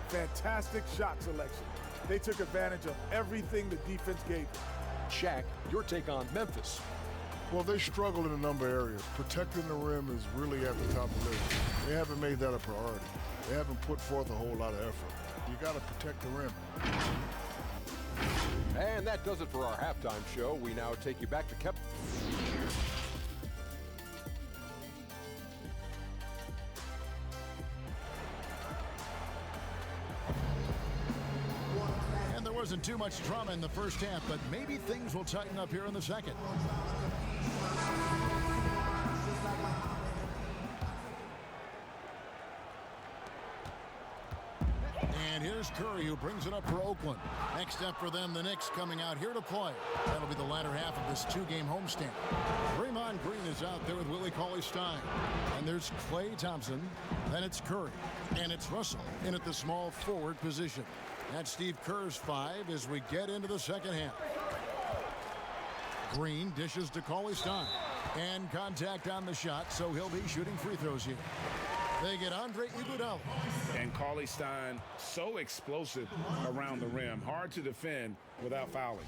Fantastic shot selection. They took advantage of everything the defense gave them. Shaq, your take on Memphis. Well, they struggle in a number of areas. Protecting the rim is really at the top of the list. They haven't made that a priority. They haven't put forth a whole lot of effort. You got to protect the rim. And that does it for our halftime show. We now take you back to Kep. And there wasn't too much drama in the first half, but maybe things will tighten up here in the second. And here's Curry, who brings it up for Oakland. Next up for them, the Knicks coming out here to play. That'll be the latter half of this 2-game homestand. Draymond Green is out there with Willie Cauley-Stein. And there's Klay Thompson. Then it's Curry. And it's Russell in at the small forward position. That's Steve Kerr's 5 as we get into the second half. Green dishes to Cauley-Stein. And contact on the shot, so he'll be shooting free throws here. They get Andre Iguodala. And Cauley-Stein, so explosive around the rim. Hard to defend without fouling.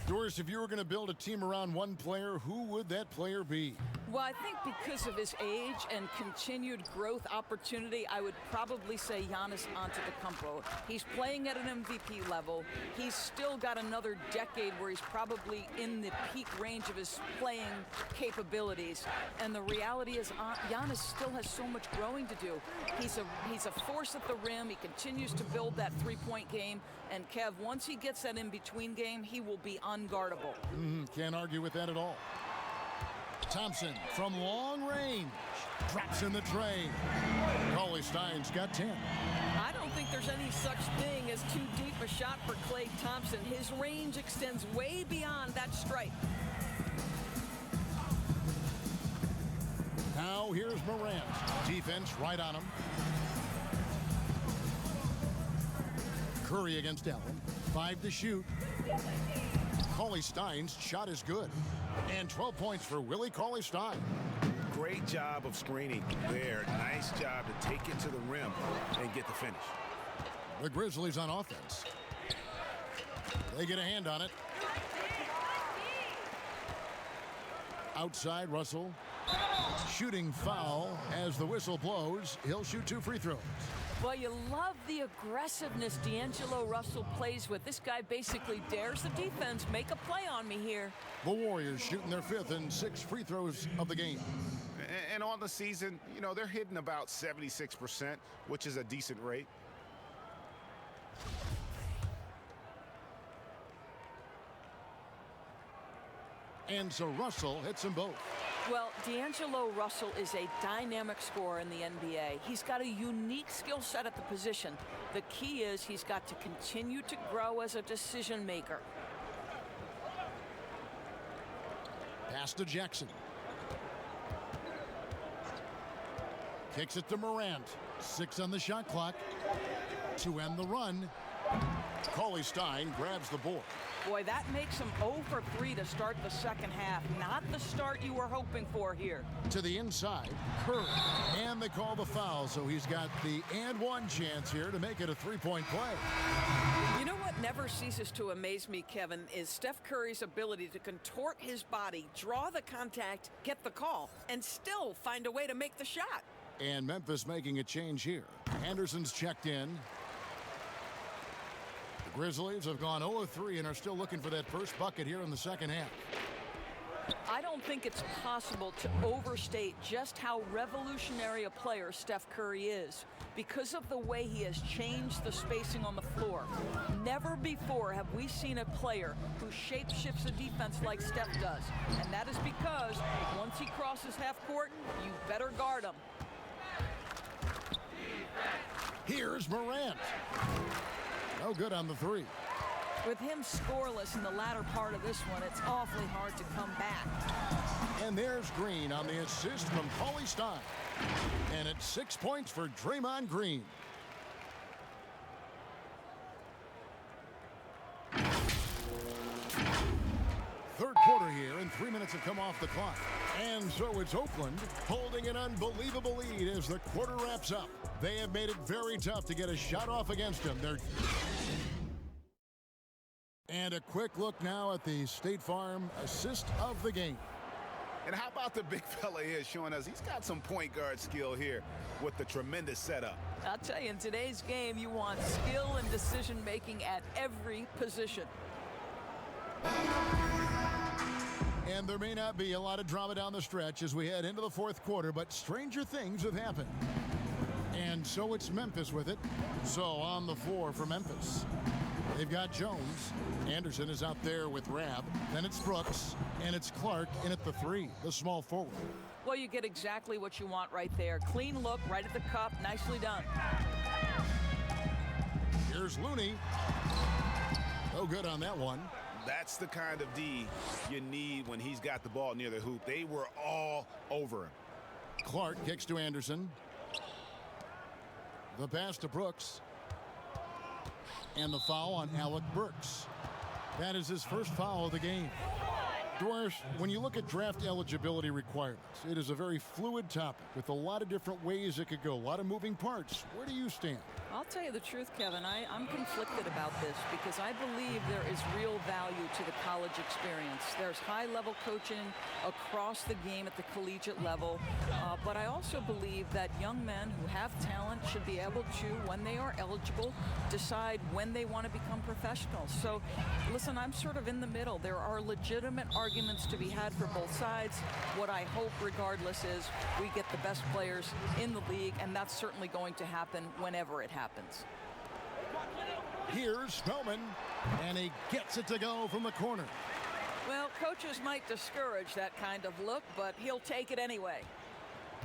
Doris, if you were going to build a team around one player, who would that player be? Well, I think because of his age and continued growth opportunity, I would probably say Giannis Antetokounmpo. He's playing at an MVP level. He's still got another decade where he's probably in the peak range of his playing capabilities. And the reality is Giannis still has so much growing to do. He's a force at the rim. He continues to build that three-point game. And Kev, once he gets that in-between game, he will be unguardable. Can't argue with that at all. Thompson from long range drops in the tray. Cauley-Stein's got 10. I don't think there's any such thing as too deep a shot for Klay Thompson. His range extends way beyond that stripe. Now here's Morant. Defense right on him. Curry against Allen. 5 to shoot. Cauley-Stein's shot is good. And 12 points for Willie Cauley-Stein. Great job of screening there. Nice job to take it to the rim and get the finish. The Grizzlies on offense. They get a hand on it. Outside, Russell. Shooting foul as the whistle blows. He'll shoot 2 free throws. Well, you love the aggressiveness D'Angelo Russell plays with. This guy basically dares the defense. Make a play on me here. The Warriors shooting their 5th and 6th free throws of the game. And on the season, you know, they're hitting about 76%, which is a decent rate. And so Russell hits them both. Well, D'Angelo Russell is a dynamic scorer in the NBA. He's got a unique skill set at the position. The key is he's got to continue to grow as a decision maker. Pass to Jackson. Kicks it to Morant. 6 on the shot clock. To end the run. Cauley-Stein grabs the board. Boy, that makes him 0 for 3 to start the second half. Not the start you were hoping for here. To the inside, Curry. And they call the foul, so he's got the and one chance here to make it a 3-point play. You know what? never ceases to amaze me, Kevin, is Steph Curry's ability to contort his body, draw the contact, get the call, and still find a way to make the shot. And Memphis making a change here. Anderson's checked in. The Grizzlies have gone 0-3 and are still looking for that first bucket here in the second half. I don't think it's possible to overstate just how revolutionary a player Steph Curry is because of the way he has changed the spacing on the floor. Never before have we seen a player who shapeshifts a defense like Steph does. And that is because once he crosses half court, you better guard him. Here's Morant. No good on the three. With him scoreless in the latter part of this one, it's awfully hard to come back. And there's Green on the assist from Paulie Stein. And it's 6 points for Draymond Green. Third quarter here, and 3 minutes have come off the clock. And so it's Oakland holding an unbelievable lead as the quarter wraps up. They have made it very tough to get a shot off against them. And a quick look now at the State Farm assist of the game. And how about the big fella here showing us he's got some point guard skill here with the tremendous setup. I'll tell you, in today's game, you want skill and decision-making at every position. And there may not be a lot of drama down the stretch as we head into the fourth quarter, but stranger things have happened. And so it's Memphis with it. So on the floor for Memphis, they've got Jones. Anderson is out there with Rab. Then it's Brooks, and it's Clark in at the three, the small forward. Well, you get exactly what you want right there. Clean look, right at the cup, nicely done. Here's Looney. No good on that one. That's the kind of D you need when he's got the ball near the hoop. They were all over him. Clark kicks to Anderson. The pass to Brooks. And the foul on Alec Burks. That is his first foul of the game. Dwars, when you look at draft eligibility requirements, it is a very fluid topic with a lot of different ways it could go, a lot of moving parts. Where do you stand? I'll tell you the truth, Kevin. I'm conflicted about this because I believe there is real value to the college experience. There's high-level coaching across the game at the collegiate level, but I also believe that young men who have talent should be able to, when they are eligible, decide when they want to become professionals. So, listen, I'm sort of in the middle. There are legitimate arguments to be had for both sides. What I hope, regardless, is we get the best players in the league, and that's certainly going to happen whenever it happens. Here's Spellman, and he gets it to go from the corner. Well, coaches might discourage that kind of look, but he'll take it anyway.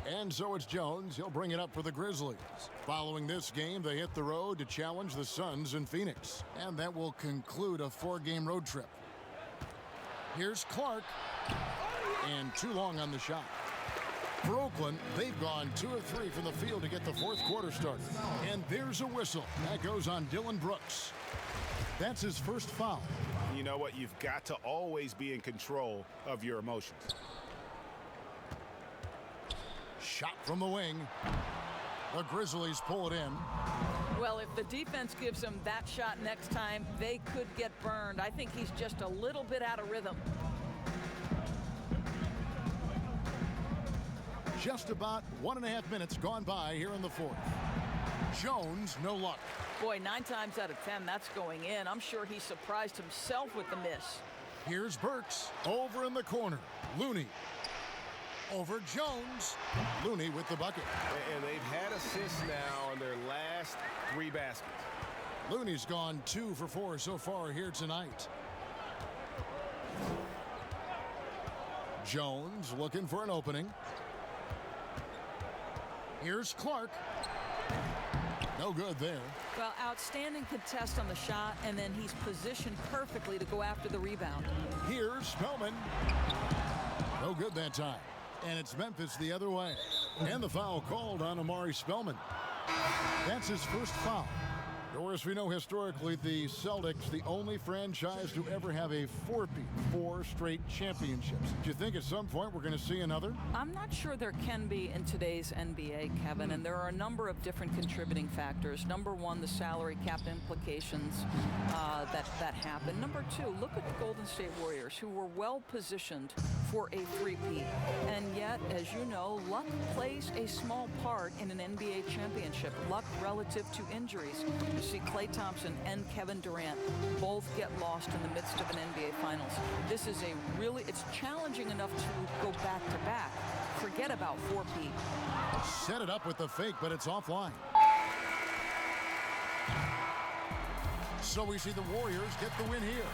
And so it's Jones. He'll bring it up for the Grizzlies. Following this game, they hit the road to challenge the Suns in Phoenix. And that will conclude a 4-game road trip. Here's Clark. And too long on the shot. For Oakland, they've gone 2 of 3 from the field to get the fourth quarter started. And there's a whistle. That goes on Dylan Brooks. That's his first foul. You know what? You've got to always be in control of your emotions. Shot from the wing. The Grizzlies pull it in. Well, if the defense gives him that shot next time, they could get burned. I think he's just a little bit out of rhythm. Just about 1.5 minutes gone by here in the fourth. Jones, no luck. Boy, 9 times out of 10, that's going in. I'm sure he surprised himself with the miss. Here's Burks over in the corner. Looney over Jones. Looney with the bucket. And they've had assists now on their last 3 baskets. Looney's gone 2 for 4 so far here tonight. Jones looking for an opening. Here's Clark. No good there. Well, outstanding contest on the shot, and then he's positioned perfectly to go after the rebound. Here's Spellman. No good that time. And it's Memphis the other way. And the foul called on Amari Spellman. That's his first foul. Doris, we know historically the Celtics, the only franchise to ever have a four-peat, 4 straight championships. Do you think at some point we're going to see another? I'm not sure there can be in today's NBA, Kevin, and there are a number of different contributing factors. Number one, the salary cap implications that happen. Number two, look at the Golden State Warriors, who were well positioned for a three-peat. And yet, as you know, luck plays a small part in an NBA championship, luck relative to injuries. You see Klay Thompson and Kevin Durant both get lost in the midst of an NBA Finals. This is it's challenging enough to go back-to-back. Forget about four-peat. Set it up with the fake, but it's offline. So we see the Warriors get the win here.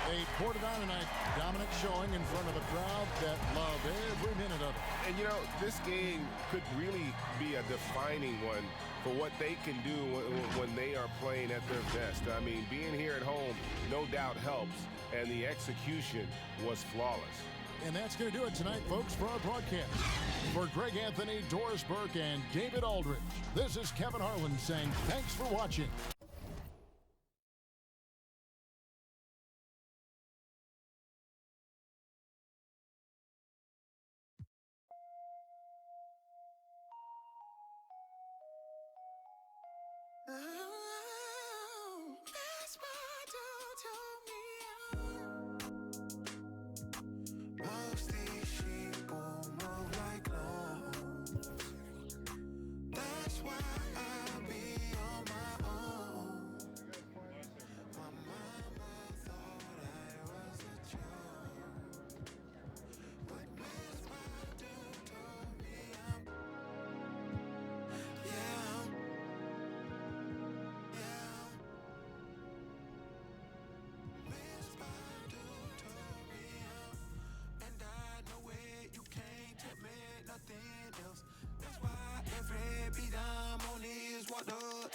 They poured it on tonight. Dominant showing in front of a crowd that loved every minute of it. And, you know, this game could really be a defining one for what they can do when they are playing at their best. I mean, being here at home no doubt helps, and the execution was flawless. And that's going to do it tonight, folks, for our broadcast. For Greg Anthony, Doris Burke, and David Aldridge, this is Kevin Harlan saying thanks for watching.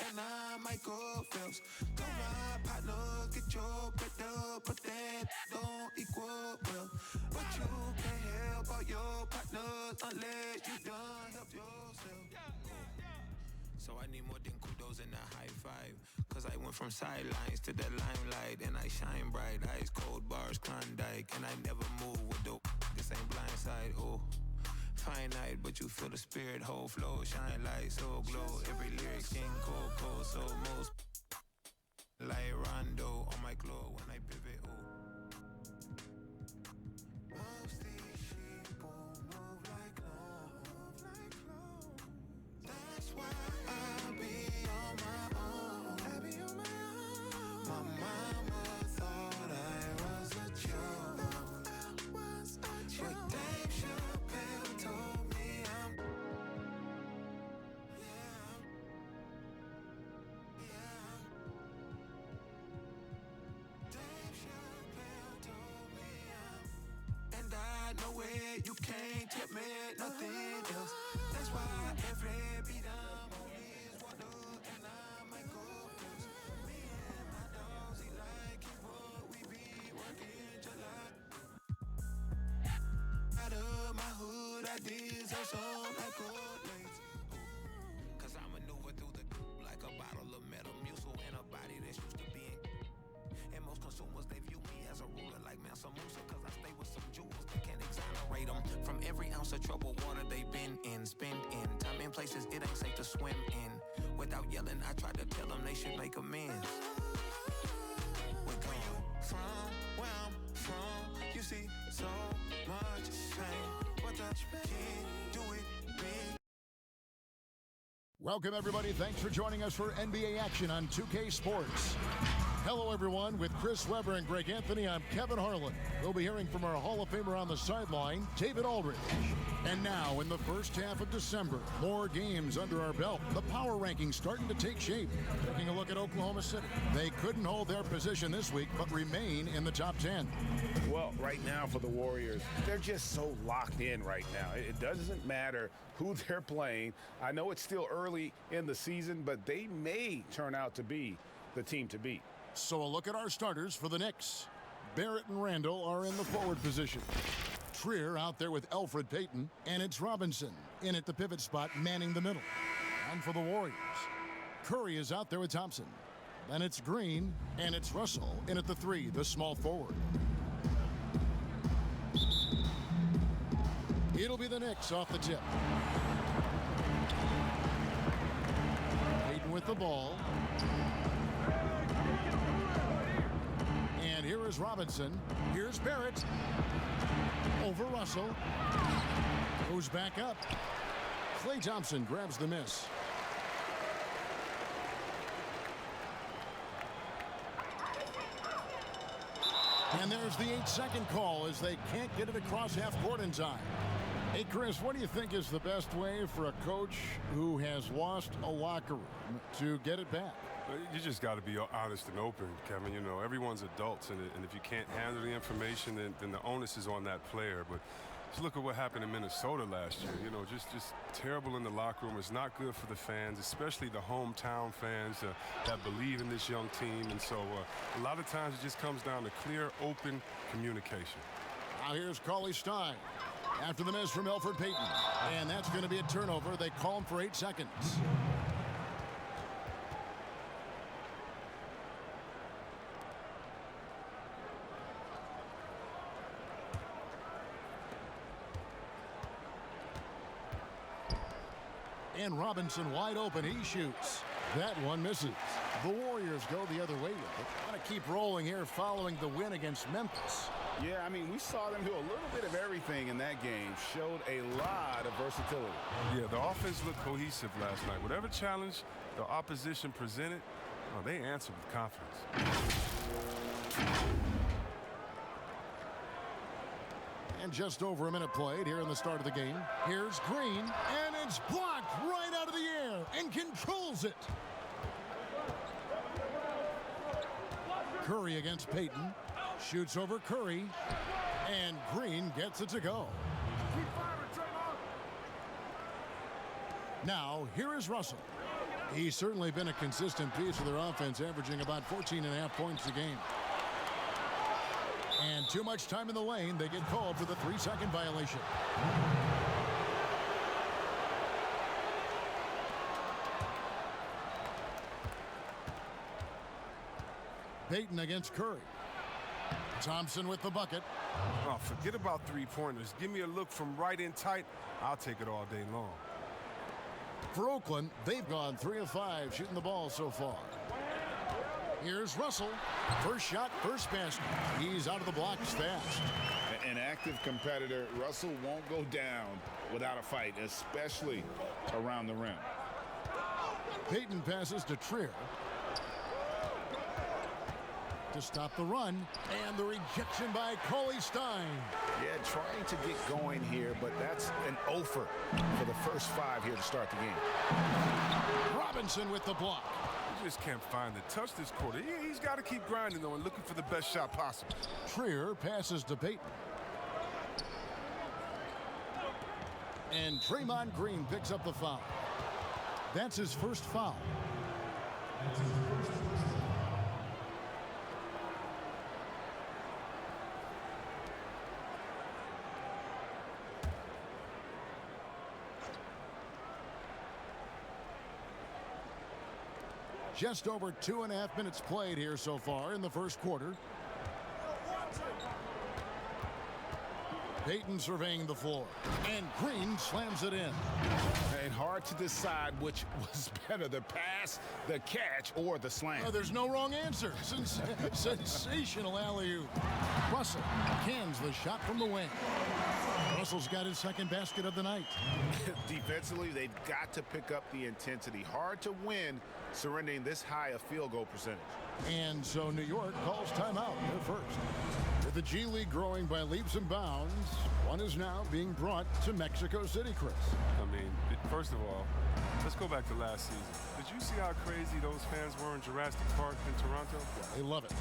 And I might go Phelps. Told my partner, get your bread up, but that don't equal well. But you can't help out your partners unless you done help yourself. So I need more than kudos and a high five. Cause I went from sidelines to the limelight, and I shine bright. Ice cold bars, Klondike, and I never move with the this ain't blindside. Oh, finite, but you feel the spirit, whole flow, shine light, so glow. Every lyric skin cold, so most like Rondo on my glow when I pivot. Oh. Most these sheep move like love. That's why I be on my own. My mama thought I was a joke. But Dave Chappelle told me I'm Dave Chappelle told me and I know it, you can't tell me nothing else. That's why every beat I'm on is water, and I might go first. Me and my dogs eat like it what we be working July. Out of my hood, I deserve some accolades. Cause I maneuver through the like a bottle of Metamucil and a body that's used to being. And most consumers, they view me as a ruler like Mansa Musa. Cause I stay with some jewels that can't exonerate them from every ounce of troubled water they've been in. Spend in time in places it ain't safe to swim in. Without yelling, I tried to tell them they should make amends. We're going from where I'm from. You see so much pain, but the kid do it big. Welcome, everybody. Thanks for joining us for NBA action on 2K Sports. Hello, everyone. With Chris Webber and Greg Anthony, I'm Kevin Harlan. We'll be hearing from our Hall of Famer on the sideline, David Aldridge. And now, in the first half of December, more games under our belt. The power rankings starting to take shape. Taking a look at Oklahoma City. They couldn't hold their position this week, but remain in the top 10. Well, right now for the Warriors, they're just so locked in right now. It doesn't matter who they're playing. I know it's still early in the season, but they may turn out to be the team to beat. So a look at our starters for the Knicks. Barrett and Randall are in the forward position. Trier out there with Elfrid Payton, and it's Robinson in at the pivot spot, manning the middle. And for the Warriors, Curry is out there with Thompson. Then it's Green, and it's Russell in at the 3, the small forward. It'll be the Knicks off the tip. Payton with the ball. And here is Robinson. Here's Barrett. Over Russell. Goes back up. Klay Thompson grabs the miss. And there's the 8-second call as they can't get it across half court in time. Hey, Chris, what do you think is the best way for a coach who has lost a locker room to get it back? You just got to be honest and open, Kevin. You know, everyone's adults, and if you can't handle the information, then the onus is on that player. But just look at what happened in Minnesota last year. You know, just terrible in the locker room. It's not good for the fans, especially the hometown fans that believe in this young team. And so a lot of times it just comes down to clear, open communication. Now here's Cauley Stein after the miss from Elfrid Payton. And that's going to be a turnover. They call him for 8 seconds. And Robinson wide open. He shoots. That one misses. The Warriors go the other way with it. Want to keep rolling here following the win against Memphis. Yeah, I mean, we saw them do a little bit of everything in that game. Showed a lot of versatility. Yeah, the offense looked cohesive last night. Whatever challenge the opposition presented, they answered with confidence. And just over a minute played here in the start of the game. Here's Green, and it's blocked right out of the air and controls it. Curry against Payton. Shoots over Curry, and Green gets it to go. Now, here is Russell. He's certainly been a consistent piece of their offense, averaging about 14.5 points a game. And too much time in the lane. They get called for the 3-second violation. Payton against Curry. Thompson with the bucket. Oh, forget about three-pointers. Give me a look from right in tight. I'll take it all day long. For Oakland, they've gone 3 of 5 shooting the ball so far. Here's Russell. First shot, first basket. He's out of the blocks fast. An active competitor. Russell won't go down without a fight, especially around the rim. Payton passes to Trier to stop the run, and the rejection by Cauley Stein. Yeah, trying to get going here, but that's an offer for the first 5 here to start the game. Robinson with the block. You just can't find the touch this quarter. He's got to keep grinding, though, and looking for the best shot possible. Trier passes to Payton. And Draymond Green picks up the foul. That's his first foul. Just over 2.5 minutes played here so far in the first quarter. Payton surveying the floor, and Green slams it in. And hard to decide which was better, the pass, the catch, or the slam. There's no wrong answer. Sensational alley-oop. Russell cans the shot from the wing. Russell's got his second basket of the night. Defensively, they've got to pick up the intensity. Hard to win surrendering this high a field goal percentage. And so New York calls timeout. They're first. With the G League growing by leaps and bounds, one is now being brought to Mexico City, Chris. I mean, first of all, let's go back to last season. Did you see how crazy those fans were in Jurassic Park in Toronto? They love it.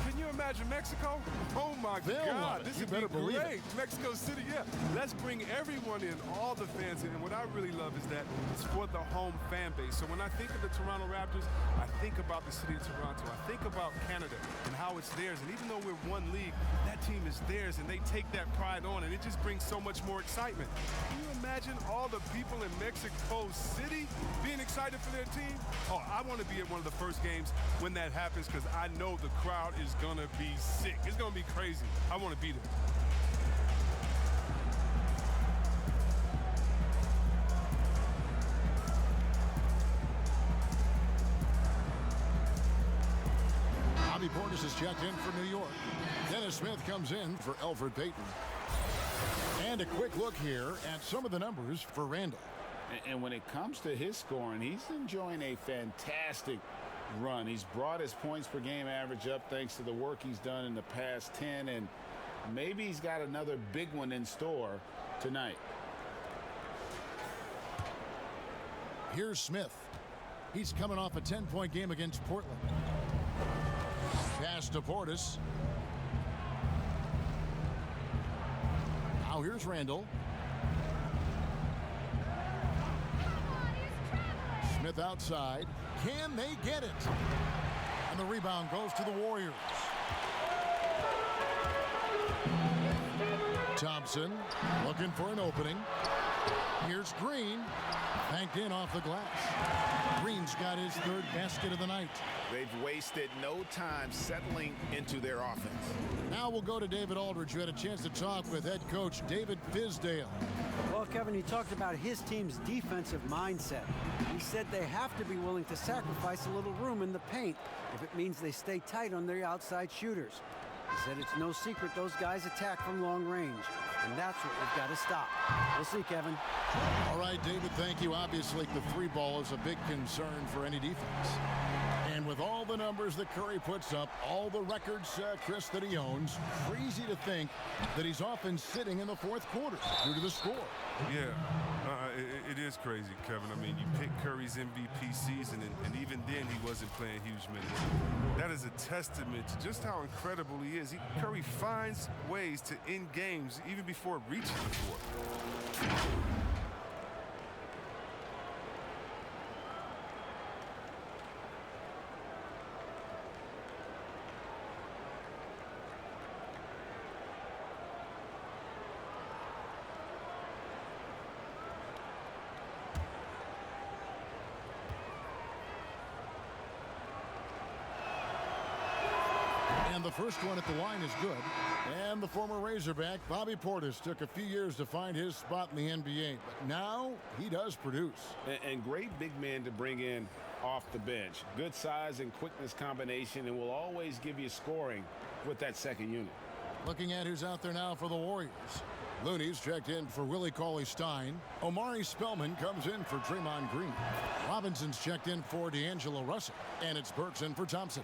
Can Can you imagine Mexico? Oh, my God. This would be great. Mexico City, yeah. Let's bring everyone in, all the fans in. And what I really love is that it's for the home fan base. So when I think of the Toronto Raptors, I think about the city of Toronto. I think about Canada and how it's theirs. And even though we're one league, that team is theirs, and they take that pride on, and it just brings so much more excitement. Can you imagine all the people in Mexico City being excited for their team? Oh, I want to be at one of the first games when that happens because I know the crowd is going to be sick. It's going to be crazy. I want to be there. Bobby Portis is checked in for New York. Dennis Smith comes in for Elfrid Payton. And a quick look here at some of the numbers for Randall. And when it comes to his scoring, he's enjoying a fantastic run. He's brought his points per game average up thanks to the work he's done in the past 10, and maybe he's got another big one in store tonight. Here's Smith. He's coming off a 10-point game against Portland. Pass to Portis. Now here's Randall. Smith outside. Can they get it? And the rebound goes to the Warriors. Thompson looking for an opening. Here's Green. Banked in off the glass. Green's got his third basket of the night. They've wasted no time settling into their offense. Now we'll go to David Aldridge, who had a chance to talk with head coach David Fizdale. Well, Kevin, he talked about his team's defensive mindset. He said they have to be willing to sacrifice a little room in the paint if it means they stay tight on their outside shooters. He said it's no secret those guys attack from long range, and that's what we've got to stop. We'll see, Kevin. All right, David, thank you. Obviously, the three ball is a big concern for any defense. And with all the numbers that Curry puts up, all the records, Chris, that he owns, crazy to think that he's often sitting in the fourth quarter due to the score. Yeah, it is crazy, Kevin. I mean, you pick Curry's MVP season, and even then he wasn't playing huge minutes. That is a testament to just how incredible he is. Curry finds ways to end games even before it reaches the fourth. And the first one at the line is good. And the former Razorback, Bobby Portis, took a few years to find his spot in the NBA. But now he does produce. And great big man to bring in off the bench. Good size and quickness combination, and will always give you scoring with that second unit. Looking at who's out there now for the Warriors. Looney's checked in for Willie Cauley-Stein. Omari Spellman comes in for Draymond Green. Robinson's checked in for D'Angelo Russell. And it's Burks in for Thompson.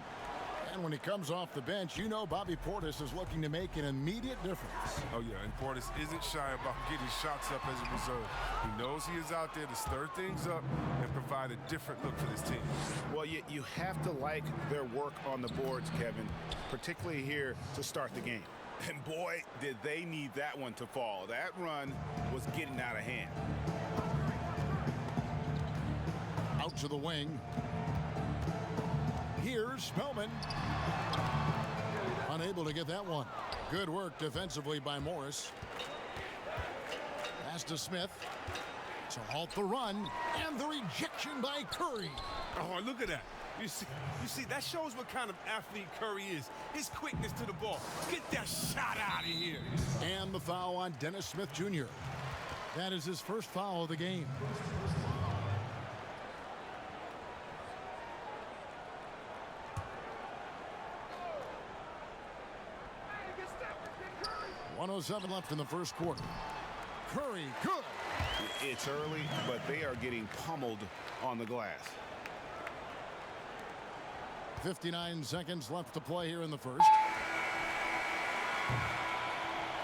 And when he comes off the bench, you know Bobby Portis is looking to make an immediate difference. Oh, yeah, and Portis isn't shy about getting shots up as a reserve. He knows he is out there to stir things up and provide a different look for this team. Well, you have to like their work on the boards, Kevin, particularly here to start the game. And boy, did they need that one to fall. That run was getting out of hand. Out to the wing. Here's Spellman. Unable to get that one. Good work defensively by Morris. Pass to Smith to halt the run, and the rejection by Curry. Oh, look at that. You see, that shows what kind of athlete Curry is. His quickness to the ball. Get that shot out of here. And the foul on Dennis Smith Jr. That is his first foul of the game. .107 left in the first quarter. Curry, good. It's early, but they are getting pummeled on the glass. 59 seconds left to play here in the first.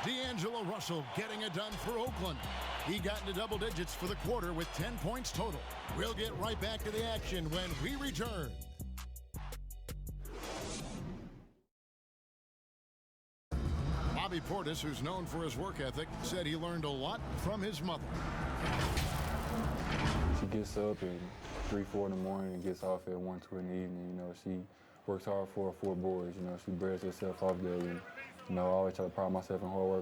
D'Angelo Russell getting it done for Oakland. He got into double digits for the quarter with 10 points total. We'll get right back to the action when we return. Bobby Portis, who's known for his work ethic, said he learned a lot from his mother. She gets up at 3, 4 in the morning and gets off at 1, 2 in the evening. You know, she works hard for her 4 boys. You know, she bears herself off daily. You know, I always try to pride myself in hard work